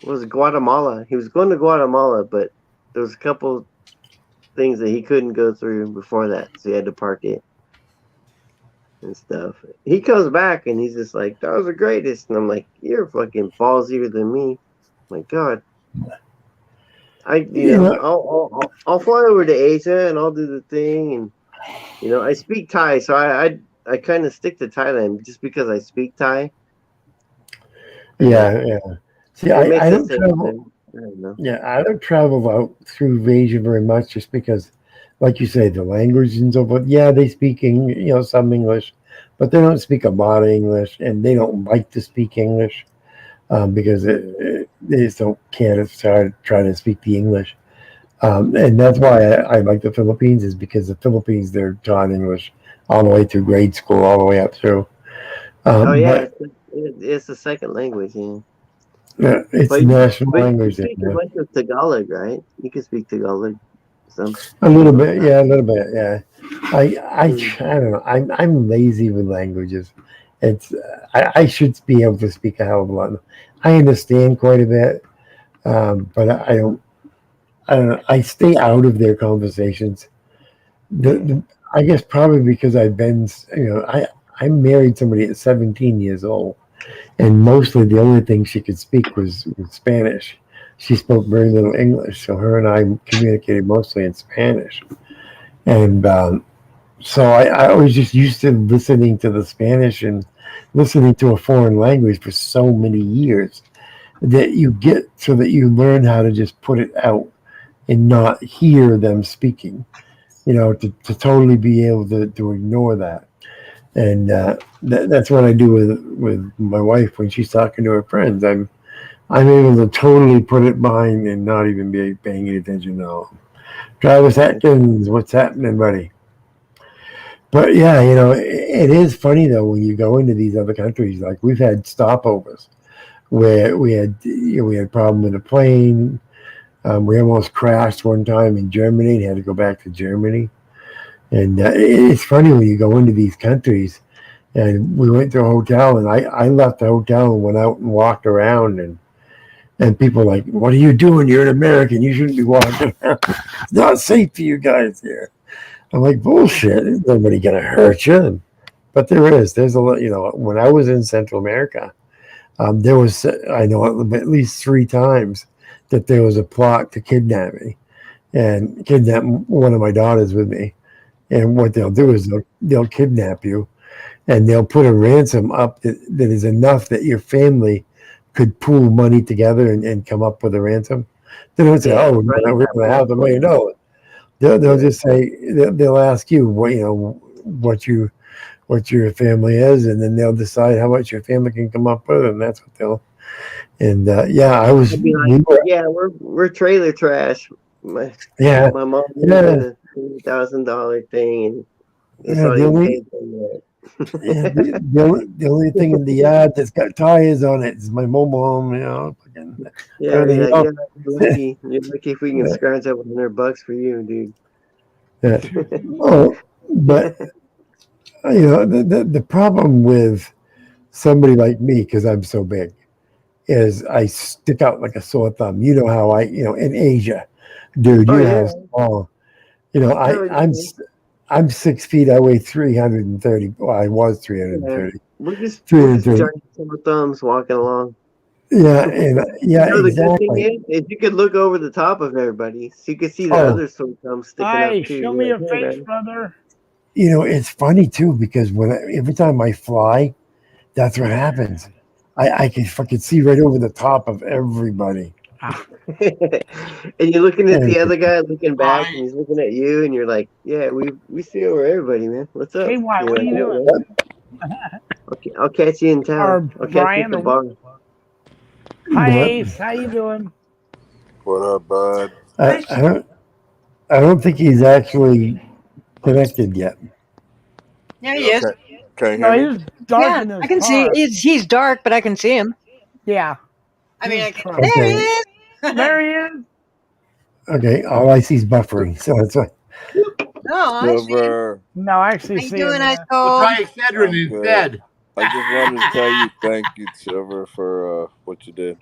what was it, Guatemala. He was going to Guatemala, but there was a couple things that he couldn't go through before that, so he had to park it and stuff. He comes back and he's just like, "That was the greatest," and I'm like, "You're fucking ballsier than me." My God. you know I'll fly over to Asia and I'll do the thing, and I speak Thai, so I kind of stick to Thailand just because I speak Thai. yeah. See, It makes I a don't sense. travel. I don't know. Yeah, I don't travel out through Asia very much, just because, like you say, the language and so forth. Yeah, they speak some English, but they don't speak a lot of English, and they don't like to speak English because they just don't care to try to speak the English. And that's why I like the Philippines, is because the Philippines, they're taught English all the way through grade school, all the way up through. Oh yeah, But it's the second language, yeah. it's But national you language speak a there. bunch of Tagalog, right? You can speak Tagalog some. A little bit, yeah, a little bit, yeah. Mm. I don't know. I'm lazy with languages. It's I should be able to speak a hell of a lot. I understand quite a bit, but I don't. I don't know. I stay out of their conversations. I guess probably because I've been, I married somebody at 17 years old, and mostly the only thing she could speak was Spanish. She spoke very little English, so her and I communicated mostly in Spanish. And so I was just used to listening to the Spanish and listening to a foreign language for so many years that you get so that you learn how to just put it out and not hear them speaking, to totally be able to ignore that. And that's what I do with my wife when she's talking to her friends. I'm able to totally put it behind and not even be paying any attention at all. Travis Atkins, what's happening, buddy? But yeah, it is funny though when you go into these other countries. Like we've had stopovers where we had a problem with a plane. We almost crashed one time in Germany and had to go back to Germany. And it's funny when you go into these countries. And we went to a hotel, and I left the hotel and went out and walked around, and people were like, "What are you doing? You're an American. You shouldn't be walking around. It's not safe for you guys here." I'm like, "Bullshit. There's nobody gonna hurt you." But there's a lot. When I was in Central America, there was, I know, at least 3 times that there was a plot to kidnap me and kidnap one of my daughters with me. And what they'll do is they'll kidnap you, and they'll put a ransom up that is enough that your family could pool money together and come up with a ransom. They don't say, "Oh, we're going to have $1 million." They'll just say, they'll ask you what your family is, and then they'll decide how much your family can come up with, and that's what they'll. And I was. I'd be like, yeah, we're trailer trash. My mom did a $20,000 thing, and it's not even paid for yet. The only thing in the yard that's got tires on it is my mobile home. Yeah, you're lucky. You're lucky if we can scrounge up $100 for you, dude. Yeah. Oh, but the problem with somebody like me, because I'm so big, is I stick out like a sore thumb. You know how in Asia, dude, how small. I'm 6 feet. I weigh 330. Well, I was 330. We're just giant sore thumbs walking along. Yeah, and, yeah, So the good thing exactly. is you could look over the top of everybody, so you could see the Oh, other sword thumbs sticking up Hey, too. show You're me like, your hey, face, man. brother. it's funny too because every time I fly, that's what happens. I can fucking see right over the top of everybody. And you're looking at the And other guy looking back, and he's looking at you, and you're like, yeah, we see over everybody, man. What's up? KY, And what you're are like, you "Yeah, doing? man. I'll catch you in town. Or I'll catch you at Brian, the or bar." hi but Ace, how you doing? What up, bud? I don't think he's actually connected yet. Yeah, he is. Can you No, hear me? he's dark Yeah, in his I can see. car. He's dark, but I can see him. Yeah. I mean, His I can. truck. There he Okay, is. There he is. okay. All I see is buffering, so it's like, No, I see him. Silver, No, I actually How you see him. doing, Ice We'll Cold? try Excedrin I'm good. instead. I just wanted to tell you thank you, Silver, for what you did.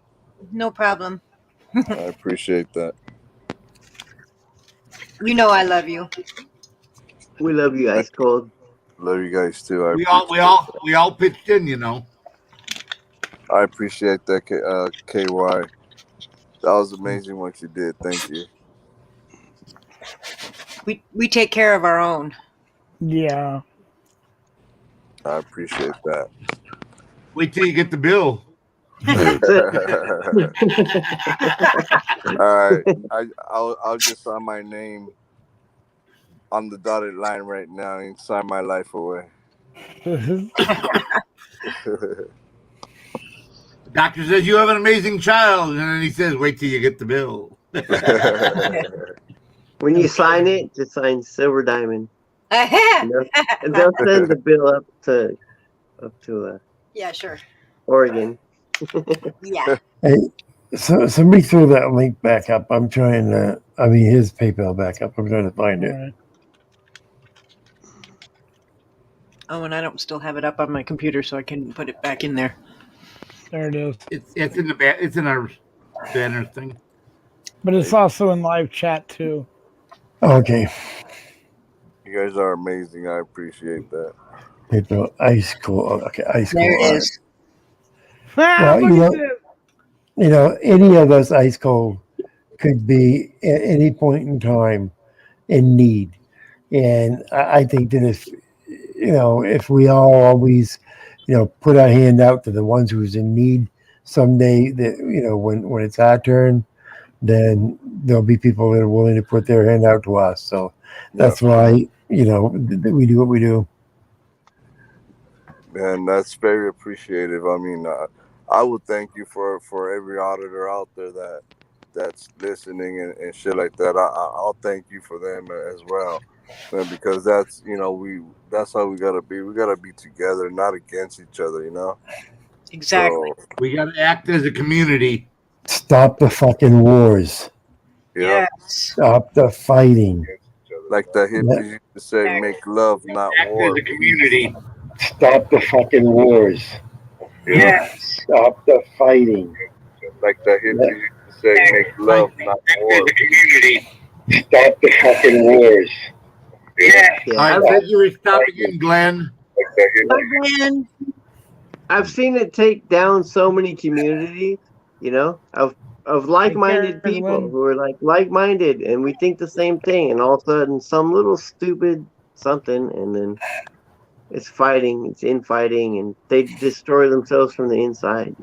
No problem. I appreciate that. You know I love you. We love you, Ice Cold. Love you guys too. I We appreciate all pitched in, you know. I appreciate that, KY. That was amazing what you did. Thank you. We take care of our own. Yeah. I appreciate that. Wait till you get the bill. All right, I'll just sign my name on the dotted line right now and sign my life away. The doctor says you have an amazing child, and then he says, "Wait till you get the bill." When you sign it, just sign Silver Diamond, yeah, and they'll send the bill up to sure. Oregon. Yeah. hey, so somebody throw that link back up. I'm trying to. I mean, his PayPal back up. I'm trying to find it. Right. Oh, and I don't still have it up on my computer, so I can put it back in there. There it is. It's in it's in our banner thing. But it's also in live chat too. Okay, You guys are amazing. I appreciate that. PayPal ice cold. Okay, ice cold. There it All is. Ah, Well, look at this. any of us ice cold could be at any point in time in need, and I think that if we all always, put our hand out to the ones who's in need someday, that when it's our turn, then there'll be people that are willing to put their hand out to us. So that's why we do what we do. And that's very appreciative. I mean, I would thank you for every auditor out there that's listening and shit like that. I'll thank you for them as well, man, because that's that's how we gotta be. We gotta be together, not against each other. Exactly. So, We got to act as a community. Stop the fucking wars. yeah. Yes. Stop the fighting. Like the hippies used to say, make love, not Act war. as a community. Stop the fucking wars. Yes. Stop the fighting. Like the hippies used to say, make love, not war. Community. Stop the fucking wars. Yes. All right, thank you for stopping in, Glenn. Bye, Glenn. I've seen it take down so many communities, of like-minded care, people Glenn. who are like-minded, and we think the same thing, and all of a sudden some little stupid something, and then it's infighting, and they destroy themselves from the inside.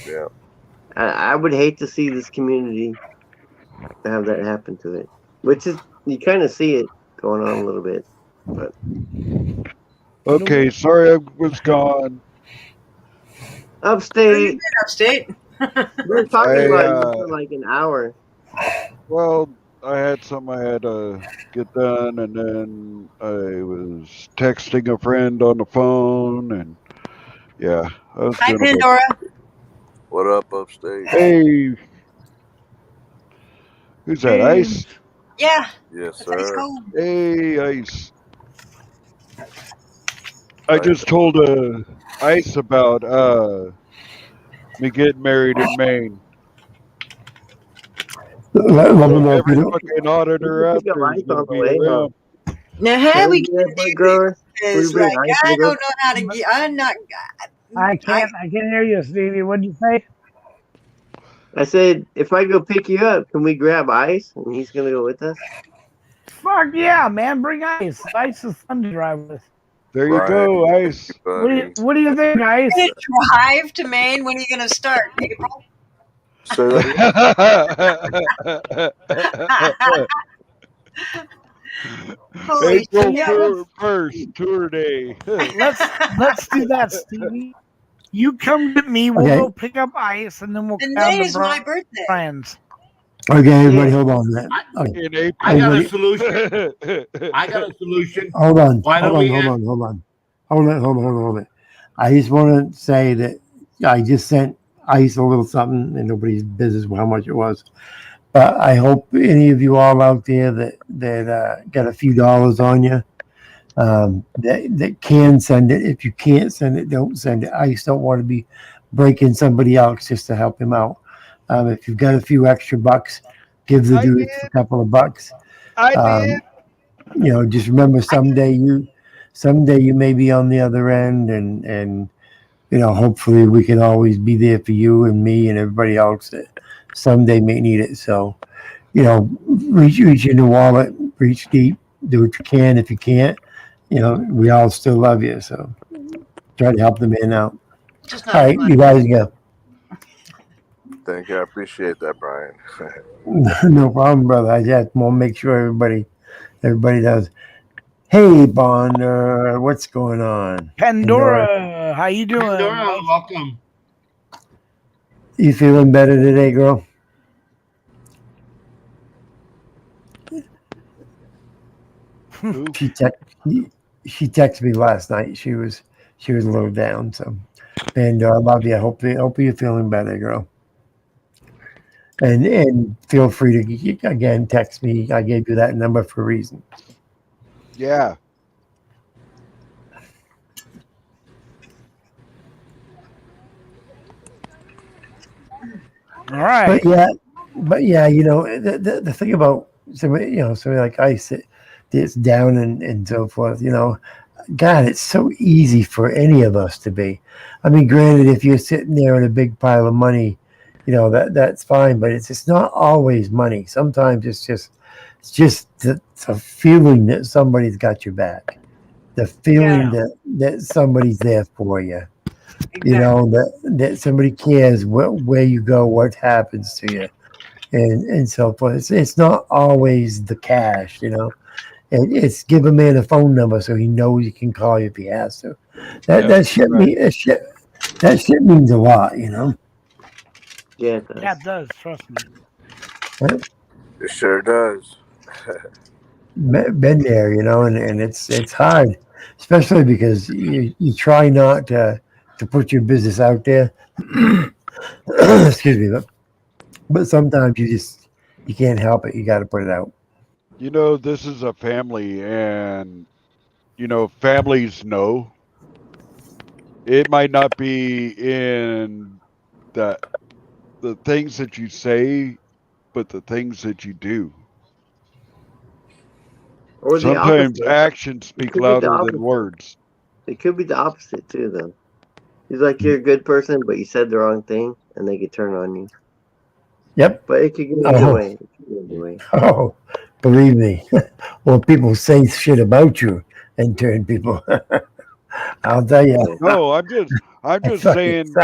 Yeah. I would hate to see this community to have that happen to it, which is you kind of see it going on a little bit, but Okay, sorry I was gone. upstate. Upstate. We were talking about you I, for like an hour. well, I had something I had to get done, and then I was texting a friend on the phone, and yeah, I was Hi, doing a bunch. Pandora. What up, upstate? Hey, who's that? Ice? Yeah. Yes, That's Ice sir. Cold. Hey, Ice. I just told Ice about me getting married in Maine. Let me know if you Every don't. fucking auditor out Take a there is light gonna on the be way, huh? around. Nah, we Can we can't get do grower? this. Can we bring Like, ice to I the don't grower? know how to get. I'm not. I can't hear you, Stevie. What'd you say? I said, if I go pick you up, can we grab ice? And he's gonna go with us. Fuck yeah, man! Bring ice. Ice is fun to drive with. There you Brian, go, thank Ice. you, buddy. What do you think, Ice? You're gonna drive to Maine. When are you going to start? April. Say that again. Holy April shit. 1st, tour day. Let's do that, Stevie. You come get me. We'll Okay. go pick up ice, and then we'll And come May to is my birthday. Brian's. Okay, everybody, hold on. Okay. In April. I got a Everybody, solution. I got a solution. hold on. Why don't Hold on. we Hold have- on. Hold on. Hold on. I just want to say that I just sent Ice a little something, and nobody's business how much it was. But I hope any of you all out there that got a few dollars on you, that can send it. If you can't send it, don't send it. I just don't want to be breaking somebody else just to help him out. If you've got a few extra bucks, give the dude a couple of bucks. I did. You know, just remember someday you may be on the other end, and you know, hopefully we can always be there for you and me and everybody else that someday may need it. So, you know, reach in the wallet, reach deep, do what you can. If you can't, you know, we all still love you. So try to help the man out. Just All not right, fun. you guys go. Thank you. I appreciate that, Brian. No problem, brother. I just want to make sure everybody does. Hey, Bond, what's going on? Pandora, how you doing? Pandora, welcome. You feeling better today, girl? She texted me last night. She was a little down. So, and I love you. Hope you're feeling better, girl. And feel free to again text me. I gave you that number for a reason. Yeah. All right. But yeah, you know the thing about somebody like Ice that's down and so forth. You know, God, it's so easy for any of us to be. I mean, granted, if you're sitting there with a big pile of money, you know that's fine. But it's not always money. Sometimes it's just the feeling that somebody's got your back, the feeling that somebody's there for you. Exactly. You know that somebody cares where you go, what happens to you, and so forth. It's not always the cash, you know. And it's give a man a phone number so he knows he can call you if he has to. That shit means a lot, you know. Yeah, it does. Yeah, it does. Trust me. Right? It sure does. Been there, you know, and it's hard, especially because you try not to put your business out there. Excuse me, but sometimes you can't help it. You got to put it out. You know, this is a family, and you know, families know. It might not be in the things that you say, but the things that you do. Or the Sometimes opposite. actions It speak could be the louder than opposite. words. It could be the opposite too, though. He's like you're a good person, but you said the wrong thing, and they could turn on you. Yep. But it could go either way. It could go either way. Oh, believe me. Well, people say shit about you and turn people. I'll tell you. No, I'm just saying.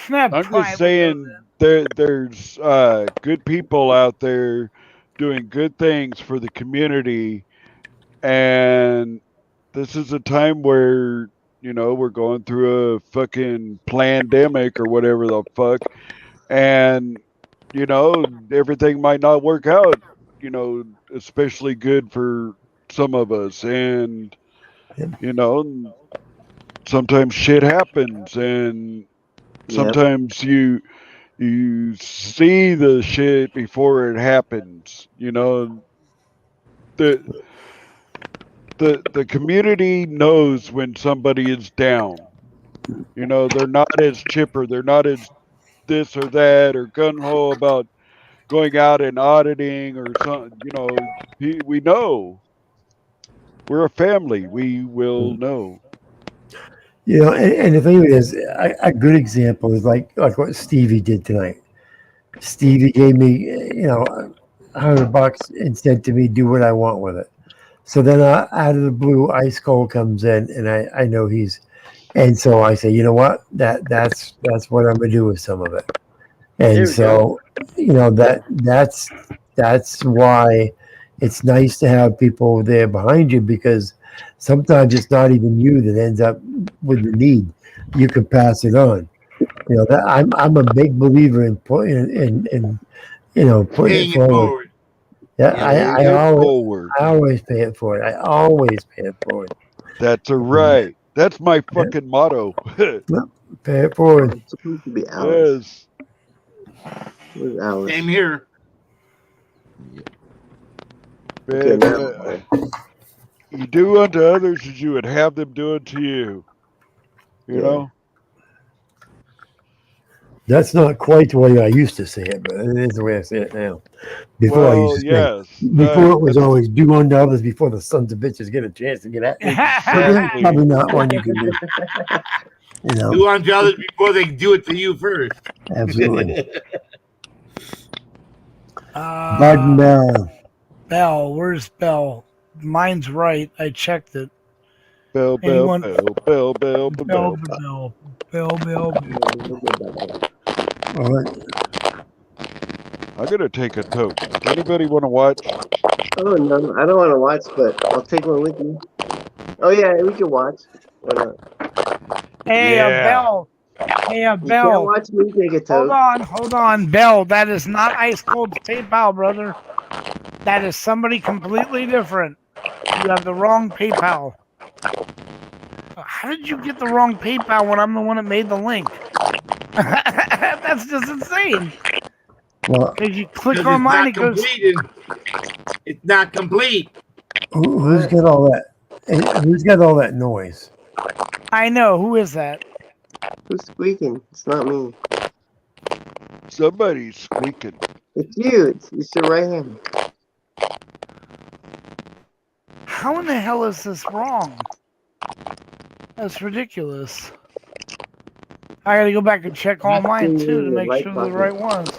I'm just saying there's good people out there doing good things for the community, and this is a time where, you know, we're going through a fucking pandemic or whatever the fuck, and you know, everything might not work out, you know, especially good for some of us, and you know, sometimes shit happens, and sometimes you see the shit before it happens. You know, the the community knows when somebody is down. You know, they're not as chipper, they're not as this or that or gun ho about going out and auditing or something. You know, we know we're a family. We will know. You know, and the thing is, a good example is like what Stevie did tonight. Stevie gave me, $100 and said to me, "Do what I want with it." So then, out of the blue, Ice Cold comes in, and I know and so I say, you know what, that's what I'm gonna do with some of it. There And we so, that's why it's nice to have people there behind you, because sometimes it's not even you that ends up with the need. You can pass it on. That I'm a big believer in putting putting it Paying it forward. forward. Yeah, Yep. Paying it forward. I always pay it forward. I always pay it forward. That's right. That's my fucking motto. Yep, pay it forward. It's supposed to be Alice. Yes. Where's Alice? Same here. Okay, Man, now. you do unto others as you would have them do unto you. You Yeah. know? That's not quite the way I used to say it, but it is the way I say it now. Before I Well, used to say yes. it. Before it was always do unto others before the sons of bitches get a chance to get at me. But that's Exactly. probably not one you can do. Do unto others before they do it to you first. Absolutely. Bud Bell. Bell, where's Bell? Mine's right. I checked it. Bell, bell, Anyone? bell, bell, bell, Bell, bell. Bell, Bell, All right. I'm gonna take a toke. Does anybody want to watch? Oh no, I don't want to watch, but I'll take one with you. Oh yeah, we can watch. Why not? Hey, Yeah. Bell. Hey, You can't Bell. watch me take a toke. Hold on, Bell. That is not Ice Cold's PayPal, brother. That is somebody completely different. You have the wrong PayPal. How did you get the wrong PayPal when I'm the one that made the link? That's just insane. Well, Because you click Because on it's mine, not it goes. complete. It's not complete. Who's got all that? Who's got all that noise? I know. Who is that? Who's squeaking? It's not me. Somebody's squeaking. It's you. It's your right hand. How in the hell is this wrong? That's ridiculous. I gotta go back and check all mine too to make sure they're the right ones.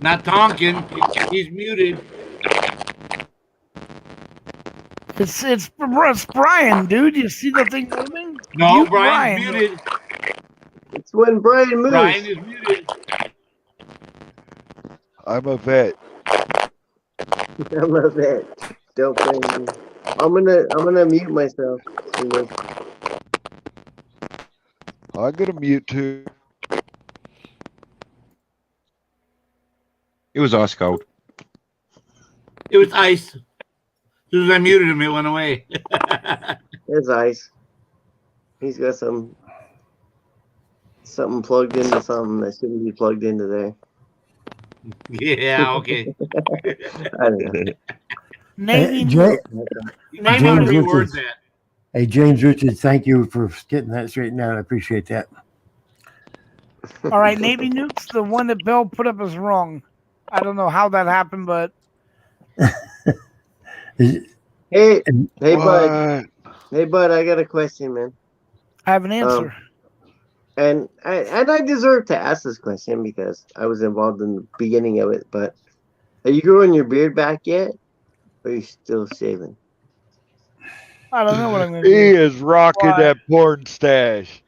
Not Tonkin. He's muted. It's Brian, dude. You see the thing moving? No, Mute Brian's muted. It's when Brian moves. Brian is muted. I'm a vet. I love that. Don't blame me. I'm gonna mute myself. I'm gonna mute too. It was ice cold. It was Ice. As soon as I muted him, it went away. There's Ice. He's got something plugged into something that shouldn't be plugged into there. Yeah, okay. I don't know. Navy James reword Richards. that. Hey, James Richards, thank you for getting that straightened out. I appreciate that. All right, Navy Nukes, the one that Bell put up is wrong. I don't know how that happened, but Hey, Bud. Hey, Bud, I got a question, man. I have an answer. And I deserve to ask this question because I was involved in the beginning of it, but are you growing your beard back yet? Or are you still shaving? I don't know what I'm going to He do. is rocking that porn stash.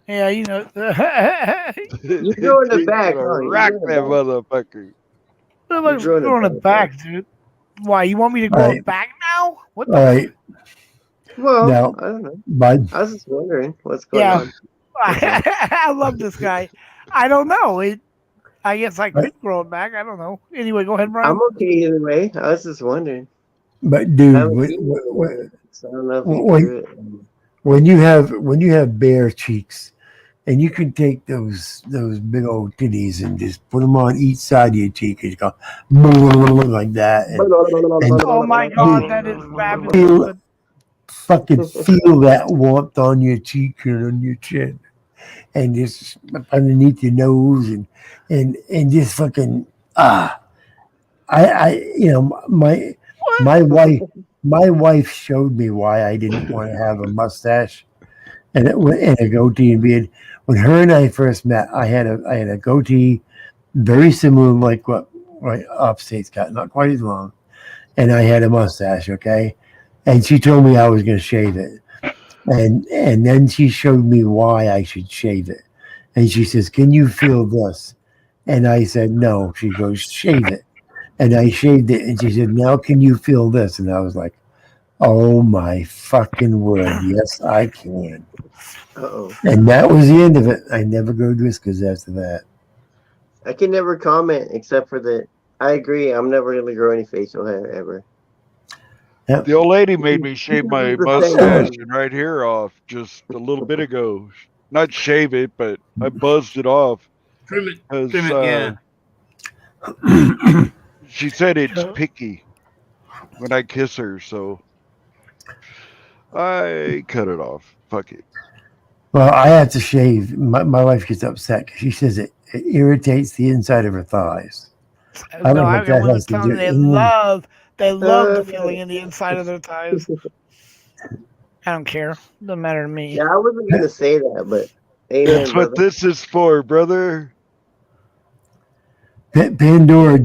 Yeah, you know. You're growing it He's back, gonna huh? You're rock growing it that back. motherfucker. What am I You're growing it back, dude? Why, you want me to grow it back now? What the All right. Well, Now, I don't know. Bud. I was just wondering what's going Yeah. on. I love this guy. I don't know. I guess I could grow it back. I don't know. Anyway, go ahead, Brian. I'm okay either way. I was just wondering. But dude, I haven't seen it, so I don't know if you grew it. when you have bare cheeks, and you can take those big old titties and just put them on each side of your cheek and go like that. And Oh my God, that is fabulous. fucking feel that warmth on your cheek and on your chin, and just underneath your nose, and just fucking I my wife My wife showed me why I didn't want to have a mustache and a goatee and beard. When her and I first met, I had a goatee, very similar like what Upstate's got, not quite as long, and I had a mustache. Okay, and she told me I was going to shave it, and then she showed me why I should shave it, and she says, "Can you feel this?" And I said, "No." She goes, "Shave it," and I shaved it, and she said, "Now can you feel this?" And I was like, "Oh my fucking word! Yes, I can." Uh-oh. And that was the end of it. I never grew whiskers after that. I can never comment except for that. I agree. I'm never going to grow any facial hair ever. Yep. The old lady made me shave my The mustache same. and right here off just a little bit ago. Not shave it, but I buzzed it off. Trim it. 'Cause, Trim it. Yeah. she said it's picky when I kiss her, so I cut it off. Fuck it. Well, I have to shave. My wife gets upset because she says it irritates the inside of her thighs. I don't No, know I've what got that women has to telling do. me they love the feeling in the inside of their thighs. I don't care. Doesn't matter to me. Yeah, I wasn't going to say that, but amen, That's what brother. this is for, brother. Pandora a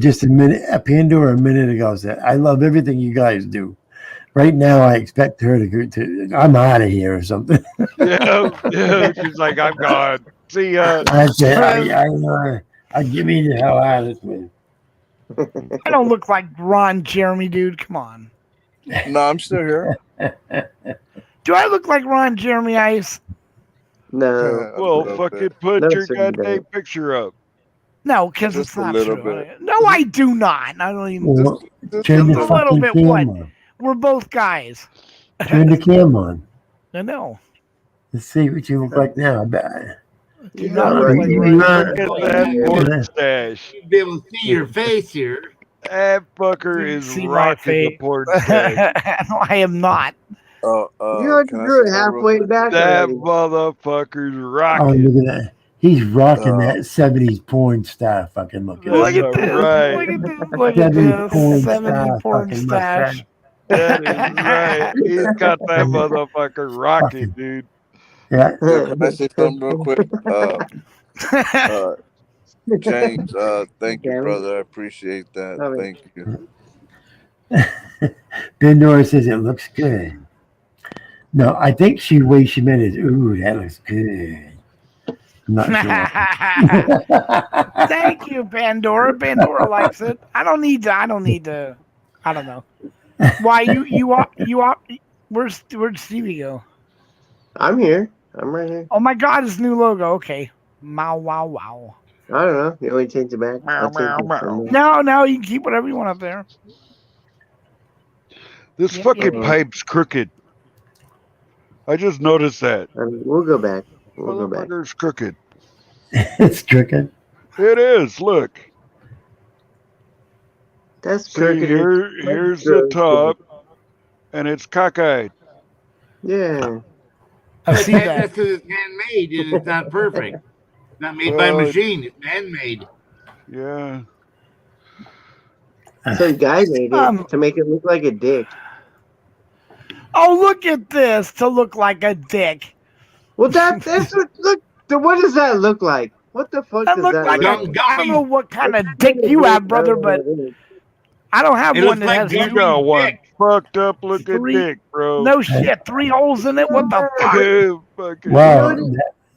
minute ago said, "I love everything you guys do. Right now, I expect her to go to. I'm out of here or something." Yeah. She's like, I'm gone. See ya. I said, I give me the hell out of this place. I don't look like Ron Jeremy, dude. Come on. No, I'm still here. Do I look like Ron Jeremy Ice? No. Well, fucking put No, your sir, you goddamn don't. picture up. No, because Just it's a not little true. bit. No, I do not. I don't even. Well, Just turn the a little fucking bit. cam What? on. We're both guys. Turn the cam on. I know. Let's see what you look like now. I bet. Do He's not not look right like here. Ron Look Jeremy. at that Yeah. porn stash. You'd be able to see your face here. That fucker You is see my rocking the face. porn stash. No, I am not. You already Can I drew say it something real halfway quick? back That already. motherfucker's Oh, rocking. look at that. He's rocking Uh, that 70s porn star fucking looking. Look That's at this. right. Look at this. Look at 70s this. porn 70 star porn fucking stash. mustache. That is right. He's got that And motherfucker rocking, fucking, dude. yeah. yeah, can I say something real quick? James, thank you, Okay. brother. I appreciate that. Love it. Thank you. Pandora says it looks good. No, I think the way she meant is, ooh, that looks good. I'm not sure. Thank you, Pandora. Pandora likes it. I don't need to. I don't know. Why you are? Where's Stevie go? I'm here. I'm right here. Oh my God, his new logo. Okay. Wow, wow, wow. I don't know. You want me to change it back? I'll change it from there. No, you can keep whatever you want up there. This Yep, fucking yep. pipe's crooked. I just noticed that. We'll go back. We'll go back. Motherfucker's crooked. It's crooked. It is. Look. That's See, crooked. here's the top, and it's cockeyed. Yeah. I see that. That's because it's handmade and it's not perfect. Not made by a Well, machine. It's handmade. Yeah. Some guy made it to make it look like a dick. Oh, look at this to look like a dick. Well, that's what look. What does that look like? What the fuck That does look that like look like? I don't know what kind of dick you have, brother, but I don't have It one looks that like has You got one fucked up looking dick, bro. no shit, 3 holes in it. What the fuck? Fucking Wow.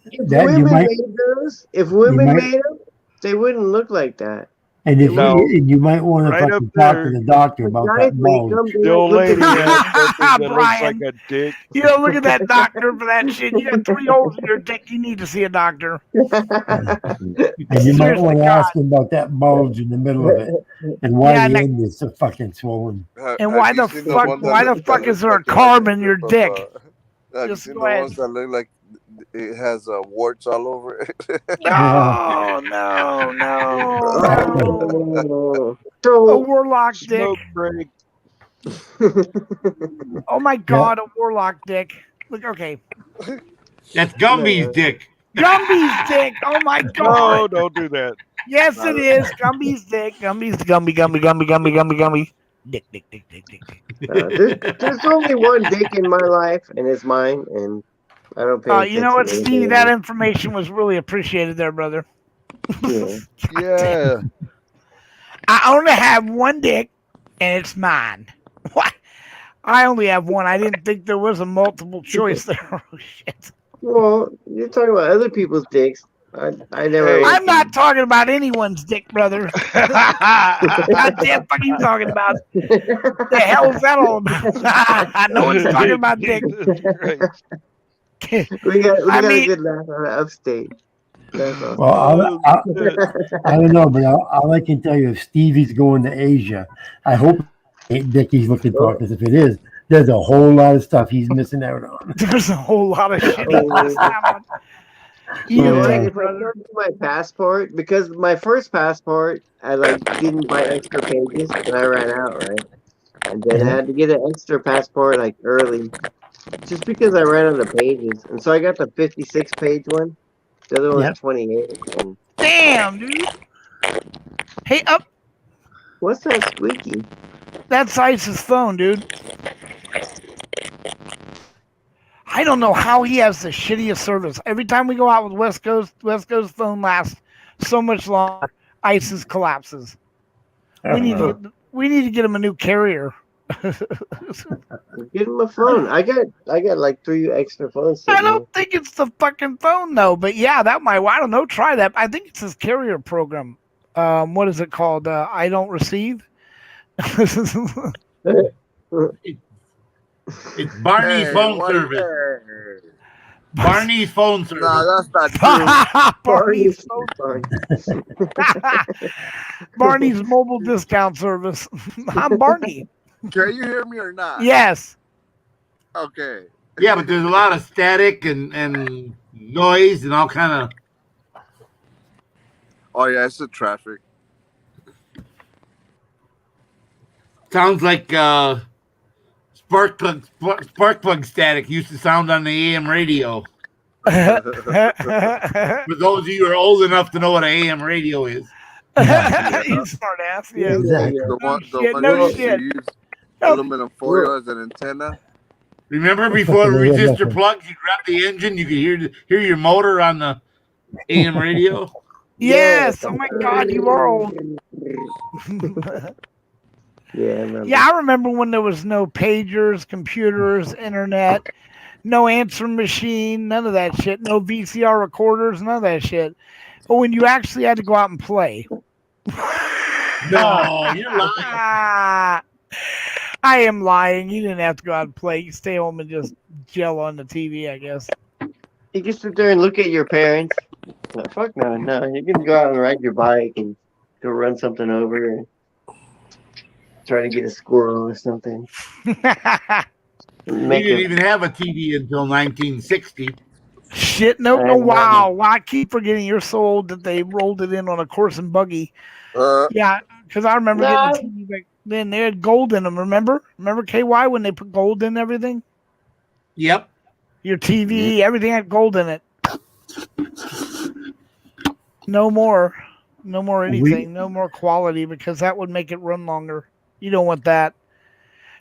If That you women might, made those, if women might- made them, they wouldn't look like that. and if No. you might want to Right up fucking talk to there. the doctor about Guys that make bulge. them. The old Look at lady that. has something that looks like Brian. a dick. You know, look at that doctor for that shit. You got 3 holes in your dick. You need to see a doctor. And you might Seriously, want to God. ask him about that bulge in the middle of it and why Yeah, the and end is so fucking swollen. And why the fuck is there a carb in your dick? Have you Just seen go the ahead. ones that look like it has warts all over it? No. A warlock dick. Smoke break. Oh my God, a warlock dick. Look, okay. That's Gumby's dick. Gumby's dick. Oh my No, God. don't do that. Yes, it is. Gumby's dick. Gumby. Dick, dick, dick, dick, dick, dick. There's only one dick in my life, and it's mine, and I don't pay attention. You know what, to Steve? anybody That else. information was really appreciated there, brother. Yeah. Yeah. I only have one dick, and it's mine. What? I only have one. I didn't think there was a multiple choice there. Oh, shit. Well, you're talking about other people's dicks. I never. Hey. I'm not talking about anyone's dick, brother. God damn, fuck you talking about? The hell is that all about? No one's talking about dick. we got I a mean- good laugh out of upstate. That's awesome. Well, I don't know, but all I can tell you, if Stevie's going to Asia, I hope it ain't Dick he's looking for, because if it is, there's a whole lot of stuff he's missing out on. There's a whole lot of shit he's missing out on. You know what? Yeah. If I don't do my passport, because my first passport, I didn't buy extra pages, and I ran out, right? And then I had to get an extra passport early, just because I ran out of pages. And so I got the 56-page one. The other one's 28. And Damn, dude. Hey, up. What's that squeaky? That's Ice's phone, dude. I don't know how he has the shittiest service. Every time we go out with West Coast phone lasts so much longer. ISIS collapses. We need to get him a new carrier. Give him a phone. I got like 3 extra phones. I don't think it's the fucking phone though, but yeah, that might. I don't know. Try that. I think it's his carrier program. What is it called? I don't receive. It's Barney's phone service. Barney's phone service. No, that's not true. Barney's phone. Barney's mobile discount service. I'm Barney. Can you hear me or not? Yes. Okay. Yeah, but there's a lot of static and noise and all kind of. Oh yeah, it's the traffic. Sounds like spark plug static used to sound on the AM radio. For those of you who are old enough to know what an AM radio is. You smart ass. Yeah. Exactly. The one No that shit. use aluminum foil as an antenna. Remember before the resistor plugs, you grab the engine, you could hear your motor on the AM radio. Yes. Oh my God, you are old. Yeah, I remember when there was no pagers, computers, internet, no answering machine, none of that shit, no VCR recorders, none of that shit. But when you actually had to go out and play. No, you're lying. I am lying. You didn't have to go out and play. You stay home and just gel on the TV, I guess. You can sit there and look at your parents. No, fuck no. You can go out and ride your bike and go run something over and try to get a squirrel or something. We didn't even have a TV until 1960. Shit, no, wow. I keep forgetting you're so old that they rolled it in on a horse and buggy. Yeah, because I remember getting a TV back then. They had gold in them, remember? Remember, KY, when they put gold in everything? Yep. Your TV, everything had gold in it. No more anything. No more quality, because that would make it run longer. You don't want that.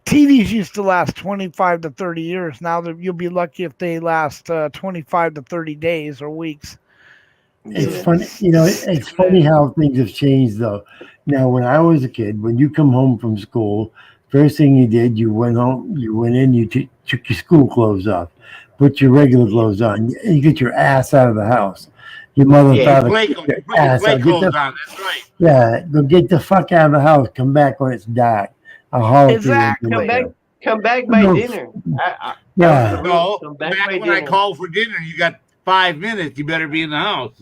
TVs used to last 25 to 30 years. Now you'll be lucky if they last 25 to 30 days or weeks. It's funny, it's funny how things have changed though. Now, when I was a kid, when you come home from school, first thing you did, you went home, you went in, you took your school clothes off, put your regular clothes on, and you get your ass out of the house. Your mother thought, Put your play clothes on. That's right. Yeah, go get the fuck out of the house. Come back when it's dark. I'll holler Exactly. Come back by dinner. Yeah. Come back when I call for dinner. You got 5 minutes. You better be in the house.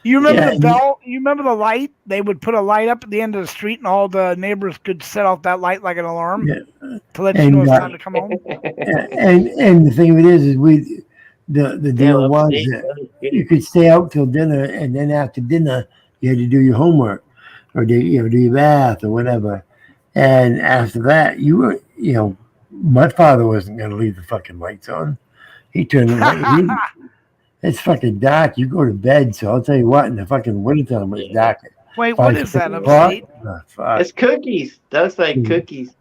You remember the bell? You remember the light? They would put a light up at the end of the street, and all the neighbors could set off that light like an alarm to let you know it's time to come home. And the thing of it is the deal was that you could stay out till dinner, and then after dinner you had to do your homework or do your bath or whatever. And after that, you were, my father wasn't going to leave the fucking lights on. He turned the light. It's fucking dark. You go to bed. So I'll tell you what, in the fucking wintertime, it's dark. Wait, what is that? It's cookies. That's like cookies.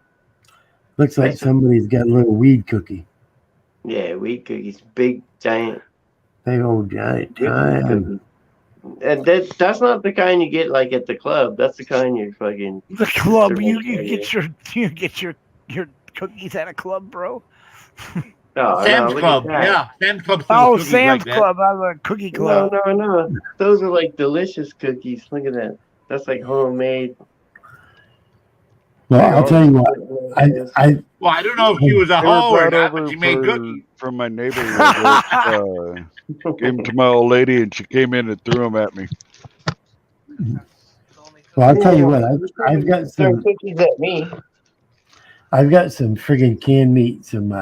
Looks like somebody's got a little weed cookie. Yeah, weed cookies, big giant. Big old giant weed time. cookies. And that's not the kind you get like at the club. That's the kind you're fucking. The club, you get your cookies at a club, bro. Oh, Sam's no, Club. look at that. Yeah, Sam's Club sells cookies Sam's like Club. I have a cookie club. No. Those are like delicious cookies. Look at that. That's like homemade. Well, I'll tell you what. Well, I don't know if she was a They were hoe or brought not, but over she made cookies. from my neighbor. Gave them to my old lady, and she came in and threw them at me. Well, I'll tell you what. I've got some cookies at me. I've got some friggin' canned meat. Some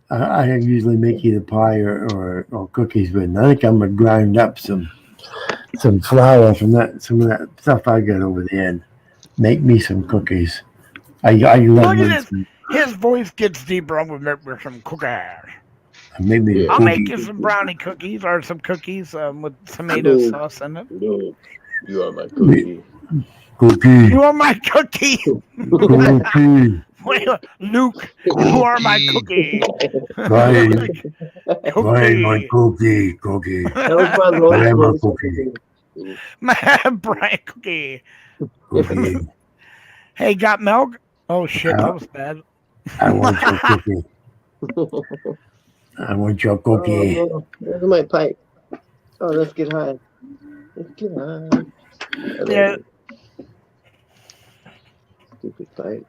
I usually make either pie or cookies with. And I think I'm gonna grind up some flour from some of that stuff I got over there and make me some cookies. I love Look at his voice gets deeper. I'm gonna make some cookies. I'll make you some brownie cookies or some cookies with tomato sauce in it. No, you are my cookie. Cookie. You are my cookie. Cookie. Luke, you are my cookie. Brian, my cookie. That was my cookie. My Brian cookie. Hey, got milk? Oh shit, that was bad. I want your cookie. I want your cookie. Oh, where's my pipe? Oh, let's get high. Let's get high. Yeah. Stupid pipe.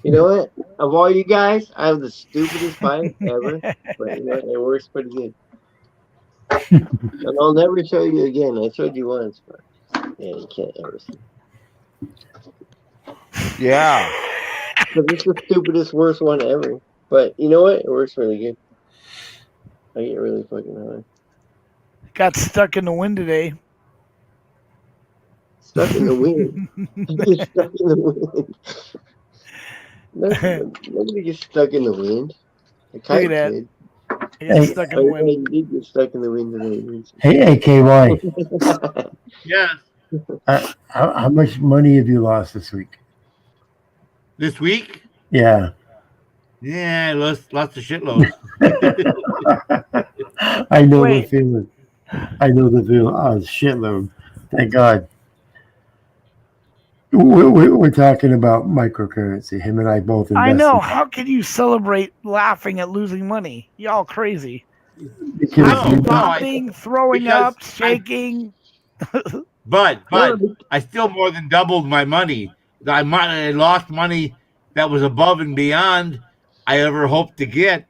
You know what? Of all you guys, I have the stupidest pipe ever. But you know what? It works pretty good. And I'll never show you again. I showed you once, but yeah, you can't ever see. Yeah. Because it's the stupidest, worst one ever. But you know what? It works really good. I get really fucking high. Got stuck in the wind today. Stuck in the wind. Get stuck in the wind. Nobody gets stuck in the wind. A kite did. I got stuck in the wind. You did get stuck in the wind today. Hey, KY. Yeah. How much money have you lost this week? This week? Yeah. Yeah, lots of shitloads. I know the feeling. Oh, shitload. Thank God. We're talking about microcurrency. Him and I both invested. I know. How can you celebrate laughing at losing money? Y'all crazy. Because laughing, throwing up, shaking. But I still more than doubled my money. I lost money that was above and beyond I ever hoped to get.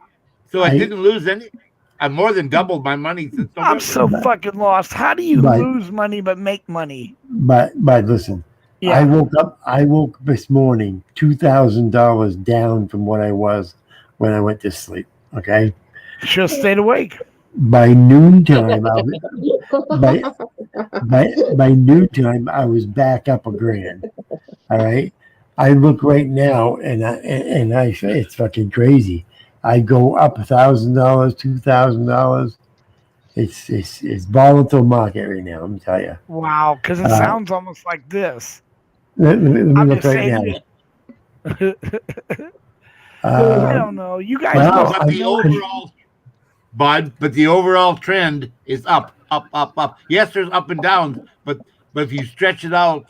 So I didn't lose any. I more than doubled my money since November. I'm so fucking lost. How do you lose money but make money? But listen, yeah. I woke up this morning $2,000 down from what I was when I went to sleep. Okay. Just stayed awake. By noontime, by noontime, I was back up $1,000. All right. I look right now, and it's fucking crazy. I go up $1,000, $2,000. It's volatile market right now. Let me tell you. Wow, because it sounds almost like this. Let me look right now. I don't know. You guys but the overall trend is up. Yes, there's up and downs, but if you stretch it out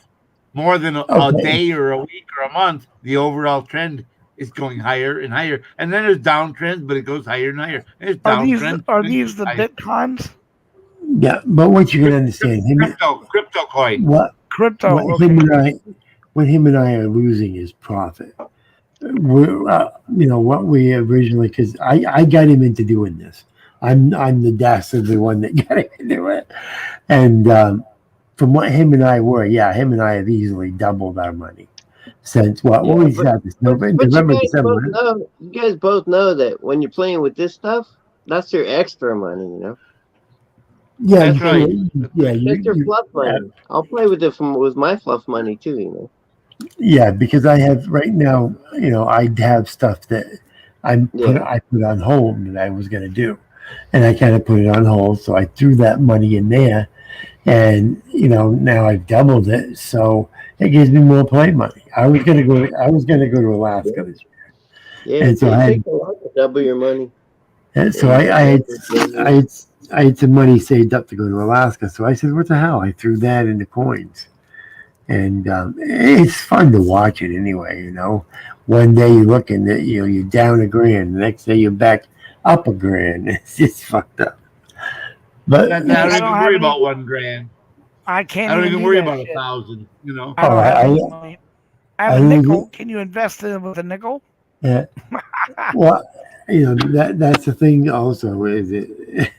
more than a day or a week or a month, the overall trend is going higher and higher. And then there's downtrends, but it goes higher and higher. And are these the bitcoins? Yeah, but what you can understand, crypto coin. What him and I are losing is profit. We're, what we originally, because I got him into doing this. I'm the dastardly one that got him into it, and from what him and I were, him and I have easily doubled our money since what we had this November, December. You guys both know that when you're playing with this stuff, that's your extra money, you know. Yeah, that's right. That's your fluff money. I'll play with it with my fluff money too, you know. Yeah, because I have right now, I have stuff that I put on hold that I was going to do. and I kind of put it on hold. So I threw that money in there, and now I've doubled it. So it gives me more play money. I was gonna go. I was gonna go to Alaska this year, Yeah, and so it I had. takes a lot to double your money. And so And I had some money saved up to go to Alaska. So I said, "What the hell?" I threw that into coins, and it's fun to watch it anyway. One day you're looking at you're down $1,000, the next day you're back up $1,000. It's just fucked up. But I don't even worry about $1,000. I can't. I don't even do worry that about shit. 1,000. I don't have any money. I have a nickel. Can you invest in it with a nickel? Yeah. Well, that's the thing. Also, is it?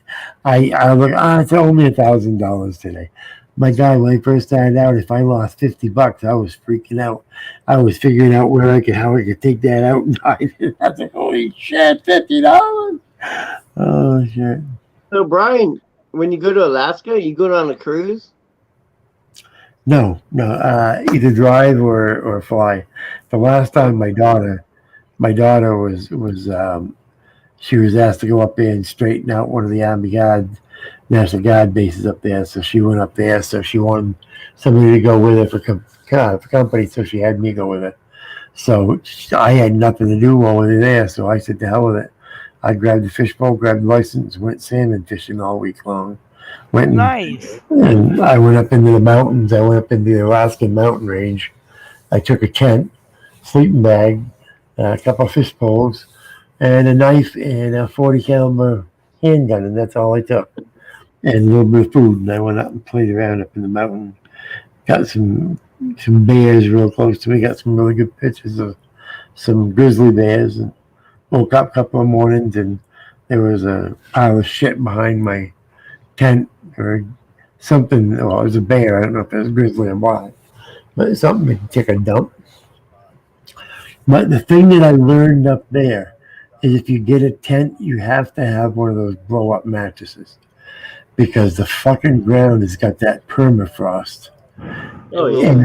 I look. It's only $1,000 today. My God, when I first started out, if I lost $50, I was freaking out. I was figuring out how I could take that out and hide it. I was like, holy shit, $50. Oh shit. So Brian, when you go to Alaska, you go on a cruise? No. Either drive or fly. The last time my daughter was she was asked to go up there and straighten out one of the Army National Guard bases up there. So she went up there. So she wanted somebody to go with her for company. So she had me go with her. So I had nothing to do while we were there. So I said, to hell with it. I grabbed the fishbowl, grabbed the license, went salmon fishing all week long. Nice. And I went up into the mountains. I went up into the Alaskan mountain range. I took a tent, sleeping bag, a couple of fish poles, and a knife and a 40 caliber handgun, and that's all I took. And a little bit of food. And I went out and played around up in the mountain. Got some bears real close to me. Got some really good pictures of some grizzly bears. And woke up a couple of mornings and there was a pile of shit behind my tent or something. Well, it was a bear. I don't know if it was grizzly or what, but something to take a dump. But the thing that I learned up there is if you get a tent, you have to have one of those blow up mattresses because the fucking ground has got that permafrost. Oh yeah.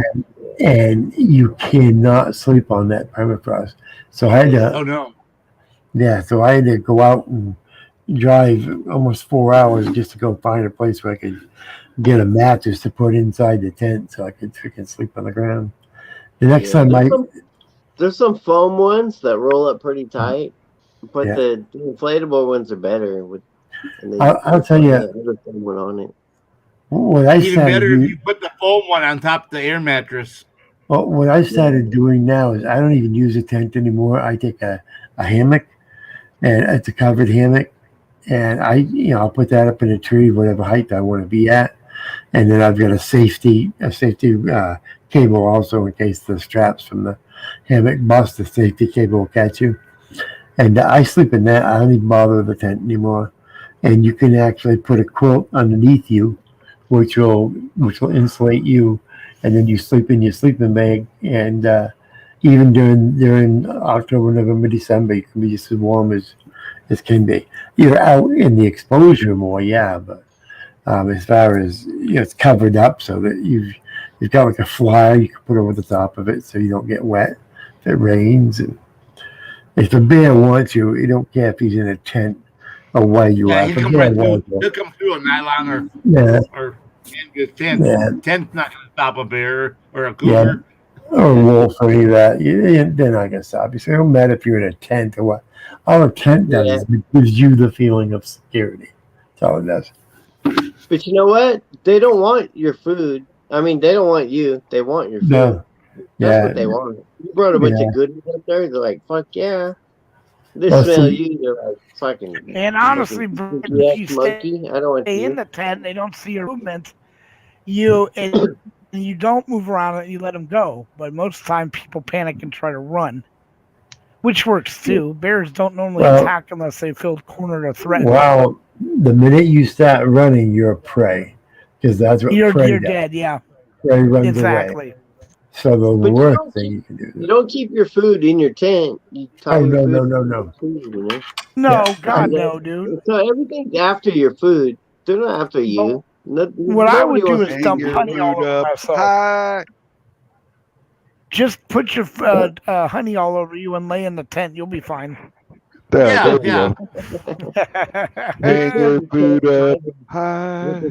And you cannot sleep on that permafrost. So I had to. Oh no. Yeah, so I had to go out and drive almost 4 hours just to go find a place where I could get a mattress to put inside the tent so I could freaking sleep on the ground. The next time there's some foam ones that roll up pretty tight, but Yeah. the inflatable ones are better. I'll tell you. Other one on it. What I Even started better doing, if you put the foam one on top of the air mattress. well, what I started doing now is I don't even use a tent anymore. I take a hammock, and it's a covered hammock, and I'll put that up in a tree, whatever height I want to be at, and then I've got a safety cable also in case the straps from the hammock bust. The safety cable will catch you, and I sleep in that. I don't even bother with the tent anymore, and you can actually put a quilt underneath you, which will insulate you, and then you sleep in your sleeping bag, and even during October, November, December, you can be just as warm as can be. You're out in the exposure more, yeah, but as far as it's covered up so that you've got like a flyer you can put over the top of it so you don't get wet if it rains. And if a bear wants you, you don't care if he's in a tent or where you are. He'll come right through. He'll come through a nylon or tent. Yeah. Tent's not going to stop a bear or a cougar. Or a wolf or any of that. They're not going to stop you. So it don't matter if you're in a tent or what. All a tent does is it gives you the feeling of security. That's all it does. But you know what? They don't want your food. I mean, they don't want you. They want your food. No. That's what they want. You brought a bunch of goodies up there. They're like, fuck yeah. They smell you. They're like, fucking. And honestly, if you monkey, I don't want stay you. in the tent, they don't see your movement. You don't move around and you let them go. But most of the time, people panic and try to run, which works too. Bears don't normally attack unless they feel cornered or threatened. Well, the minute you start running, you're prey, because that's what you're prey does. dead. Yeah, prey runs exactly. away. So the worst thing you can do. You don't keep your food in your tent. You tie your food no. No, God, no, dude. So everything's after your food. They're not after you. What I would do is dump honey all over myself. Just put your honey all over you and lay in the tent. You'll be fine. There we yeah. go. Hang your boot up high.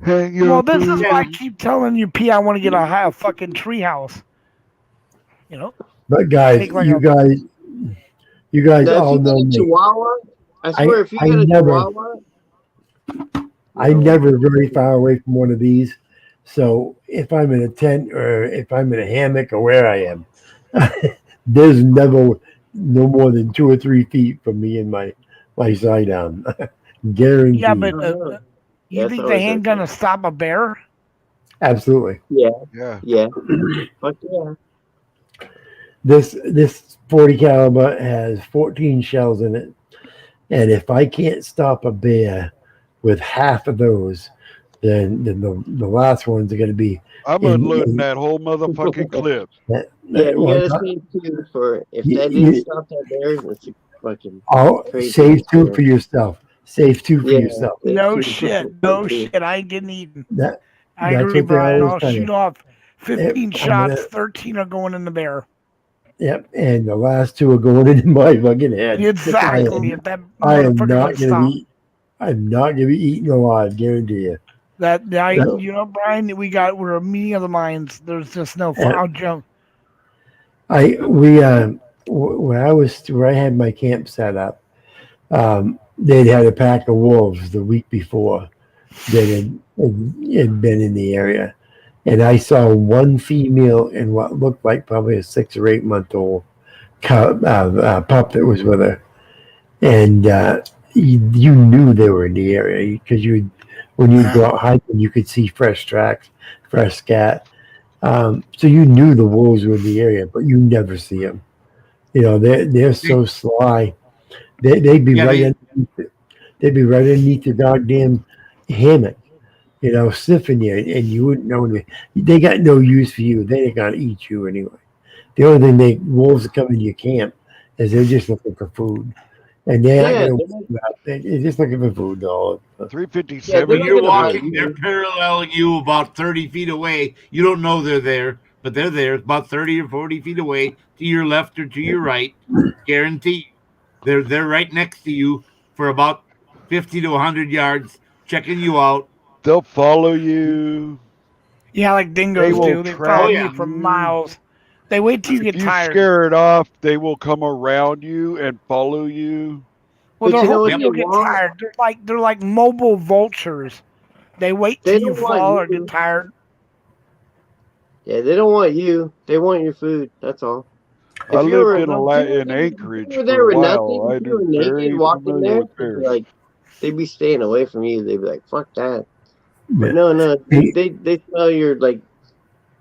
Hang your Well, this is boot. why I keep telling you, P. I want to get a fucking treehouse. You know. But guys, Take like you guys Now, if all you get know a me. Chihuahua, I swear, if you I get a never, Chihuahua, I'm never very far away from one of these. So if I'm in a tent or if I'm in a hammock or where I am, there's never no more than 2 or 3 feet from me and my side down. Guaranteed. Yeah, but you That's think the always handgun okay. will stop a bear? Absolutely. Yeah. Fuck yeah. This 40 caliber has 14 shells in it, and if I can't stop a bear with half of those, then the last ones are going to be. I'm unloading that whole motherfucking clip. Yeah, you gotta save two for if that didn't stop that bear. That's a fucking crazy. Save 2 for yourself. Save 2 for yourself. No shit. No shit. I ain't getting eaten. I That's agree, what they Brian. always I'll tell you. shoot off 15 I'm shots. gonna- 13 are going in the bear. Yep, and the last 2 are going into my fucking head. Exactly. If that I am motherfucker not don't going stop. to be. I'm not going to be eaten alive. Guarantee you. You know, Brian, we're a meeting of the minds. There's just no I'll jump. Where I had my camp set up, they'd had a pack of wolves the week before that had been in the area, and I saw one female and what looked like probably a 6 or 8 month old pup that was with her, and you knew they were in the area because when you go out hiking, you could see fresh tracks, fresh scat. So you knew the wolves were in the area, but you never see them. You know, they're so sly. They'd be they'd be right underneath the goddamn hammock, you know, sniffing you, and you wouldn't know they got no use for you. They ain't gonna eat you anyway. The only thing wolves that come into your camp is they're just looking for food. And they're just looking for food, dog. 357. When you're walking, they're paralleling you about 30 feet away. You don't know they're there, but they're there about 30 or 40 feet away to your left or to your right. Guaranteed. They're right next to you for about 50 to 100 yards, checking you out. They'll follow you. Yeah, like dingoes do. They follow me for miles. They wait till you get If you tired. scare it off, they will come around you and follow you. Well, they're hoping you'll get tired. They're like mobile vultures. They wait till you fall or get tired. Yeah, they don't want you. They want your food. That's all. I lived in Anchorage If you were for there a with while. nothing, if you were naked walking there, they'd be staying away from you. They'd be like, "Fuck that." But no, they smell your like.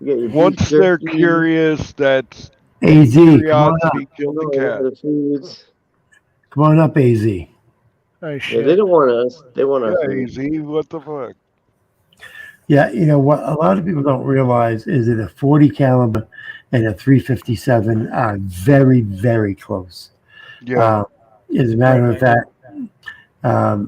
You got your Once they're curious, that's AZ, curiosity killed the cat. Come on up, AZ. Oh, shit. Yeah, they don't want us. They want our food. AZ, what the fuck? Yeah, you know what a lot of people don't realize is that a 40 caliber and a 357 are very, very close. Yeah. As a matter of fact, I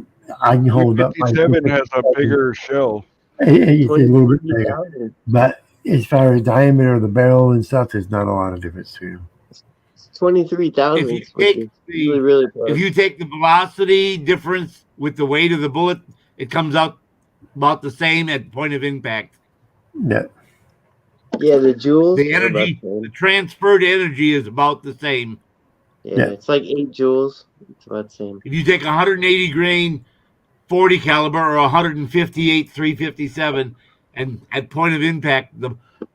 can hold up my 357 has a bigger shell. It's a little bit bigger, but as far as diameter of the barrel and stuff, there's not a lot of difference between them. 23,000. If you take the velocity difference with the weight of the bullet, it comes out about the same at point of impact. Yeah. Yeah, the joules. The energy, the transferred energy is about the same. Yeah, it's like 8 joules. It's about the same. If you take 180 grain 40 caliber or 158 357, and at point of impact,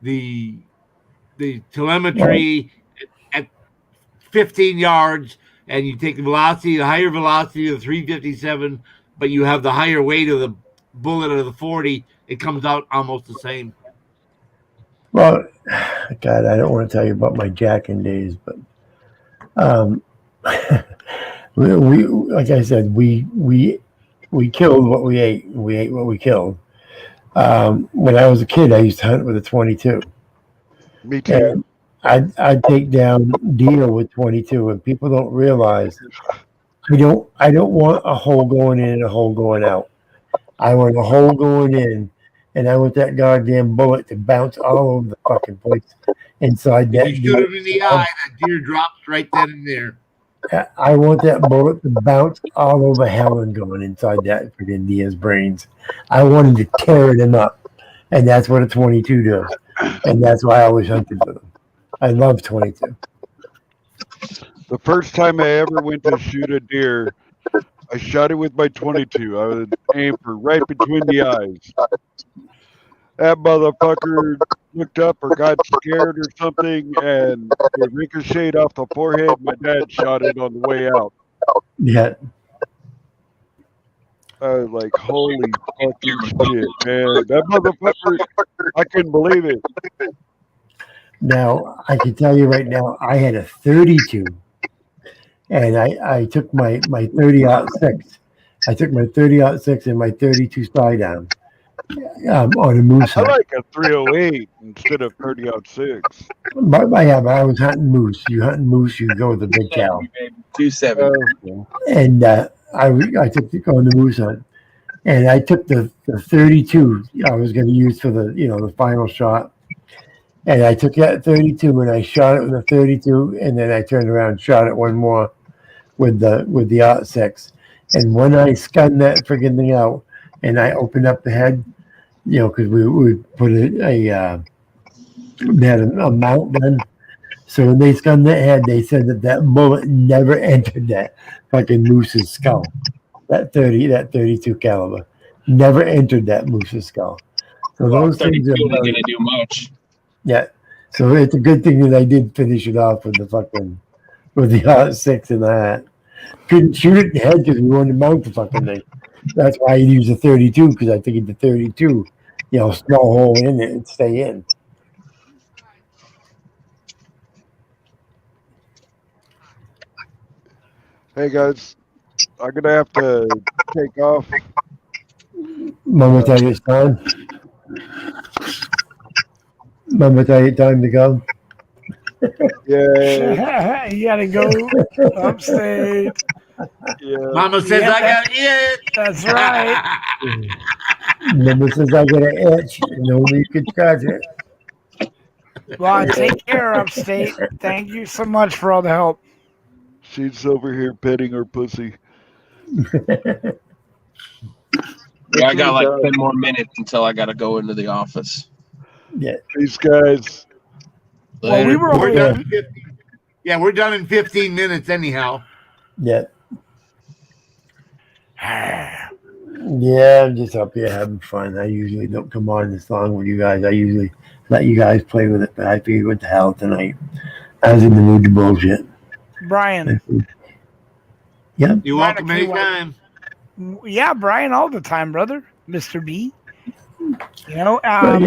the telemetry at 15 yards, and you take the higher velocity of the 357, but you have the higher weight of the bullet of the 40, it comes out almost the same. Well, God, I don't want to tell you about my jacking days, but we like I said, we killed what we ate. We ate what we killed. When I was a kid, I used to hunt with a 22. Me too. And I'd take down deer with 22, and people don't realize I don't want a hole going in and a hole going out. I want a hole going in, and I want that goddamn bullet to bounce all over the fucking place inside that. If you shoot him in the eye, that deer drops right then and there. I want that bullet to bounce all over Helen going inside that freaking Diaz brains. I wanted to tear them up, and that's what a 22 does, and that's why I always hunted for them. I love 22. The first time I ever went to shoot a deer, I shot it with my 22. I would aim for right between the eyes. That motherfucker looked up or got scared or something, and it ricocheted off the forehead. My dad shot it on the way out. Yeah. I was like, holy fucking shit, man. That motherfucker, I couldn't believe it. Now, I can tell you right now, I had a 32, and I took my 30-06. I took my 30-06 and my 32 slide down on a moose I hunt. like a 308 instead of 30-06. But I was hunting moose. You hunting moose, you go with the big cow. 270. And I took to go on the moose hunt, and I took the 32 I was going to use for the final shot, and I took that 32 and I shot it with the 32, and then I turned around and shot it one more with the 06. And when I scanned that friggin' thing out, and I opened up the head, because we put they had a mount done. So when they scanned that head, they said that bullet never entered that fucking moose's skull. That 32 caliber never entered that moose's skull. So Well, those 32 things are ain't very, gonna do much. yeah. So it's a good thing that I did finish it off with the 06 and that. Couldn't shoot it in the head because we wanted to mount the fucking thing. That's why I used a 32, because I figured the 32, small hole in it and stay in. Hey guys, I'm gonna have to take off. Mama tell you it's time. Mama tell you time to go. Yeah. You gotta go upstate. Yeah. Mama says I got it. That's right. Mama says I got an itch and only you can scratch it. Well, take care, upstate. Thank you so much for all the help. She's over here petting her pussy. Yeah, I got like 10 more minutes until I gotta go into the office. Yeah. These guys. Well, we were We're only done in 15, we're done in 15 minutes anyhow. Yeah. Yeah, I'm just up here having fun. I usually don't come on this long with you guys. I usually let you guys play with it, but I figured what the hell tonight. I was in the mood to bullshit. Brian. Yeah. You're welcome anytime. Yeah, Brian, all the time, brother. Mr. B. Well, I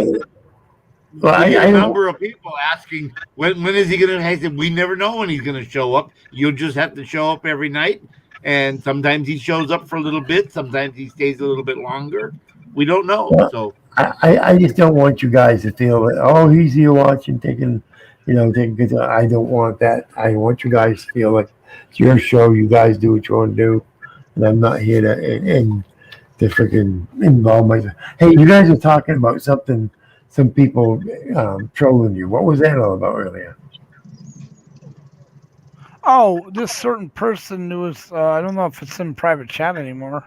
get I a don't- number of people asking when is he going to. I said we never know when he's going to show up. You'll just have to show up every night, and sometimes he shows up for a little bit. Sometimes he stays a little bit longer. We don't know. Well, So I just don't want you guys to feel that, oh, he's here watching, taking good time. I don't want that. I want you guys to feel like it's your show. You guys do what you want to do, and I'm not here to freaking involve myself. Hey, you guys are talking about something. Some people trolling you. What was that all about earlier? Oh, this certain person who was, I don't know if it's in private chat anymore.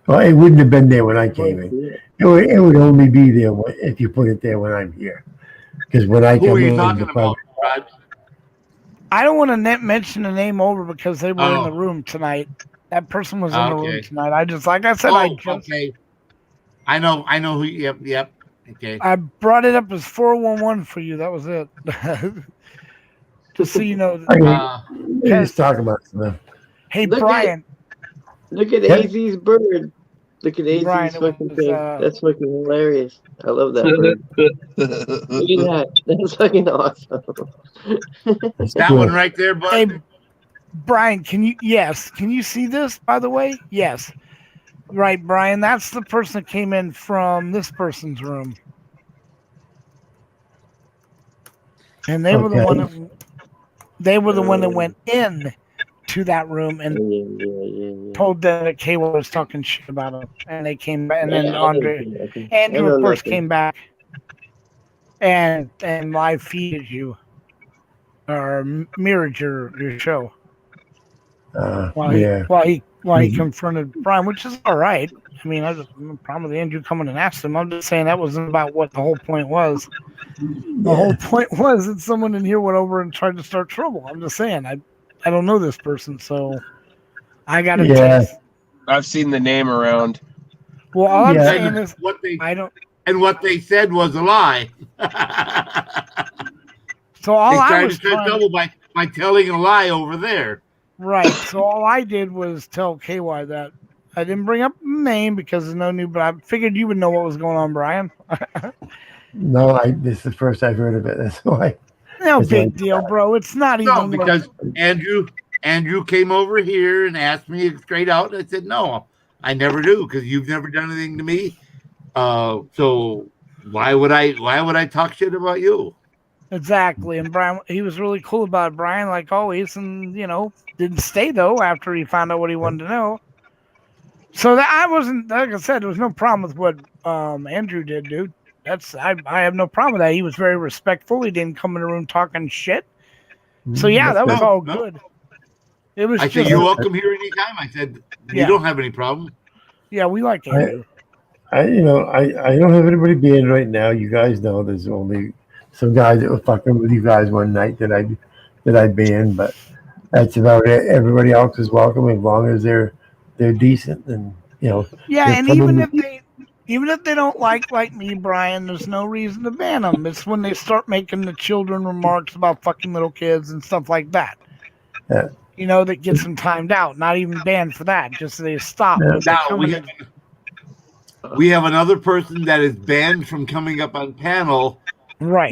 Well, it wouldn't have been there when I came in. It would only be there if you put it there when I'm here. Because when I who come are you in, talking about, Rod? I don't want to mention the name over because they were in Oh. the room tonight. That person was in the room Okay. tonight. I just, like I said, Okay. I know who. Yep. Okay. I brought it up as 411 for you. That was it. Just so you know. we just talk about stuff. Hey, Look Brian. Look at Yeah. AZ's bird. Look at AZ's Brian, it fucking was, thing. That's fucking hilarious. I love that bird. Look at that. That's fucking awesome. That one right there, bud. Hey, Brian, can you see this, by the way? Yes. Right, Brian, that's the person that came in from this person's room. And they were the one that went in to that room and told them that K was talking shit about him. And they came back, and then Andrew of course came back and live feeded you. or mirrored your show while Yeah. he confronted Brian, which is all right. I mean, I just no problem with Andrew coming and asking him. I'm just saying that wasn't about what the whole point was. The whole point was that someone in here went over and tried to start trouble. I'm just saying I don't know this person, so I got to taste. I've seen the name around. Well, all I'm saying And is I don't. And what they said was a lie. So all they I tried was to start trouble by telling a lie over there. Right. So all I did was tell KY that I didn't bring up the name because there's no new, but I figured you would know what was going on, Brian. No, this is the first I've heard of it. That's why. No big deal, bro. It's not No, even because Andrew came over here and asked me straight out. I said, no, I never do, because you've never done anything to me. So why would I talk shit about you? Exactly. And Brian, he was really cool about it, Brian, like always, and didn't stay though after he found out what he wanted to know. So that I wasn't, like I said, there was no problem with what Andrew did, dude. I have no problem with that. He was very respectful. He didn't come in the room talking shit. So yeah, that was all good. It was. I said, you're welcome here anytime. I said, you don't have any problem. Yeah, we like Andrew. I don't have anybody banned right now. You guys know there's only some guys that were fucking with you guys one night that I banned, but that's about it. Everybody else is welcome as long as they're decent and Yeah, and even if they don't like me, Brian, there's no reason to ban them. It's when they start making the children remarks about fucking little kids and stuff like that. Yeah. That gets them timed out. Not even banned for that. Just they stop. Yeah. Now, we have another person that is banned from coming up on panel, right?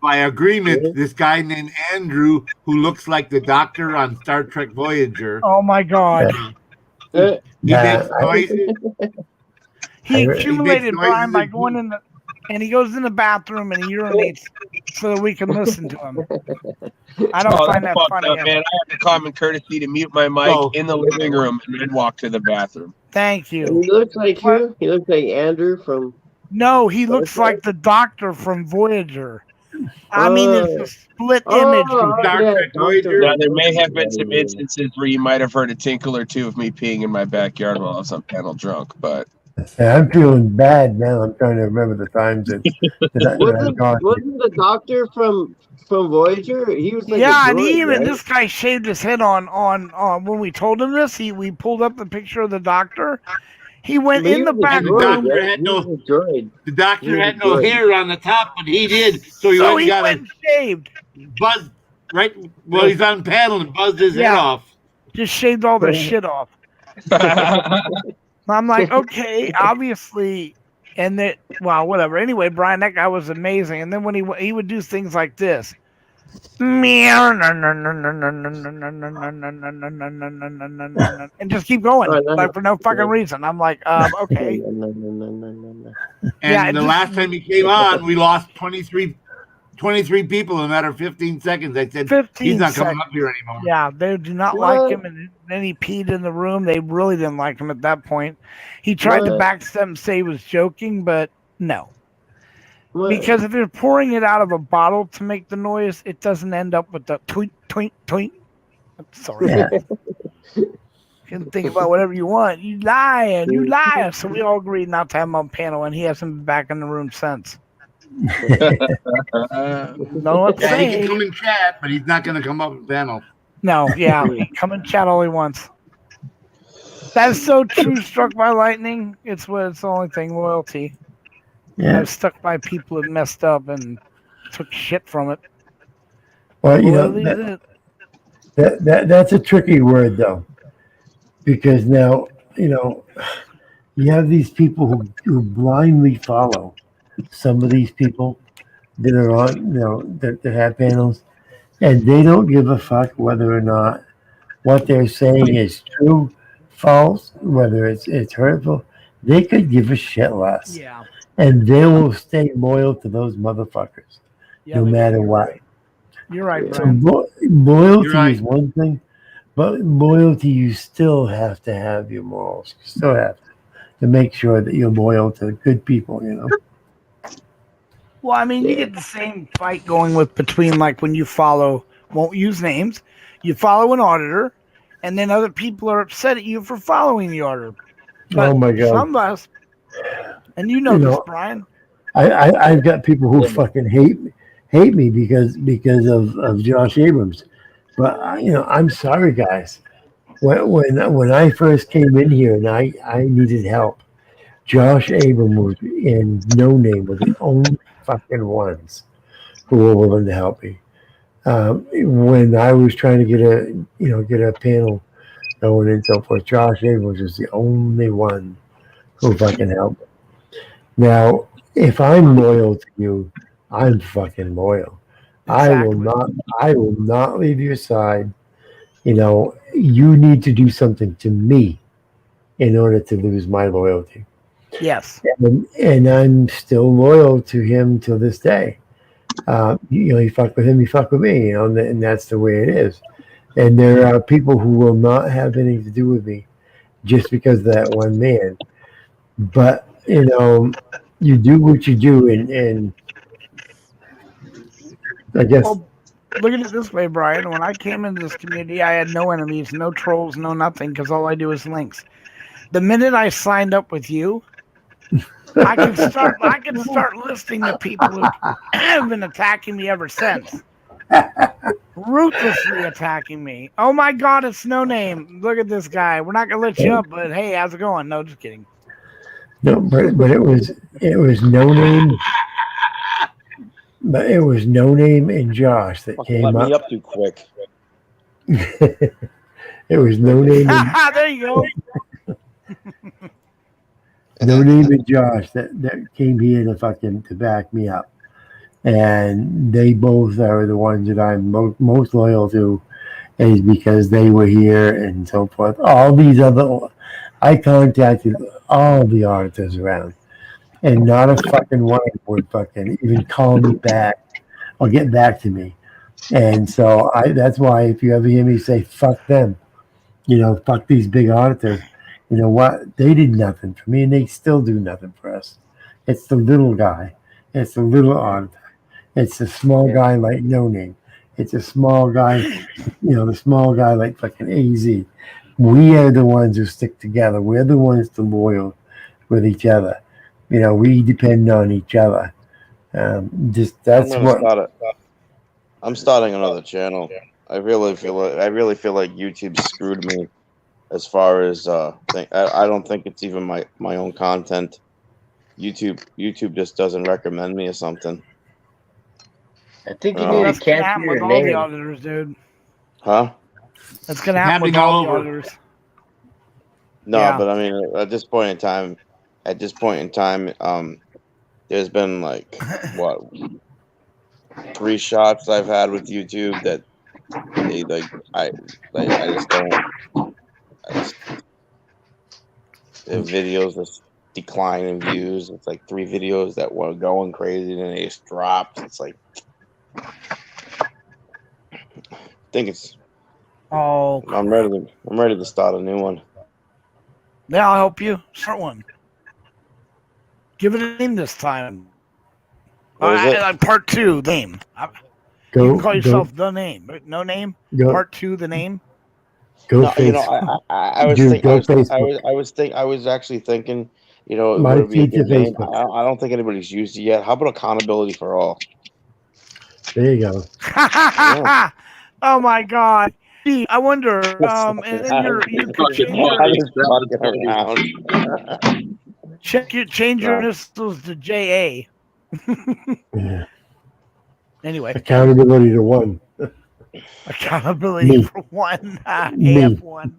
By agreement. This guy named Andrew, who looks like the Doctor on Star Trek Voyager. Oh my God! He makes noises. He accumulated Brian by going in and he goes in the bathroom and he urinates so that we can listen to him. I don't find that funny. Up, man. I have the common courtesy to mute my mic in the living room and then walk to the bathroom. Thank you. He looks like who? He looks like Andrew from. No, he looks like the Doctor from Voyager. I mean, it's a split image. Now, there may have been some instances where you might have heard a tinkle or two of me peeing in my backyard while I was on panel drunk, but. Yeah, I'm feeling bad now. I'm trying to remember the times that wasn't the Doctor from Voyager? He was like and this guy shaved his head on when we told him this. We pulled up the picture of the Doctor. He went in the back room. The Doctor had no hair on the top, but he did. So he went and shaved. Buzzed right. Well, he's on panel and buzzed his head off. Just shaved all the shit off. I'm like, okay, obviously, and that, well, whatever. Anyway, Brian, that guy was amazing. And then when he would do things like this, and just keep going, like for no fucking reason. I'm like, okay. And the last time he came on, we lost 23 people in a matter of 15 seconds. I said, he's not coming up here anymore. Yeah, they do not like him. And then he peed in the room. They really didn't like him at that point. He tried to backstep and say he was joking, but no. Because if you're pouring it out of a bottle to make the noise, it doesn't end up with the tweet, tweet, tweet. I'm sorry. You can think about whatever you want. You liar. So we all agreed not to have him on panel, and he hasn't been back in the room since. He can come and chat, but he's not going to come up with panel. No, he come and chat all he wants. That's so true. Struck by lightning. It's the only thing. Loyalty. Yeah. I was stuck by people that messed up and took shit from it. Well, that's a tricky word though, because now you have these people who blindly follow some of these people that are on, that have panels, and they don't give a fuck whether or not what they're saying is true, false, whether it's hurtful. They could give a shit less. Yeah. And they will stay loyal to those motherfuckers, no matter what. You're right, So Brian. loyalty is one thing, but loyalty, you still have to have your morals. You still have to make sure that you're loyal to good people, Well, I mean, you get the same fight going with between like when you follow, won't use names, you follow an auditor, and then other people are upset at you for following the auditor. But Oh my God. some of us, and you know this, Brian. I've got people who fucking hate me because of Josh Abrams. But I'm sorry, guys. When I first came in here and I needed help, Josh Abrams and No Name were the only fucking ones who were willing to help me. When I was trying to get a panel going and so forth, Josh Abrams was the only one who fucking helped me. Now, if I'm loyal to you, I'm fucking loyal. Exactly. I will not leave your side. You need to do something to me in order to lose my loyalty. Yes. And I'm still loyal to him till this day. You fuck with him, you fuck with me, and that's the way it is. And there are people who will not have anything to do with me just because of that one man. But, you do what you do, and I guess. Well, look at it this way, Brian. When I came into this community, I had no enemies, no trolls, no nothing, because all I do is links. The minute I signed up with you, I can start listing the people who have been attacking me ever since. Ruthlessly attacking me. Oh my God, it's No Name. Look at this guy. We're not gonna let you up, but hey, how's it going? No, just kidding. No, but it was No Name. But it was No Name and Josh that came let up. me up too quick. It was No Name. There you go. No Name and Josh that came here to back me up, and they both are the ones that I'm most loyal to, is because they were here and so forth. All these other, I contacted all the auditors around, and not a fucking one would fucking even call me back or get back to me. And so that's why if you ever hear me say fuck them, fuck these big auditors, you know what? They did nothing for me, and they still do nothing for us. It's the little guy. It's the little auditor. It's the small guy like No Name. It's a small guy, the small guy like fucking AZ. We are the ones who stick together. We're the ones to loyal with each other. We depend on each other. I'm starting another channel. I really feel like YouTube screwed me as far as I don't think it's even my own content. YouTube just doesn't recommend me or something. I think you need to That's gonna cancel happen with your all the name. auditors, dude. Huh? That's gonna happen with all the auditors. No, Yeah. but I mean, at this point in time, there's been like what 3 shots I've had with YouTube that I just don't. The videos just decline in views. It's like 3 videos that were going crazy and then they just dropped. It's like I think it's. Oh, I'm ready to start a new one. Yeah, I'll help you. Start one. Give it a name this time. What is it? Part 2, the name. You can call yourself The Name. No Name. Part 2, the name. I was actually thinking, it would be a good name. I don't think anybody's used it yet. How about accountability for all? There you go. Yeah. Oh my God. Gee, I wonder. And then you could change your initials to JA. Yeah. Anyway. Accountability to one. Accountability for one. AF1.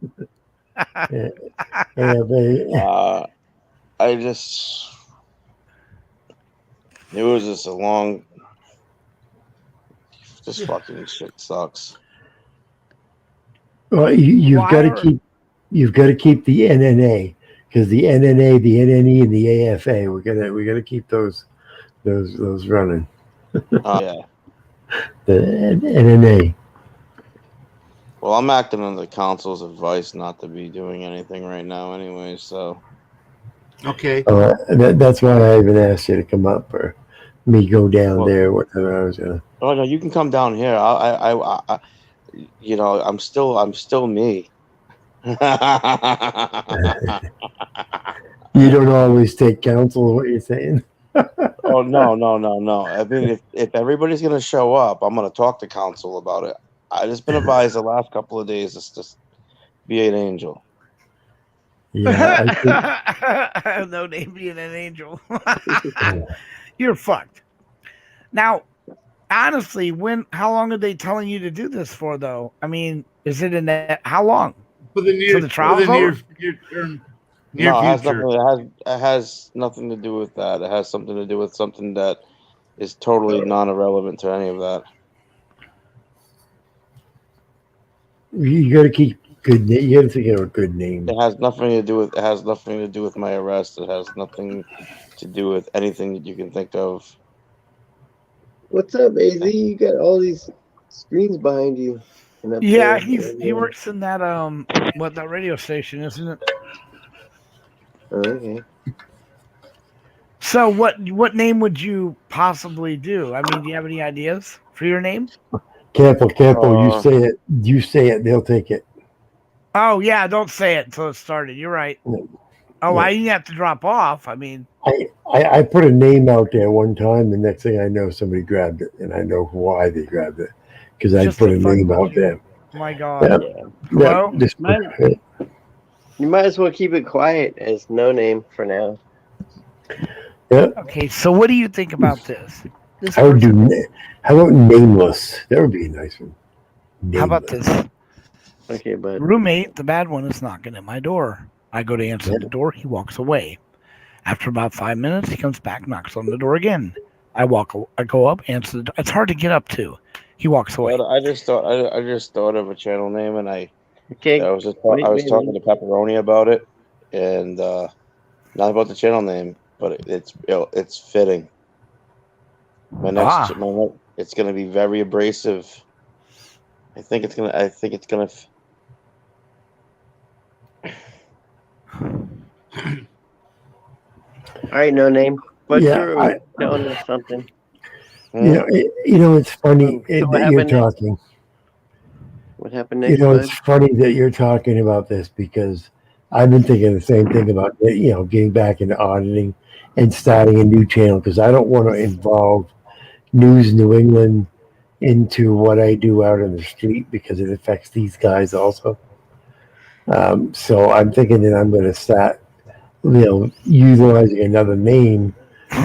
It was just a long. This fucking shit sucks. Well, you've got to keep the NNA, because the NNA, the NNE, and the AFA, we got to keep those running. Yeah. The NNA. Well, I'm acting under the council's advice not to be doing anything right now, anyway. So. Okay. That's why I even asked you to come up, or me go down Well, there. Whatever I was gonna. oh no, you can come down here. I you know, I'm still me. You don't always take counsel of what you're saying. Oh no. I mean, if everybody's gonna show up, I'm gonna talk to council about it. I just been advised the last couple of days is just be an angel. Yeah, I think No name being an angel. You're fucked. Now, honestly, how long are they telling you to do this for, though? I mean, is it in that? How long? For the Till the trial's over? Near No, future. it has nothing to do with that. It has something to do with something that is totally non-irrelevant to any of that. you got to keep good. You got to think of a good name. It has nothing to do with my arrest. It has nothing to do with anything that you can think of. What's up, AZ? You got all these screens behind you. And up Yeah, there. he works in that that radio station, isn't it? Okay. So what name would you possibly do? I mean, do you have any ideas for your name? Careful. You say it. They'll take it. Oh yeah, don't say it until it started. You're right. Oh, I didn't have to drop off. I mean, I put a name out there one time, and next thing I know, somebody grabbed it, and I know why they grabbed it because I just put to a fuck name with out you. there. My God. Yeah, You might as well keep it quiet as no name for now. Yeah. Okay, so what do you think about this? I would do. How about nameless? That would be a nice one. How about this? Okay, bud. Roommate, the bad one, is knocking at my door. I go to answer the door. He walks away. After about 5 minutes, he comes back, knocks on the door again. I go up, answer the door. It's hard to get up to. He walks away. But I just thought of a channel name, and I was wait, talking to Pepperoni about it, and not about the channel name, but it's fitting. It's going to be very abrasive. I think it's gonna. All right, no name. But Yeah, you're telling us something. It's funny So what that you're happened next? talking. What happened next, It's bud? funny that you're talking about this because I've been thinking the same thing about getting back into auditing and starting a new channel because I don't want to involve News New England into what I do out in the street because it affects these guys also. So I'm thinking that I'm going to start, utilizing another name,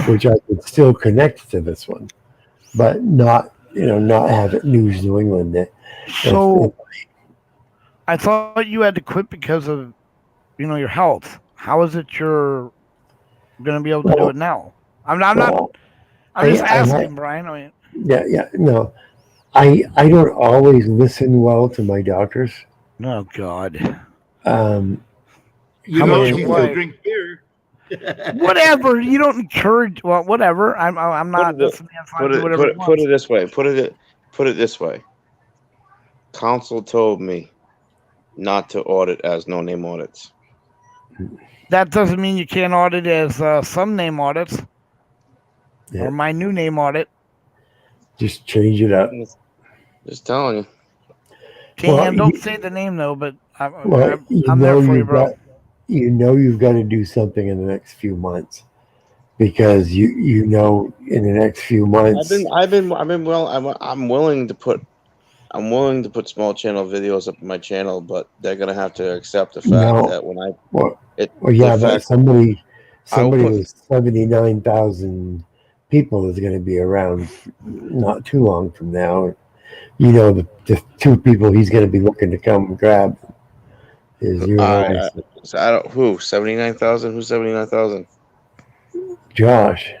which I could still connect to this one, but not have it News New England. So I thought you had to quit because of, your health. How is it you're going to be able to do it now? I'm just asking, Brian. I mean, no. I don't always listen well to my doctors. Oh God. You know, you still drink beer. Whatever. You don't encourage. Well, whatever. I'm not. That's fine. Do whatever he Put wants. it this way. Put it this way. Council told me not to audit as no name audits. That doesn't mean you can't audit as some name audits or my new name audit. Just change it up. Just telling you. Dan, don't say the name though. But I'm there for you, bro. You've got to do something in the next few months because in the next few months. I'm willing to put small channel videos up on my channel, but they're gonna have to accept the fact that when but somebody with 79,000 people is going to be around not too long from now. The two people he's going to be looking to come grab is you and I. So I don't 79,000. Who's 79,000? Josh.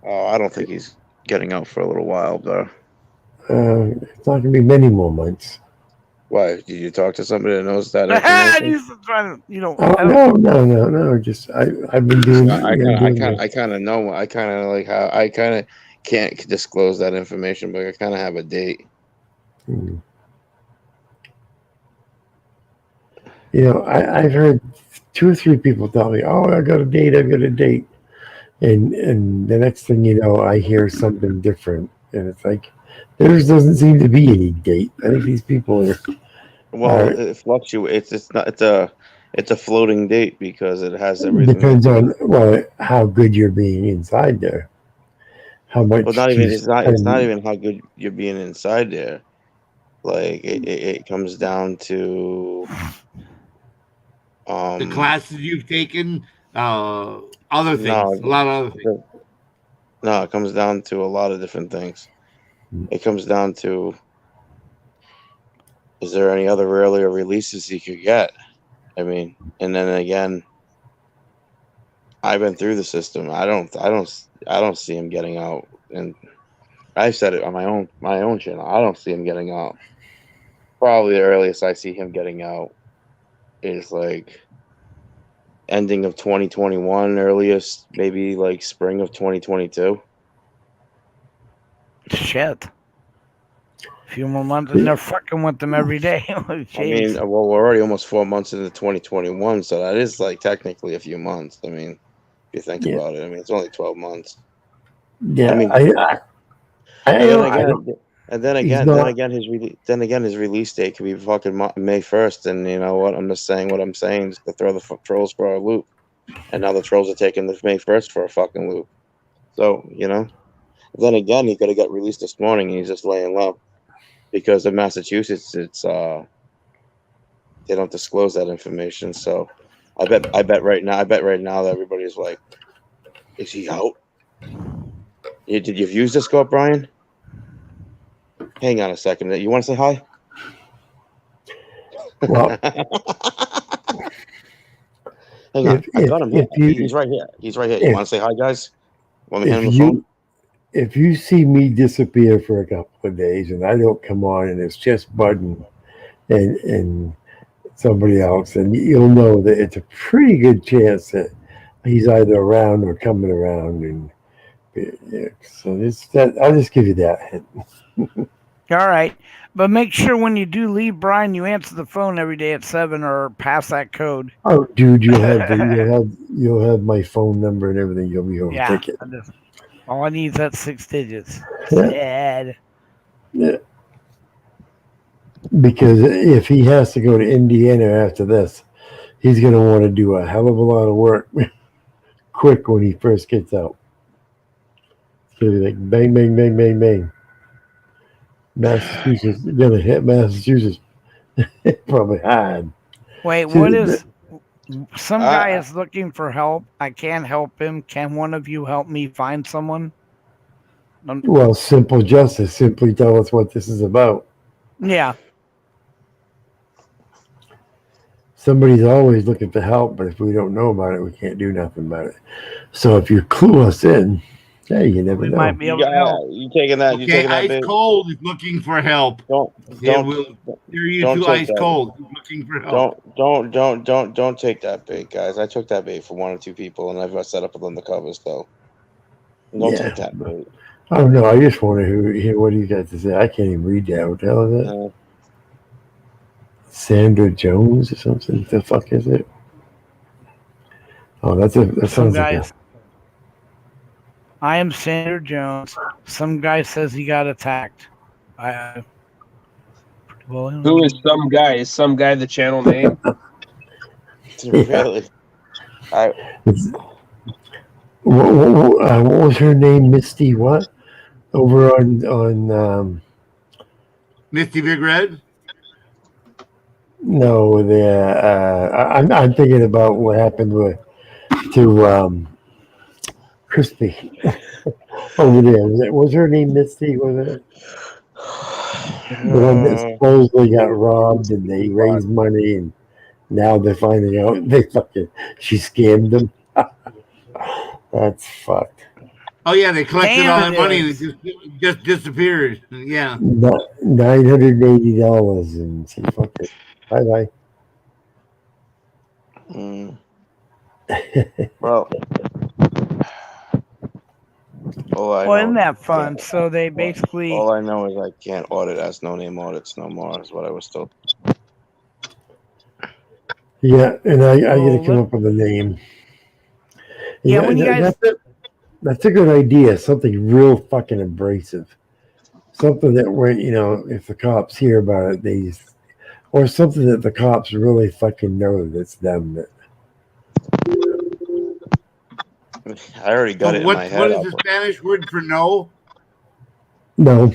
Oh, I don't think he's getting out for a little while, though. It's not going to be many more months. Why? Did you talk to somebody that knows that information? No. Just I've been doing. I kind of know. I kind of like how I kind of can't disclose that information, but I kind of have a date. I've heard 2 or 3 people tell me, "Oh, I got a date. and the next thing you know, I hear something different, and it's like there doesn't seem to be any date. I think these people are. Well, it fluctuates. It's a floating date because it has everything. Depends on how good you're being inside there. How much? Well, it's not even how good you're being inside there. Like it comes down to the classes you've taken, other things, a lot of other things. No, it comes down to a lot of different things. It comes down to, is there any other earlier releases you could get? I mean, and then again, I've been through the system. I don't see him getting out, and I've said it on my own channel. I don't see him getting out. Probably the earliest I see him getting out is like ending of 2021, earliest maybe like spring of 2022. Shit. A few more months, and they're fucking with them every day. I mean, well, we're already almost 4 months into 2021, so that is like technically a few months. I mean, if you think about it, I mean, it's only 12 months. Yeah, I mean, then again, his release date could be fucking May 1st, and you know what? I'm just saying what I'm saying just to throw the trolls for a loop, and now the trolls are taking the May 1st for a fucking loop. So you know, then again, he could have got released this morning, and he's just laying low because in Massachusetts, it's they don't disclose that information. So I bet right now that everybody's like, is he out? Did your views just go up, Brian? Hang on a second. You want to say hi? Well, hang on. I got him here. He's right here. He's right here. You want to say hi, guys? Want me to hand him the phone? If you see me disappear for a couple of days and I don't come on and it's just Bud and somebody else, and you'll know that it's a pretty good chance that he's either around or coming around. And yeah, so I'll just give you that hint. All right. But make sure when you do leave, Brian, you answer the phone every day at 7 or pass that code. Oh, dude, you'll have my phone number and everything. You'll be able to take it. All I need is that 6 digits. Yeah. Sad. Yeah. Because if he has to go to Indiana after this, he's going to want to do a hell of a lot of work quick when he first gets out. It's going to be like bang, bang, bang, bang, bang. Massachusetts, going to hit Massachusetts probably hard. Wait, what is... Some guy is looking for help. I can't help him. Can one of you help me find someone? Well, simple justice. Simply tell us what this is about. Yeah. Somebody's always looking for help, but if we don't know about it, we can't do nothing about it. So if you clue us in, hey, you never know. Might be able to help. You taking that? You taking that? Ice Cold is looking for help. Don't Ice Cold is looking for help. Don't take that bait, guys. I took that bait for 1 or 2 people, and I've set up with undercovers, so don't take that bait. Oh no, I just want to hear what you got to say. I can't even read that. What the hell is that? Sandra Jones or something? What the fuck is it? Oh, that sounds like a... I am Sandra Jones. Some guy says he got attacked. Who is some guy? Is some guy the channel name? Really? What was her name? Misty what? Over on Misty Big Red? No, I'm thinking about what happened to Crispy over there. Was her name Misty? Was it the one that supposedly got robbed and they raised money and now they're finding out she scammed them? That's fucked. Oh yeah, they collected all that money and it just disappeared. Yeah. $980 and she fucked it. Bye. Well, isn't that fun? So they basically... All I know is I can't audit as no-name audits no more, is what I was told. Yeah, and I got to come up with a name. Yeah, when you guys... That's a good idea. Something real fucking abrasive. Something that when if the cops hear about it, or something that the cops really fucking know that it's them. That I already got it in my What head. is the Spanish word for no? no,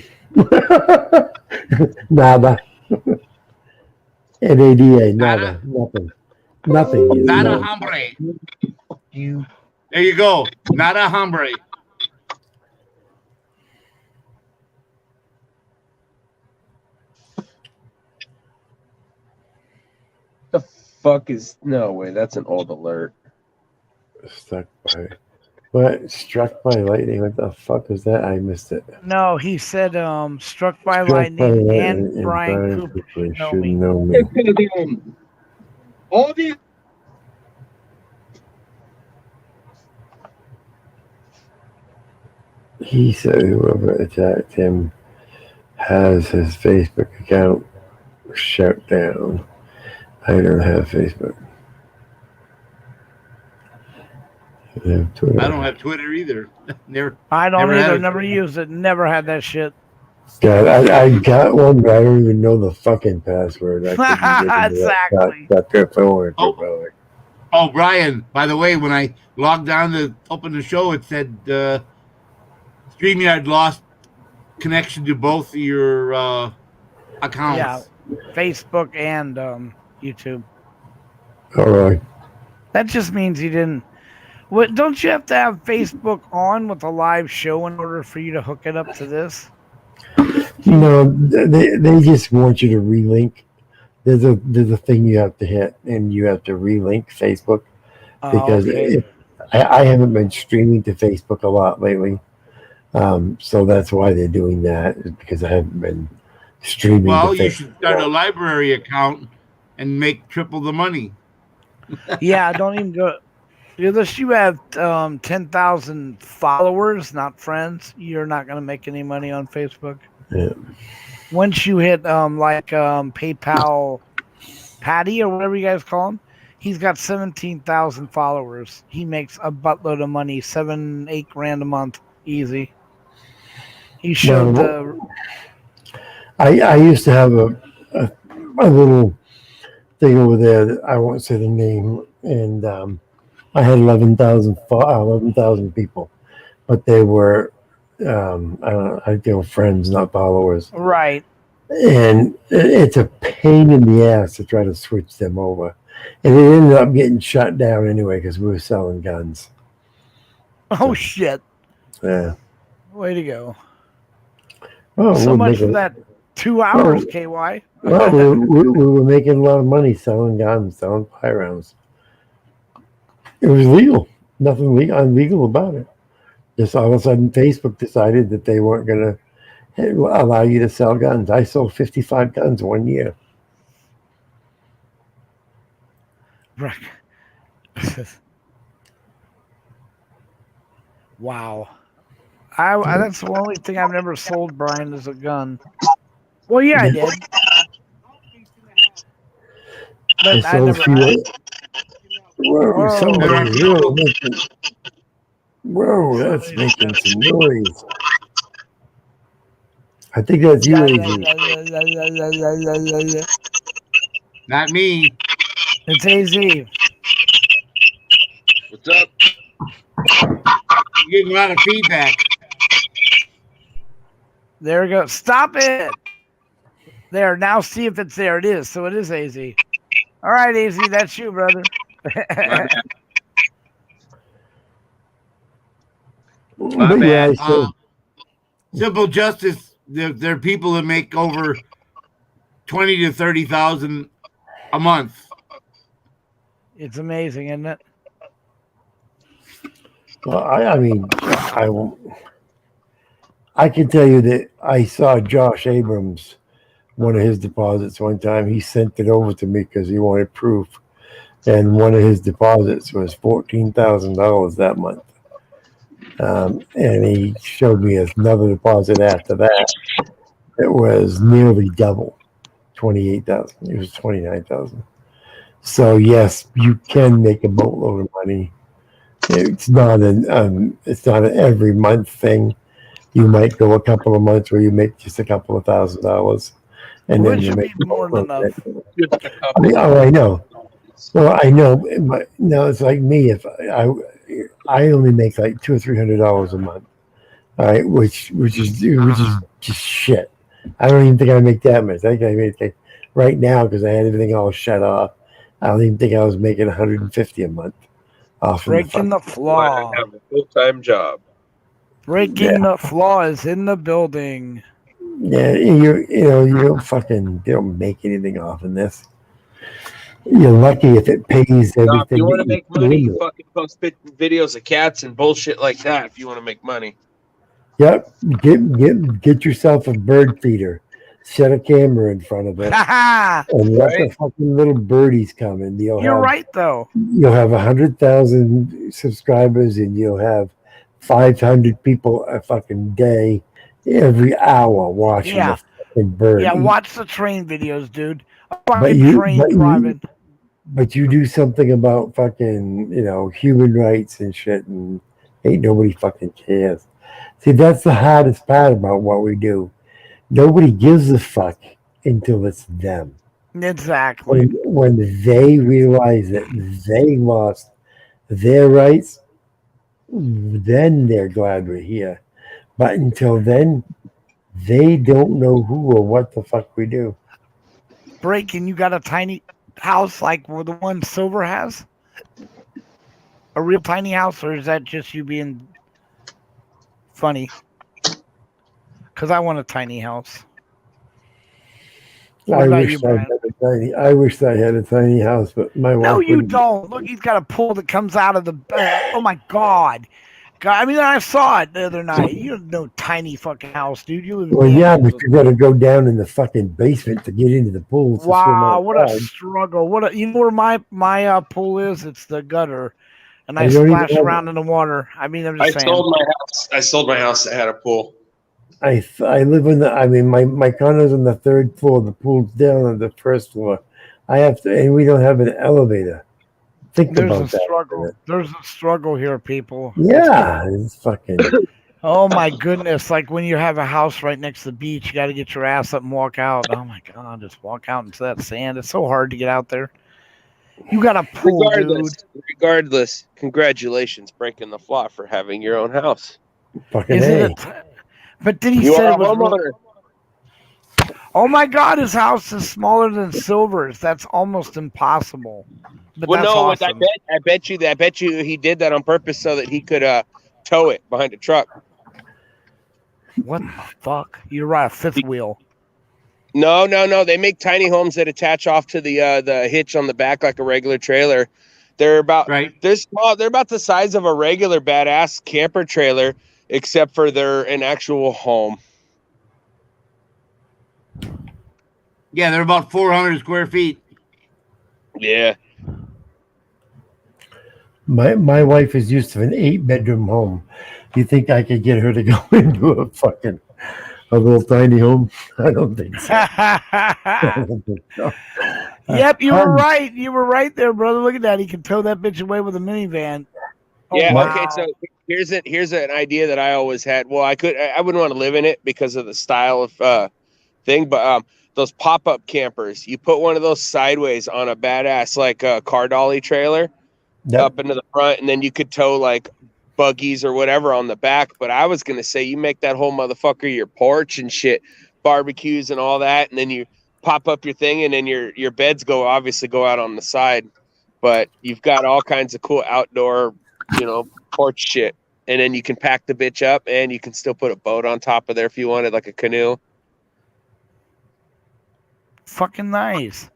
nada, NADA, nada, nothing, nothing is Nada no. hombre. There you go. Nada hombre. The fuck is no way? That's an old alert. Struck by lightning. What the fuck was that? I missed it. No, he said struck by Struck by lightning lightning and Brian Cooper should know me. All these. He said whoever attacked him has his Facebook account shut down. I don't have Facebook. I have Twitter. I don't have Twitter either. Never. I don't never had either. a Never Twitter. used it. Never had that shit. God, I got one, but I don't even know the fucking password. I couldn't get into Exactly. that phone. Oh, Brian, by the way, when I logged on to open the show, it said StreamYard lost connection to both your accounts. Yeah, Facebook and YouTube. All right. That just means you didn't. What? Don't you have to have Facebook on with a live show in order for you to hook it up to this? No, they just want you to relink. There's a thing you have to hit, and you have to relink Facebook because okay. I haven't been streaming to Facebook a lot lately, so that's why they're doing that. Is because I haven't been streaming. Well, to you Facebook. should start a library account and make triple the money. Yeah, don't even go. Unless you have 10,000 followers, not friends, you're not going to make any money on Facebook. Yeah. Once you hit PayPal Patty or whatever you guys call him, he's got 17,000 followers. He makes a buttload of money, 7-8 grand a month, easy. He showed I used to have a little thing over there that I won't say the name, and I had 11,000 people, but they were I don't know, they were friends, not followers. Right. And it's a pain in the ass to try to switch them over, and it ended up getting shut down anyway because we were selling guns. Oh shit! Yeah. Way to go. Well, So we're much making- for that 2 hours, Well, KY. Well, we were making a lot of money selling guns, selling firearms. It was legal. Nothing illegal about it. Just all of a sudden, Facebook decided that they weren't going to allow you to sell guns. I sold 55 guns 1 year. Right. Wow. That's the only thing I've never sold, Brian, is a gun. Well, yeah, I did. But I sold never. Somebody's really making. Whoa, that's making some noise. I think that's you, AZ. Not me. It's AZ. What's up? You're getting a lot of feedback. There we go. Stop it. There. Now see if it's there. It is. So it is AZ. All right, AZ. That's you, brother. My bad. Simple Justice. There are people that make over 20 to 30,000 a month. It's amazing, isn't it? Well, I can tell you that I saw Josh Abrams, one of his deposits one time. He sent it over to me because he wanted proof, and one of his deposits was $14,000 that month. And he showed me another deposit after that. It was nearly double, 28,000. It was 29,000. So yes, you can make a boatload of money It's not an every month thing. You might go a couple of months where you make just a couple of $1,000, and Well, then it you should make be more than enough. Just a I couple. mean, oh, I know. Well, I know. But no, it's like me. If I only make like $200 or $300 a month, all right, which is just shit. I don't even think I make that much. I think I make right now because I had everything all shut off. I don't even think I was making 150 a month off of Breaking the flaw. Have a full-time job. Breaking the flaw is in the building. Yeah, you don't make anything off in this. You're lucky if it pays No, if everything you want that to you make put money, you into it. fucking post videos of cats and bullshit like that. If you want to make money. Yep, get yourself a bird feeder, set a camera in front of it, and let the Right? fucking little birdies come, and You're right, though. you'll have 100,000 subscribers, and you'll have 500 people a fucking day, every hour watching Yeah. the fucking bird Yeah, eat. watch the train videos, dude. A But fucking you, train but you, driving. but you do something about fucking, human rights and shit, and ain't nobody fucking cares. See, that's the hardest part about what we do. Nobody gives a fuck until it's them. Exactly. When they realize that they lost their rights, then they're glad we're here. But until then, they don't know who or what the fuck we do. Breaking, you got a tiny house like the one Silver has? A real tiny house, or is that just you being funny? Because I want a tiny house. What about you, Brian? I wish I had a tiny house, but my No, wife you wouldn't. don't. Look, he's got a pool that comes out of the. Oh my God. I mean, I saw it the other night. You have no tiny fucking house, dude. You live in Well, yeah, but Kansas. you got to go down in the fucking basement to get into the pool to swim Wow, what a outside. struggle! You know where my pool is? It's the gutter, and I I don't even splash have- around in the water. I mean, I'm I just saying. sold my house. I sold my house that had a pool. I live my condo's on the third floor. The pool's down on the first floor. And we don't have an elevator. Think There's about a that. struggle. There's a struggle here, people. Yeah, it's fucking. Oh my goodness! Like when you have a house right next to the beach, you got to get your ass up and walk out. Oh my God! Just walk out into that sand. It's so hard to get out there. You got a pool, Regardless, congratulations, breaking the flaw for having your own house. Fucking Is A. it? But then he You said are a it was. homeowner. Oh my God! His house is smaller than Silver's. That's almost impossible. But Well, that's no, awesome. I bet you he did that on purpose so that he could tow it behind a truck. What the fuck? You're right. A fifth wheel. No. They make tiny homes that attach off to the hitch on the back like a regular trailer. They're about They're small. They're about the size of a regular badass camper trailer, except for they're an actual home. Yeah, they're about 400 square feet. Yeah. My wife is used to an 8-bedroom home. You think I could get her to go into a little tiny home? I don't think so. I don't think so. Yep, you were right. You were right there, brother. Look at that. He can tow that bitch away with a minivan. Oh, Yeah. wow. Okay. So here's an idea that I always had. Well, I wouldn't want to live in it because of the style of thing, but those pop-up campers. You put one of those sideways on a badass like car dolly trailer up into the front, and then you could tow like buggies or whatever on the back. But I was gonna say you make that whole motherfucker your porch and shit, barbecues and all that, and then you pop up your thing, and then your beds go out on the side. But you've got all kinds of cool outdoor, porch shit. And then you can pack the bitch up, and you can still put a boat on top of there if you wanted, like a canoe. Fucking nice.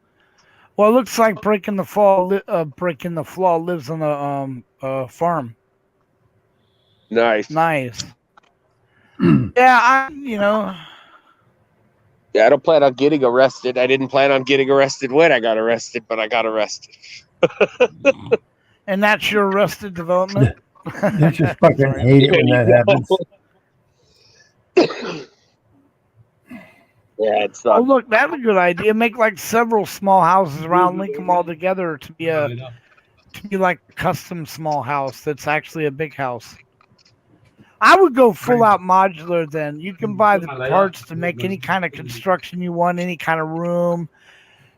Well, it looks like Breaking the Flaw lives on a farm. Nice. Yeah, Yeah, I don't plan on getting arrested. I didn't plan on getting arrested when I got arrested, but I got arrested. And that's your Arrested Development? You just fucking hate it when that happens. Yeah, it's Oh, look, that's a good idea. Make like several small houses around, link them all together to be a to be like a custom small house that's actually a big house. I would go full out modular then. You can buy the parts to make any kind of construction you want, any kind of room.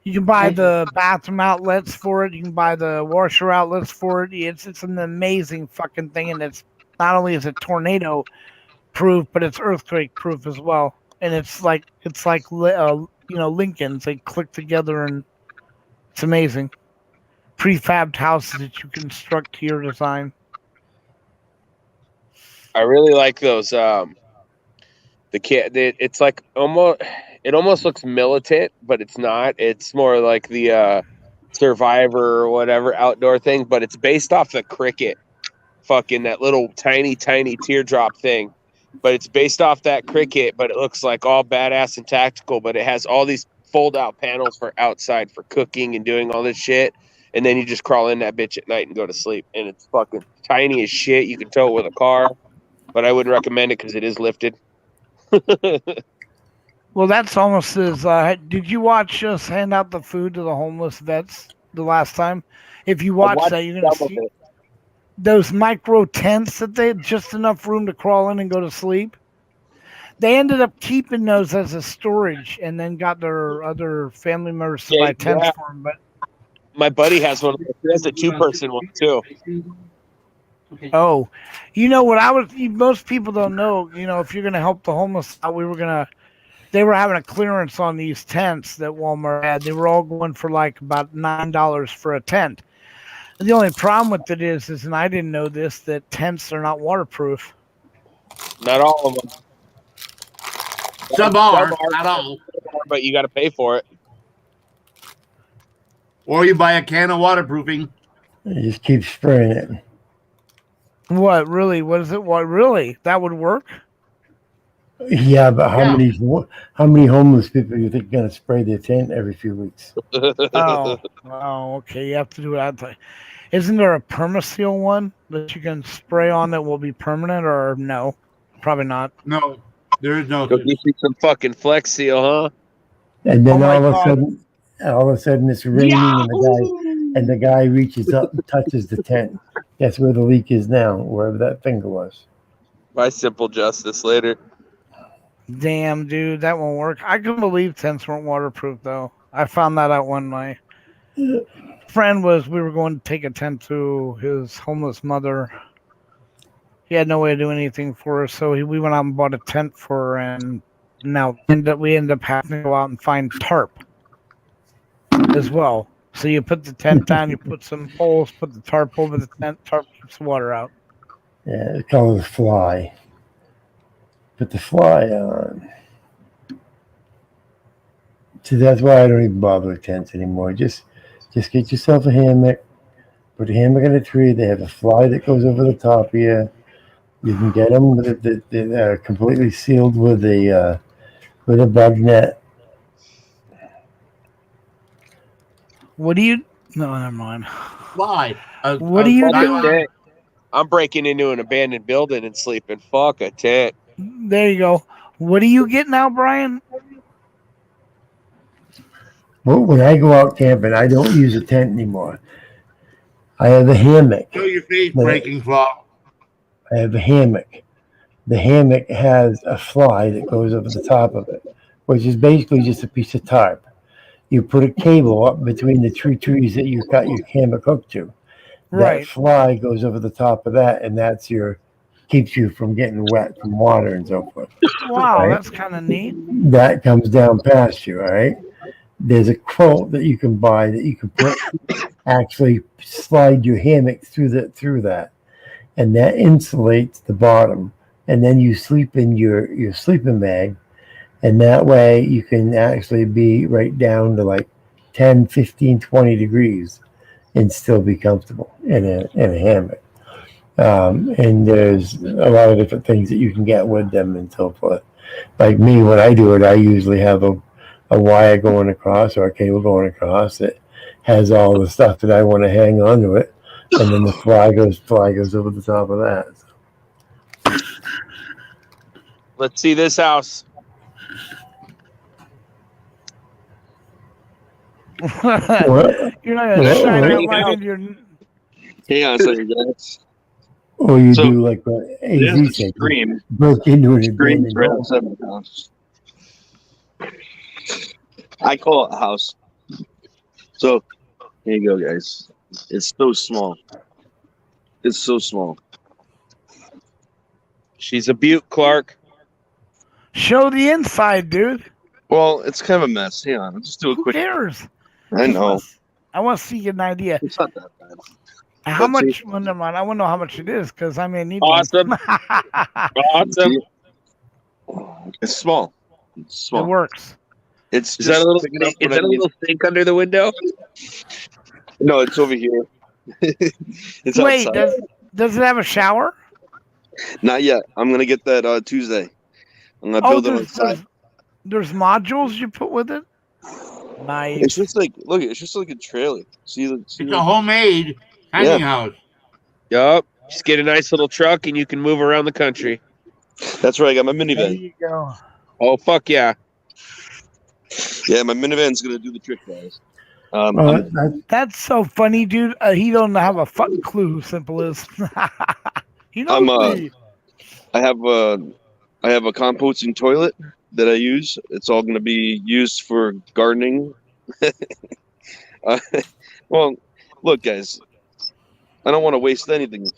You can buy the bathroom outlets for it. You can buy the washer outlets for it. It's an amazing fucking thing, and it's not only is it tornado proof, but it's earthquake proof as well. And it's like Lincolns. They click together, and it's amazing. Prefabbed houses that you construct to your design. I really like those. It's like it almost looks militant, but it's not. It's more like the Survivor or whatever outdoor thing, but it's based off the cricket, fucking that little tiny teardrop thing. But it's based off that cricket, but it looks like all badass and tactical. But it has all these fold out panels for outside for cooking and doing all this shit. And then you just crawl in that bitch at night and go to sleep. And it's fucking tiny as shit. You can tow it with a car, but I wouldn't recommend it because it is lifted. Well, that's almost as. Did you watch us hand out the food to the homeless vets the last time? If you watch that, you're gonna see those micro tents that they had just enough room to crawl in and go to sleep. They ended up keeping those as a storage, and then got their other family members to buy tents for them. But my buddy has one. He has a 2-person one too. Oh, most people don't know, if you're going to help the homeless out, they were having a clearance on these tents that Walmart had. They were all going for like about $9 for a tent. And the only problem with it is, and I didn't know this, that tents are not waterproof. Not all of them. Some are, not all. But you got to pay for it. Or you buy a can of waterproofing. You just keep spraying it. What, really? What is it? What, really? That would work? Yeah, but how many homeless people do you think are going to spray their tent every few weeks? Oh, okay. You have to do it. Isn't there a permaseal one that you can spray on that will be permanent, or no? Probably not. No, there is no. Go get you some fucking Flex Seal, huh? And then all of a sudden it's raining, and the guy reaches up and touches the tent. Guess where the leak is now, wherever that finger was. By simple justice later. Damn, dude, that won't work. I couldn't believe tents weren't waterproof, though. I found that out when my friend we were going to take a tent to his homeless mother. He had no way to do anything for her, so we went out and bought a tent for her, and now we ended up having to go out and find tarp as well. So you put the tent down, you put some poles, put the tarp over the tent, tarp keeps the water out. Yeah, it's called a fly. Put the fly on. So that's why I don't even bother with tents anymore. Just get yourself a hammock. Put a hammock in a tree. They have a fly that goes over the top of you. You can get them they're completely sealed with a bug net. What do you? No, never mind. Why? What do you do? I'm breaking into an abandoned building and sleeping. Fuck a tent. There you go. What do you get now, Brian? Well, when I go out camping, I don't use a tent anymore. I have a hammock. Show your face breaking flaw. I have a hammock. The hammock has a fly that goes over the top of it, which is basically just a piece of tarp. You put a cable up between the two trees that you've got your hammock hooked to. Right. That fly goes over the top of that, and that's keeps you from getting wet from water and so forth. Wow, right? That's kind of neat. That comes down past you, all right? There's a quilt that you can buy that you can actually slide your hammock through that, and that insulates the bottom. And then you sleep in your sleeping bag, and that way you can actually be right down to like 10, 15, 20 degrees and still be comfortable in a hammock. And there's a lot of different things that you can get with them and so forth. Like me, when I do it, I usually have a wire going across or a cable going across that has all the stuff that I want to hang onto it, and then the fly goes over the top of that. Let's see this house. You're not gonna shine that light into your. Hang on a second, guys. Or you So, do like what there's AZ the said, stream. broke into an Stream's abandoned right home. outside my house. I call it a house. So, here you go, guys. It's so small. It's so small. She's a beaut, Clark. Show the inside, dude. Well, it's kind of a mess. Hang on, I'll just do a Who quick. cares? I know. I want to see an idea. It's not that bad. How Let's see. much? Well, never mind. I want to know how much it is because I may need Awesome. one. Awesome. It's small. It's small. It works. It's Is just that a little? big enough Is when that I a need- little sink under the window? No, it's over here. It's Wait, outside. does it have a shower? Not yet. I'm gonna get that Tuesday. I'm gonna build it on site. There's modules you put with it. Nice. It's just like look. It's just like a trailer. See It's a homemade tiny Yeah. house. Yup. Just get a nice little truck and you can move around the country. That's right. I got my There minivan. you go. Oh fuck yeah! Yeah, my minivan's gonna do the trick, guys. That's so funny, dude. He don't have a fucking clue who Simple is. He knows me. I have a composting toilet that I use. It's all going to be used for gardening. Well, look, guys, I don't want to waste anything.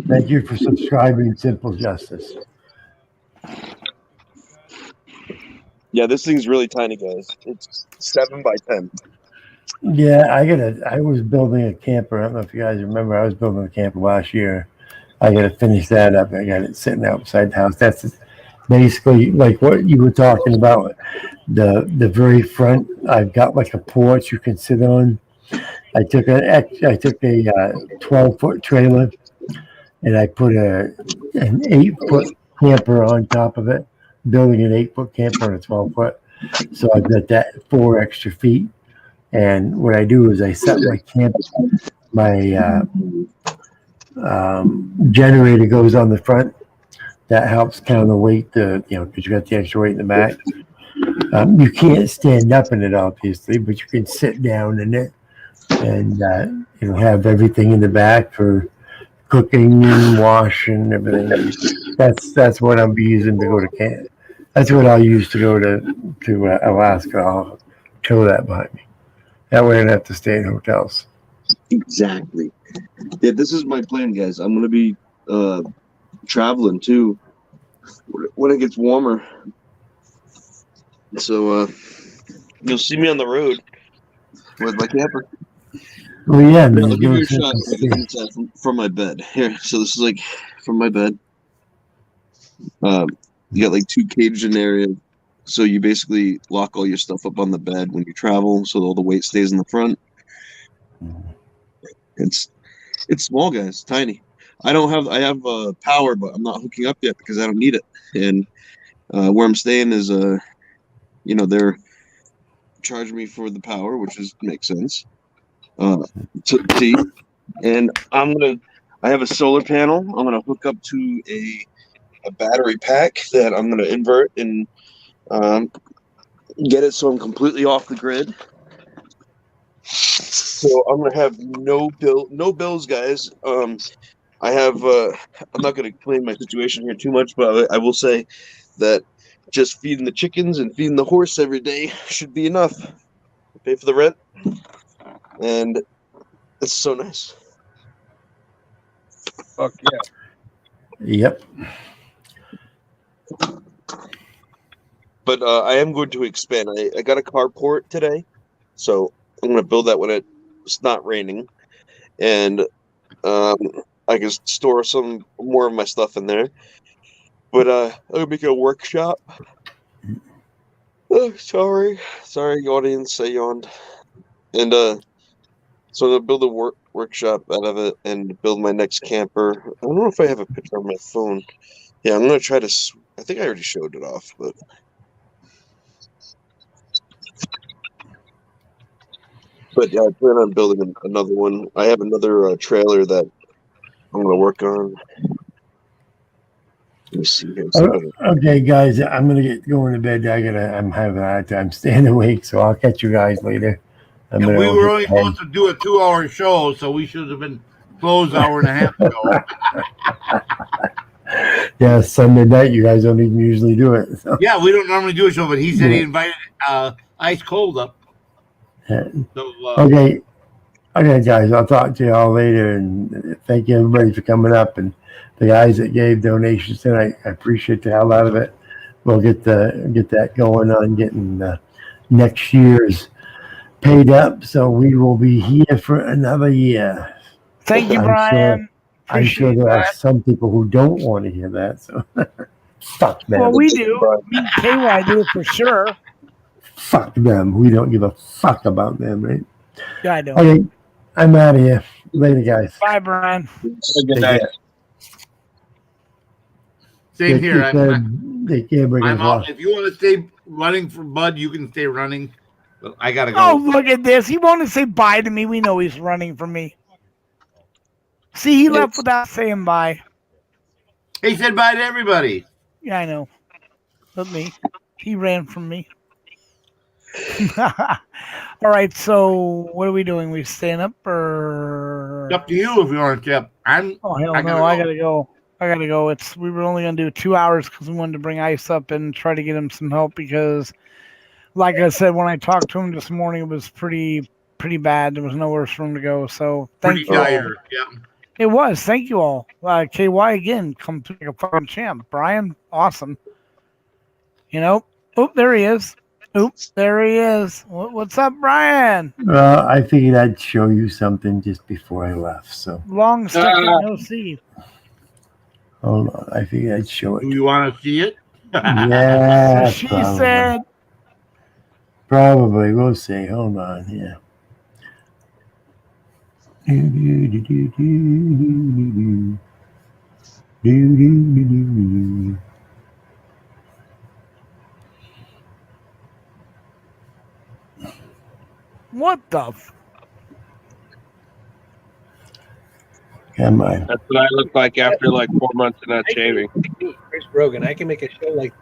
Thank you for subscribing, Simple Justice. Yeah, this thing's really tiny, guys. It's 7 by 10. Yeah, I was building a camper. I don't know if you guys remember. I was building a camper last year. I got to finish that up. I got it sitting outside the house. That's basically like what you were talking about. The very front, I've got like a porch you can sit on. I took a 12-foot trailer and I put an 8-foot camper on top of it, building an 8-foot camper on a 12-foot. So I've got that 4 extra feet. And what I do is I set my generator goes on the front. That helps counterweight because you got the extra weight in the back. You can't stand up in it, obviously, but you can sit down in it and have everything in the back for cooking and washing and everything. That's what I'm using to go to camp. That's what I'll use to go to Alaska. I'll tow that behind me. That way I don't have to stay in hotels. Exactly. Yeah, this is my plan, guys. I'm going to be traveling, too, when it gets warmer. So you'll see me on the road with my camper. Well, yeah, man. I'll give you a shot from my bed. Here, so this is like from my bed. You got like 2 caged in areas. So you basically lock all your stuff up on the bed when you travel, so all the weight stays in the front. It's small, guys, tiny. I have power, but I'm not hooking up yet because I don't need it. And where I'm staying is they're charging me for the power, which makes sense. And I have a solar panel. I'm gonna hook up to a battery pack that I'm gonna invert and get it so I'm completely off the grid. So I'm gonna have no bills, guys. I have I'm not gonna explain my situation here too much, but I will say that just feeding the chickens and feeding the horse every day should be enough to pay for the rent, and it's so nice. Fuck yeah. Yep. But I am going to expand. I got a carport today, so I'm going to build that when it's not raining, and I can store some more of my stuff in there. But I'm going to make it a workshop. Oh, sorry, audience, I yawned. And so I'm going to build a workshop out of it and build my next camper. I don't know if I have a picture on my phone. Yeah, I'm going to try to... I think I already showed it off, but... But yeah, I plan on building another one. I have another trailer that I'm going to work on. Let me see here. Okay, guys, I'm gonna get going to bed. I'm having a hard time staying awake, so I'll catch you guys later. And we were only supposed to do a 2-hour show, so we should have been closed hour and a half ago. Yeah, Sunday night, you guys don't even usually do it. So. Yeah, we don't normally do a show, but he said he invited Ice Cold up. Yeah. So, Okay, guys, I'll talk to you all later, and thank you everybody for coming up, and the guys that gave donations tonight. I appreciate the hell out of it. We'll get that going on getting next year's paid up, so we will be here for another year. Thank you, Brian. I'm sure there are some people who don't want to hear that. So fuck them. Well, we do. Me and KY do for sure. Fuck them. We don't give a fuck about them, right? Yeah, I know. Okay, I'm out of here. Later, guys. Bye, Brian. Good night. Same here. They can't bring I'm us out. off. If you want to stay running for Bud, you can stay running. But I gotta go. Oh, look at this. He wanted to say bye to me. We know he's running from me. See, he left without saying bye. He said bye to everybody. Yeah, I know. But me. He ran from me. All right, so what are we doing? We staying up or? It's up to you if you want to keep. Oh hell no! I gotta go. We were only gonna do 2 hours because we wanted to bring Ice up and try to get him some help because, like I said, when I talked to him this morning, it was pretty bad. There was nowhere for him to go. So thank you. Tired. Yeah. It was. Thank you all. KY again, come through like a fucking champ. Brian, awesome. You know. Oh, there he is. Oops, there he is. What's up, Brian? I figured I'd show you something just before I left. So long stick no see. Hold on, I figured I'd show it. Do you want to see it? Yeah, she said. Probably. We'll see. Hold on. Yeah. What the? Come on. That's what I look like after like 4 months of not shaving. Chris Brogan, I can make a show like.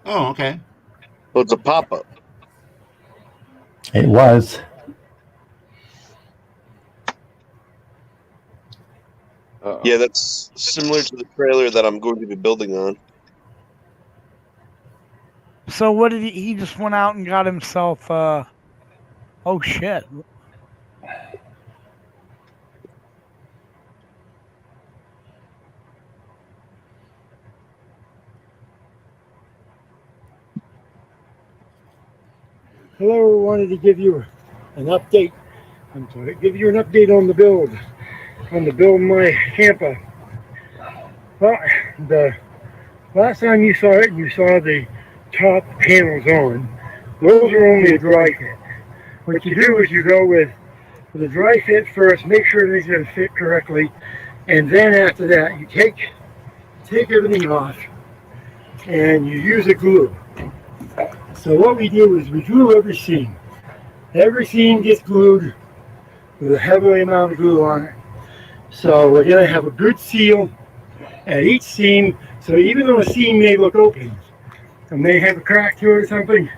Oh, okay. So it's a pop-up. It was. Yeah, that's similar to the trailer that I'm going to be building on. So what did he just went out and got himself? Oh shit! Hello, I wanted to give you an update. I'm sorry, give you an update on the build of my camper. Well, the last time you saw it, you saw the top panels on. Those are only a dry fit. What you do is you go with a dry fit first, make sure everything's going to fit correctly, and then after that you take everything off and you use a glue. So what we do is we glue every seam. Every seam gets glued with a heavy amount of glue on it. So we're going to have a good seal at each seam. So even though a seam may look open and may have a crack to it or something,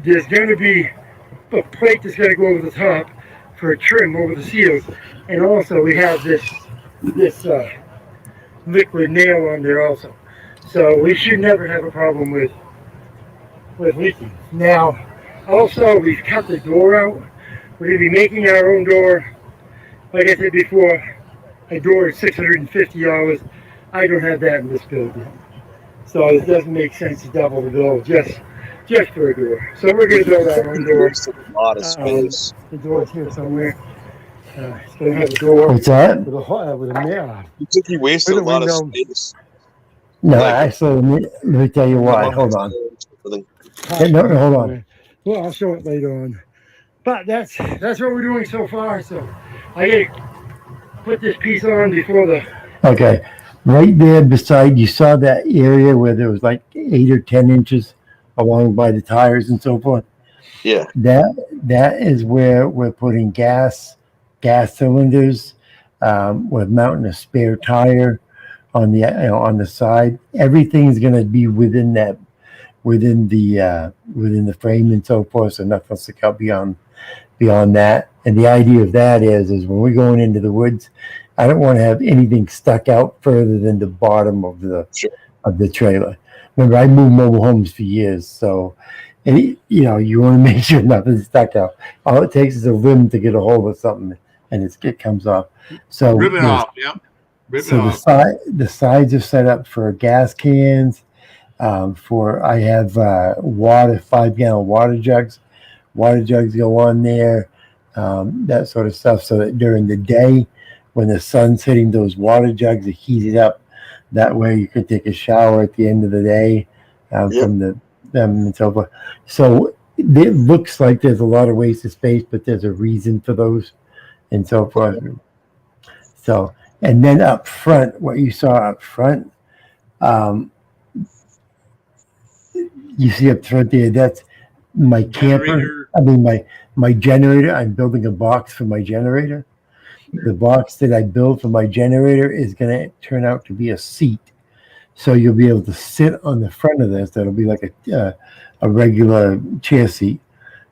there's going to be a plate that's going to go over the top for a trim over the seals. And also we have this liquid nail on there also. So we should never have a problem with leaking. Now, also we've cut the door out. We're going to be making our own door. Like I said before, a door is $650. I don't have that in this build yet. So it doesn't make sense to double the bill just for a door. So we're going to build our own door. A lot of space. The door's here somewhere. It's going to have a door. What's that? With a nail. You think you wasted a lot of space. No, actually, let me tell you why. Hold on. No, hold on. Well, I'll show it later on. But that's what we're doing so far. So I gotta put this piece on before the. Okay, right there beside, you saw that area where there was like 8 or 10 inches along by the tires and so forth. Yeah. That is where we're putting gas cylinders. We're mounting a spare tire on the side. Everything's going to be within within the frame and so forth, so nothing will stick out beyond that. And the idea of that is when we're going into the woods, I don't want to have anything stuck out further than the bottom of the trailer. Remember, I moved mobile homes for years, so you want to make sure nothing's stuck out. All it takes is a limb to get a hold of something, and it comes off. So Rip it off. Yep. Rip it so off. the sides are set up for gas cans. I have 5-gallon water jugs. Water jugs go on there, that sort of stuff, so that during the day, when the sun's hitting those water jugs, it heats it up. That way you can take a shower at the end of the day from them and so forth. So it looks like there's a lot of wasted space, but there's a reason for those and so forth. So, and then up front, what you saw up front, you see up front there, that's my camper. I mean, my generator. I'm building a box for my generator. The box that I build for my generator is going to turn out to be a seat. So you'll be able to sit on the front of this. That'll be like a regular chair seat.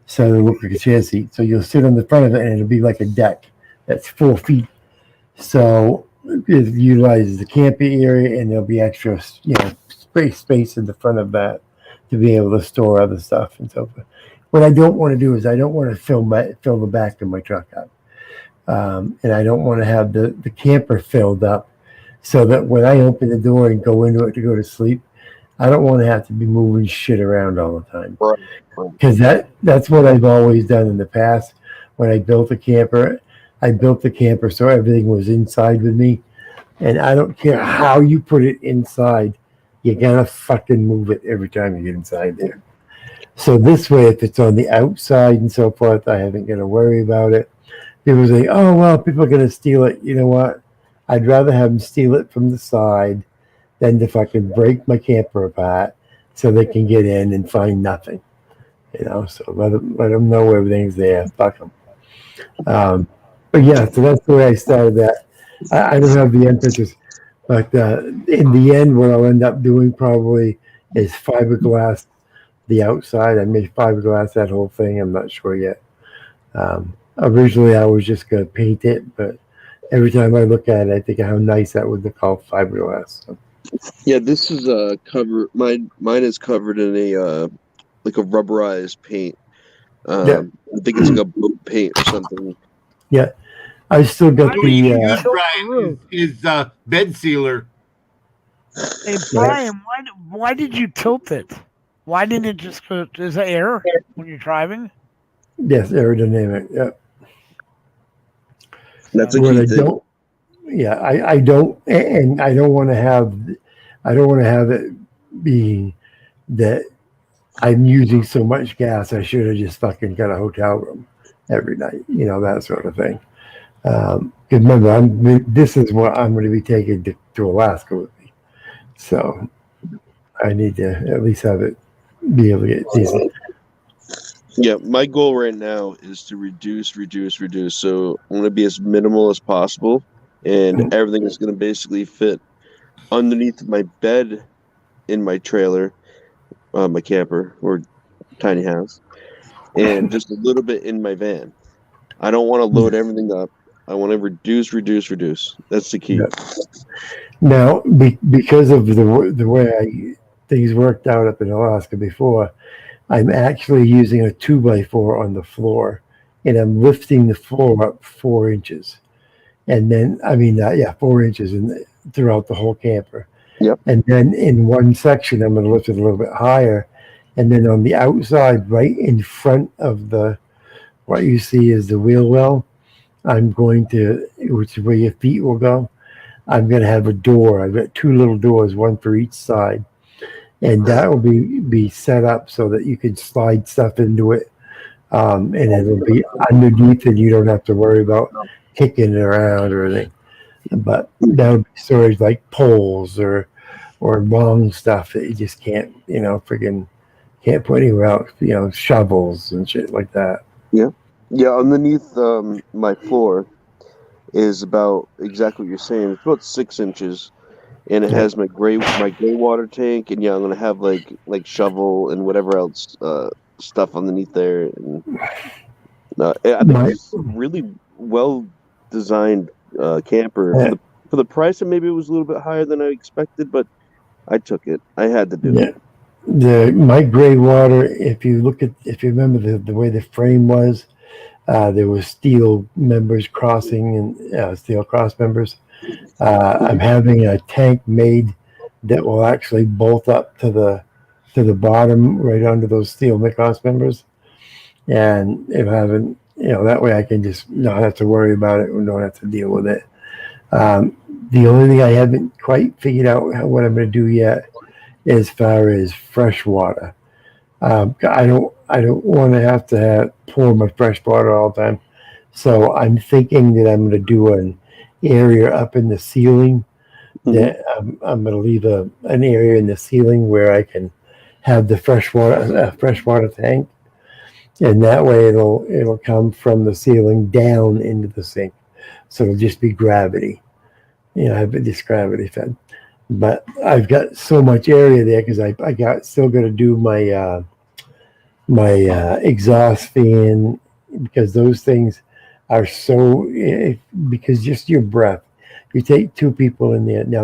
So it'll look like a chair seat. So you'll sit on the front of it, and it'll be like a deck that's 4 feet. So it utilizes the camping area, and there'll be extra, space in the front of that to be able to store other stuff and so forth. What I don't want to do is I don't want to fill the back of my truck up. And I don't want to have the camper filled up so that when I open the door and go into it to go to sleep, I don't want to have to be moving shit around all the time. Because that's what I've always done in the past. When I built a camper, so everything was inside with me. And I don't care how you put it inside, you gotta fucking move it every time you get inside there. So this way, if it's on the outside and so forth, I haven't got to worry about it. People say, oh, well, people are going to steal it. You know what? I'd rather have them steal it from the side than to fucking break my camper apart so they can get in and find nothing. So let them know everything's there. Fuck them. But yeah, so that's the way I started that. I don't have the emphasis. But in the end, what I'll end up doing probably is fiberglass the outside. I made fiberglass that whole thing. I'm not sure yet. Originally, I was just going to paint it, but every time I look at it, I think how nice that would look all fiberglass. So. Yeah, this is cover. Mine is covered in a like a rubberized paint. I think it's like a boat paint or something. Yeah, I still got is bed sealer. Hey Brian, why did you tilt it? Why didn't it just go? Is it air when you're driving? Yes, aerodynamic. Yeah. That's a key thing. I don't, and I don't want to have it be that I'm using so much gas. I should have just fucking got a hotel room every night. That sort of thing. Remember, this is what I'm going to be taking to Alaska with me. So I need to at least have it be able to get decent. Yeah, my goal right now is to reduce. So I'm going to be as minimal as possible, and everything is going to basically fit underneath my bed in my trailer, my camper or tiny house, and just a little bit in my van. I don't want to load everything up. I want to reduce. That's the key. Yeah. Now, because of the way things worked out up in Alaska before, I'm actually using a 2x4 on the floor, and I'm lifting the floor up 4 inches. And then, 4 inches throughout the whole camper. Yep. And then in one section, I'm going to lift it a little bit higher. And then on the outside, right in front of what you see is the wheel well, I'm going to, which is where your feet will go, I'm going to have a door. I've got 2 little doors, one for each side. And that will be set up so that you can slide stuff into it. And it'll be underneath, and you don't have to worry about kicking it around or anything. But that'll be storage like poles or long stuff that you just can't, can't put anywhere else, shovels and shit like that. Yeah. Yeah, underneath my floor is about exactly what you're saying. It's about 6 inches. and it has my gray water tank, and yeah, I'm gonna have like shovel and whatever else stuff underneath there. And I think this is a really well designed camper for the price. And maybe it was a little bit higher than I expected, but I took it. I had to do it. My gray water, if you remember the way the frame was, there was steel members crossing and steel cross members. I'm having a tank made that will actually bolt up to the bottom right under those steel cross members, and if I haven't, that way I can just not have to worry about it and don't have to deal with it. The only thing I haven't quite figured out what I'm going to do yet, as far as fresh water. I don't want to have pour my fresh water all the time. So I'm thinking that I'm going to do an area up in the ceiling. That I'm going to leave an area in the ceiling where I can have the freshwater tank, and that way it'll come from the ceiling down into the sink. So it'll just be gravity. I've been just gravity fed. But I've got so much area there because I still got to do my exhaust fan, because those things are because just your breath. You take two people in there. Now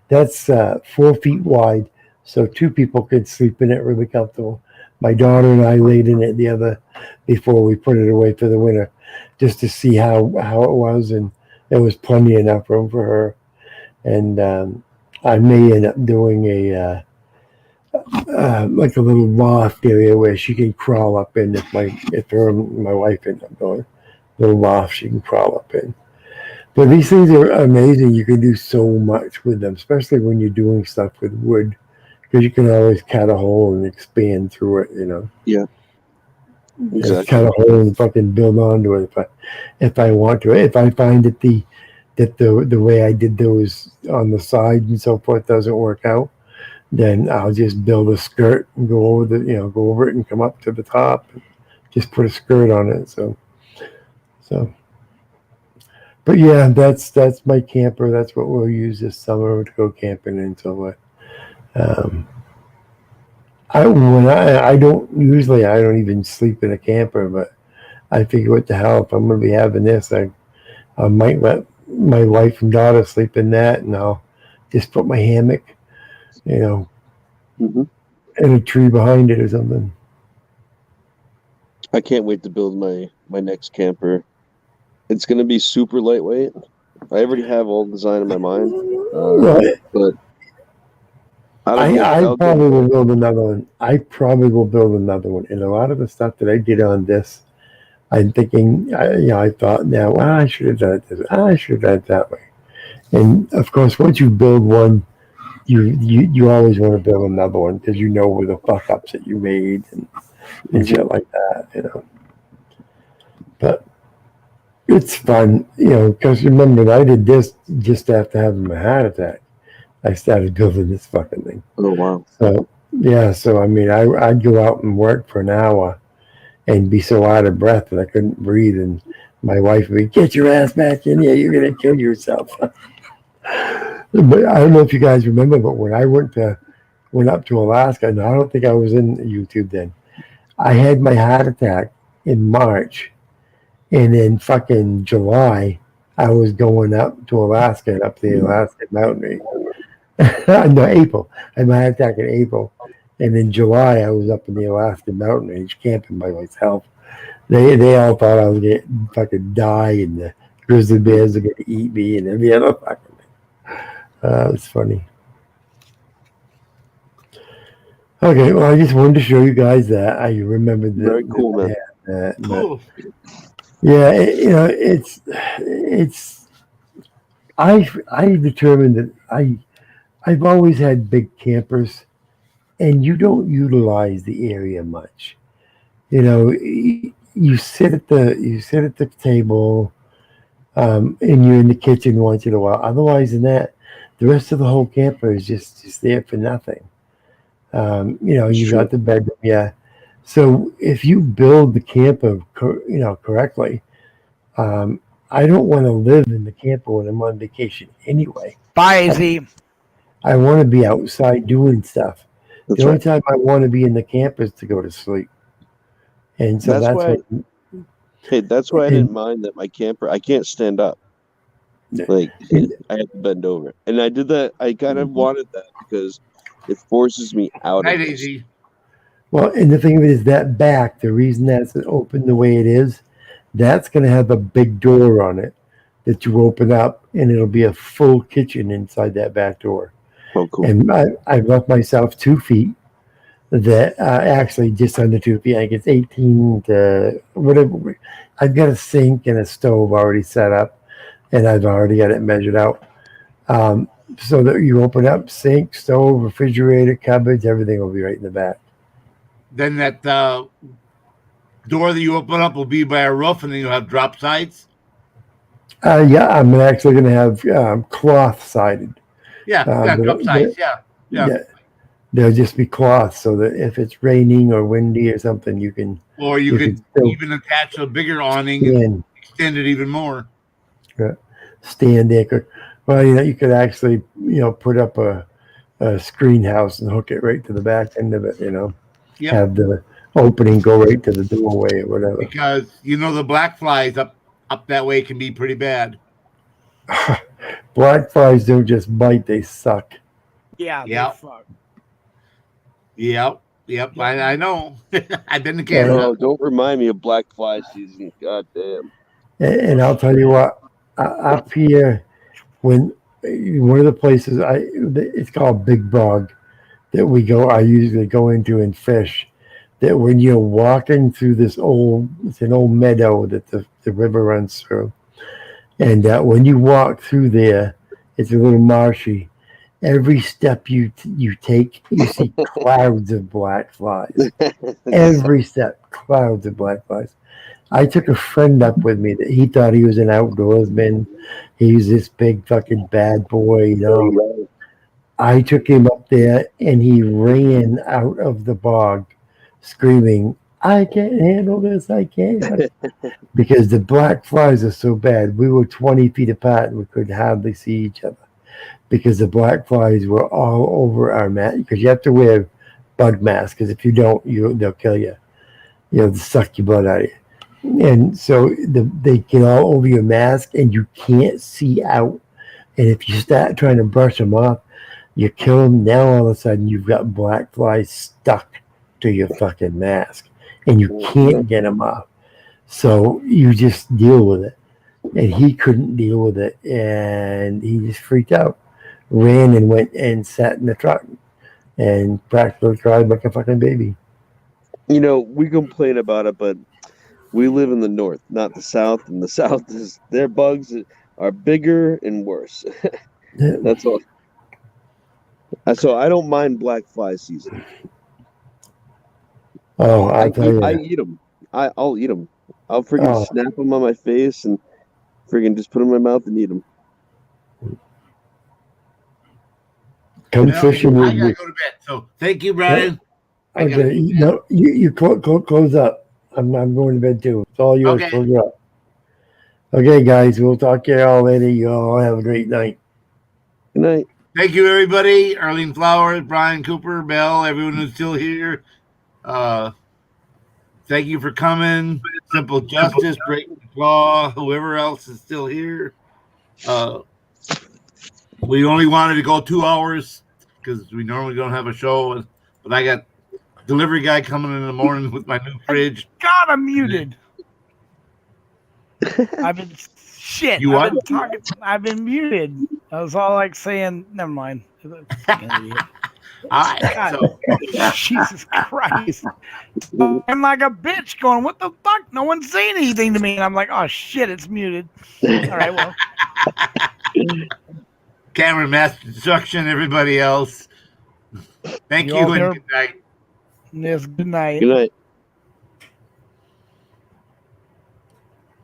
that's 4 feet wide, so 2 people could sleep in it really comfortable. My daughter and I laid in it before we put it away for the winter, just to see how it was, and there was plenty enough room for her. And I may end up doing like a little loft area where she can crawl up in if her and my wife end up going. Little loft she can crawl up in. But these things are amazing. You can do so much with them, especially when you're doing stuff with wood, because you can always cut a hole and expand through it. Yeah. Just cut a hole and fucking build onto it if I want to. If I find that the way I did those on the side and so forth doesn't work out, then I'll just build a skirt and go over it and come up to the top and just put a skirt on it. So but yeah, that's my camper. That's what we'll use this summer to go camping in. So I don't even sleep in a camper, but I figure what the hell, if I'm gonna be having this, I might let my wife and daughter sleep in that, and I'll just put my hammock, in a tree behind it or something. I can't wait to build my next camper. It's going to be super lightweight. I already have all the design in my mind, but I probably will build another one. And a lot of the stuff that I did on this, I'm thinking, I thought now, well, I should have done it this way. I should have done it that way. And of course, once you build one, you always want to build another one because you know where the fuck ups that you made and shit like that, But it's fun, because remember, I did this just after having my heart attack. I started building this fucking thing. Oh, wow. So, yeah, I mean, I'd go out and work for an hour and be so out of breath that I couldn't breathe. And my wife would be, get your ass back in here. You're going to kill yourself. But I don't know if you guys remember, but when I went up to Alaska, and I don't think I was in YouTube then, I had my heart attack in March. And in fucking July, I was going up to Alaska and up the Alaska mountain range. No, April. I had my heart attack in April. And in July, I was up in the Alaska mountain range camping by myself. They all thought I was going to fucking die and the grizzly bears are going to eat me and every other fucking thing. It's funny. Okay, well, I just wanted to show you guys that. I remembered that. Very cool, man. Cool. Yeah, it's. I determined that I've always had big campers, and you don't utilize the area much. You sit at the table, and you're in the kitchen once in a while. Otherwise than that, the rest of the whole camper is just there for nothing. You got the bedroom, yeah. So if you build the camper, correctly, I don't want to live in the camper when I'm on vacation anyway. Bye, Z. I want to be outside doing stuff. That's The only right. time I want to be in the camp is to go to sleep. And so That's that's why. what. Hey, that's why I And, didn't mind that my camper. I can't stand up. Like I have to bend over, and I did that. I kind of wanted that because it forces me out Hi, of this. Daisy. well, and the thing of it is that back, the reason that's open the way it is, that's going to have a big door on it that you open up, and it'll be a full kitchen inside that back door. Oh, cool. And I left myself 2 feet. That actually just under 2 feet. I think it's 18 to whatever. I've got a sink and a stove already set up, and I've already got it measured out. So that you open up sink, stove, refrigerator, cupboards, everything will be right in the back. Then that door that you open up will be by a roof, and then you'll have drop sides. Yeah, I'm actually going to have cloth sided. Yeah, drop sides. Yeah. They'll just be cloth, so that if it's raining or windy or something, you can. Or you could still even attach a bigger awning and extend it even more. stand there. Well, you could actually, put up a screen house and hook it right to the back end of it. Yep. Have the opening go right to the doorway or whatever. Because the black flies up that way can be pretty bad. Black flies don't just bite; they suck. Yeah. Yep. Fuck. Yep. I know. I've been to Canada. Oh, don't remind me of black fly season. God damn. And I'll tell you what, up here, when one of the places it's called Big Bog that I usually go into and fish. That when you're walking through it's an old meadow that the river runs through, and when you walk through there, it's a little marshy. Every step you take, you see clouds of black flies. Every step, clouds of black flies. I took a friend up with me that he thought he was an outdoorsman. He was this big fucking bad boy, I took him up there and he ran out of the bog screaming, "I can't handle this, I can't." Because the black flies are so bad. We were 20 feet apart and we could hardly see each other. Because the black flies were all over our mat. Because you have to wear bug masks. Because if you don't, they'll kill you. They'll suck your blood out of you. And so they get all over your mask, and you can't see out. And if you start trying to brush them off, you kill them. Now all of a sudden you've got black flies stuck to your fucking mask, and you can't get them off. So you just deal with it. And he couldn't deal with it, and he just freaked out. Ran and went and sat in the truck and practically cried like a fucking baby. We complain about it, but we live in the north, not the south. And the south their bugs are bigger and worse. That's all. So I don't mind black fly season. Oh, I eat them. I'll eat them. I'll freaking snap them on my face and freaking just put them in my mouth and eat them. Come fishing with I gotta me. go to bed. So thank you, Brian. Okay, you close up. I'm going to bed too. It's all yours. Okay. Close up. Okay, guys, we'll talk to you all later. You all have a great night. Good night. Thank you, everybody. Arlene Flowers, Brian Cooper, Bell, everyone who's still here. Thank you for coming. Simple Justice, Breaking the Law, whoever else is still here. We only wanted to go 2 hours because we normally don't have a show, but I got delivery guy coming in the morning with my new fridge. God, I'm muted. I've been shit. You what? I've been muted. I was all like saying, never mind. All right. God, Jesus Christ. I'm like a bitch going, what the fuck? No one's saying anything to me. And I'm like, oh shit, it's muted. All right, well. Cameron Master Destruction, everybody else. Thank you and good night. Yes, good night. Good night.